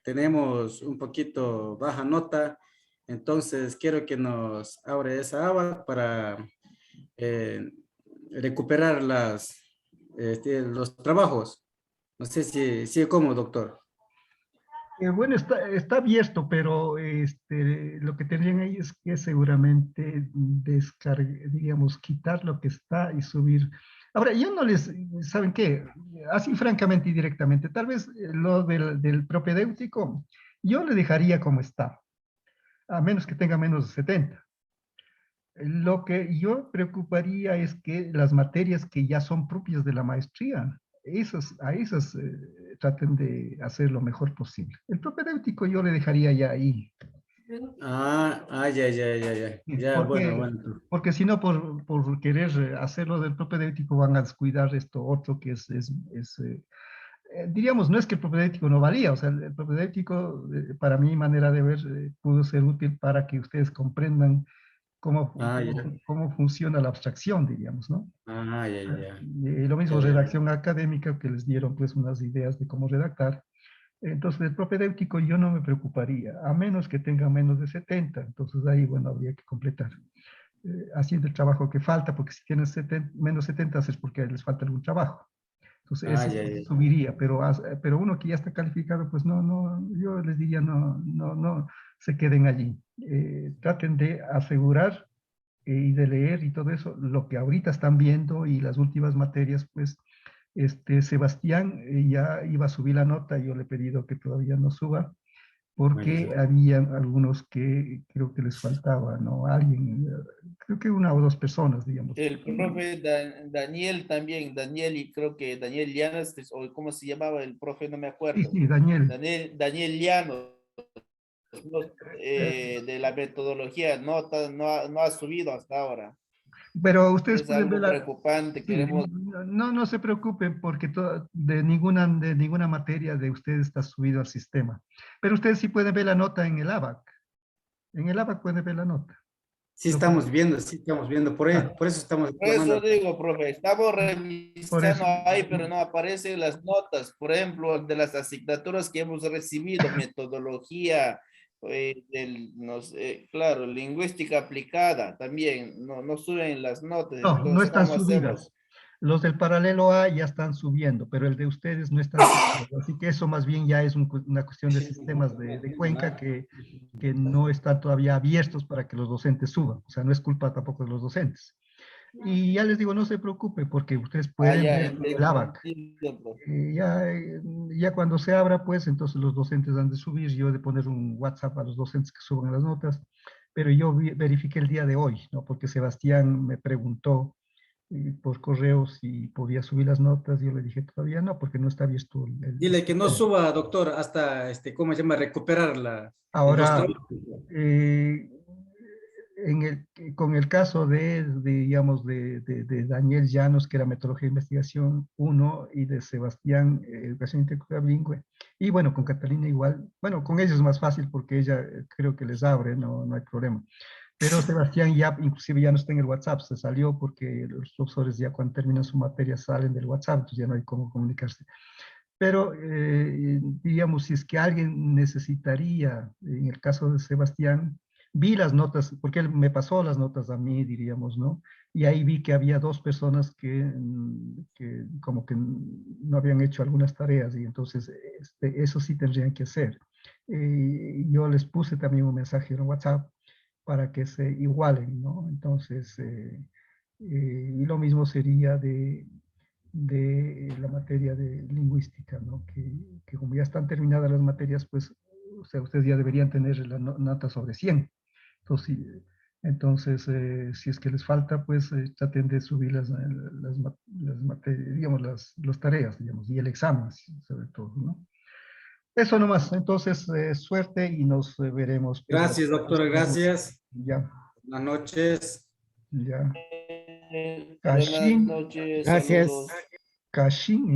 tenemos un poquito baja nota, entonces quiero que nos abra esa aba para recuperar los trabajos. No sé si cómo, doctor. Bueno, está abierto, pero lo que tendrían ahí es que seguramente digamos, quitar lo que está y subir. Ahora, yo no les, ¿saben qué? Así francamente y directamente, tal vez lo del propedéutico, yo le dejaría como está, a menos que tenga menos de 70. Lo que yo preocuparía es que las materias que ya son propias de la maestría, a esas traten de hacer lo mejor posible. El propedéutico yo le dejaría ya ahí. Ya, bueno. Porque si no, por querer hacerlo del propedéutico van a descuidar esto otro que diríamos, no es que el propedéutico no valía, o sea, el propedéutico, para mi manera de ver, pudo ser útil para que ustedes comprendan cómo funciona la abstracción, diríamos, ¿no? Y lo mismo redacción académica, que les dieron pues unas ideas de cómo redactar. Entonces, el propedéutico yo no me preocuparía, a menos que tenga menos de 70, entonces ahí, bueno, habría que completar. Haciendo el trabajo que falta, porque si tienen menos 70 es porque les falta algún trabajo. Entonces, ese subiría, pero uno que ya está calificado, pues no, yo les diría no se queden allí. Traten de asegurar y de leer y todo eso, lo que ahorita están viendo y las últimas materias, pues, Sebastián ya iba a subir la nota, yo le he pedido que todavía no suba, porque había algunos que creo que les faltaba, ¿no? Alguien, creo que una o dos personas, digamos. El profe Daniel también, Daniel, y creo que Daniel Llanos, o cómo se llamaba el profe, no me acuerdo. Sí, Daniel. Daniel Llanos, de la metodología, no ha subido hasta ahora. Pero ustedes Es pueden algo ver preocupante, sí, queremos... no se preocupen porque de ninguna materia de ustedes está subido al sistema. Pero ustedes sí pueden ver la nota en el ABAC. En el ABAC pueden ver la nota. Sí estamos viendo, por eso estamos Por eso reclamando. digo, profe, estamos Por revisando eso. ahí, pero no aparecen las notas, por ejemplo, de las asignaturas que hemos recibido, metodología, claro, lingüística aplicada, también, no suben las notas, No entonces, están ¿cómo subidas. hacemos? Los del paralelo A ya están subiendo, pero el de ustedes no está subiendo. Así que eso más bien ya es una cuestión de sistemas de Cuenca que no están todavía abiertos para que los docentes suban. O sea, no es culpa tampoco de los docentes. Y ya les digo, no se preocupe porque ustedes pueden Ya, ver el ABAC. entiendo, profe. Ya cuando se abra, pues entonces los docentes han de subir. Yo he de poner un WhatsApp a los docentes que suban las notas. Pero yo verifiqué el día de hoy, ¿no? Porque Sebastián me preguntó por correo si podía subir las notas. Yo le dije todavía no, porque no está abierto Dile que no suba, doctor, hasta, ¿cómo se llama? Recuperar los Ahora, trabajos. con el caso digamos, de Daniel Llanos, que era Metodología de Investigación 1, y de Sebastián, Educación Intercultural Bilingüe, y bueno, con Catalina igual, bueno, con ellos es más fácil porque ella creo que les abre, no hay problema. Pero Sebastián ya, inclusive ya no está en el WhatsApp, se salió porque los profesores ya cuando terminan su materia salen del WhatsApp, entonces ya no hay cómo comunicarse. Pero, diríamos, si es que alguien necesitaría, en el caso de Sebastián, vi las notas, porque él me pasó las notas a mí, diríamos, ¿no? Y ahí vi que había dos personas que como que no habían hecho algunas tareas, y entonces eso sí tendrían que hacer. Yo les puse también un mensaje en WhatsApp para que se igualen, ¿no? Entonces, y lo mismo sería de la materia de lingüística, ¿no? Que como ya están terminadas las materias, pues sea, ustedes ya deberían tener la nota sobre 100. Entonces, si es que les falta, pues traten de subir las tareas, digamos, y el examen, sobre todo, ¿no? Eso nomás. Entonces, suerte y nos veremos. Pues, Gracias, doctora, gracias. Ya. Buenas noches. Ya. Buenas Kashin. noches. Gracias. Saludos. Kashin.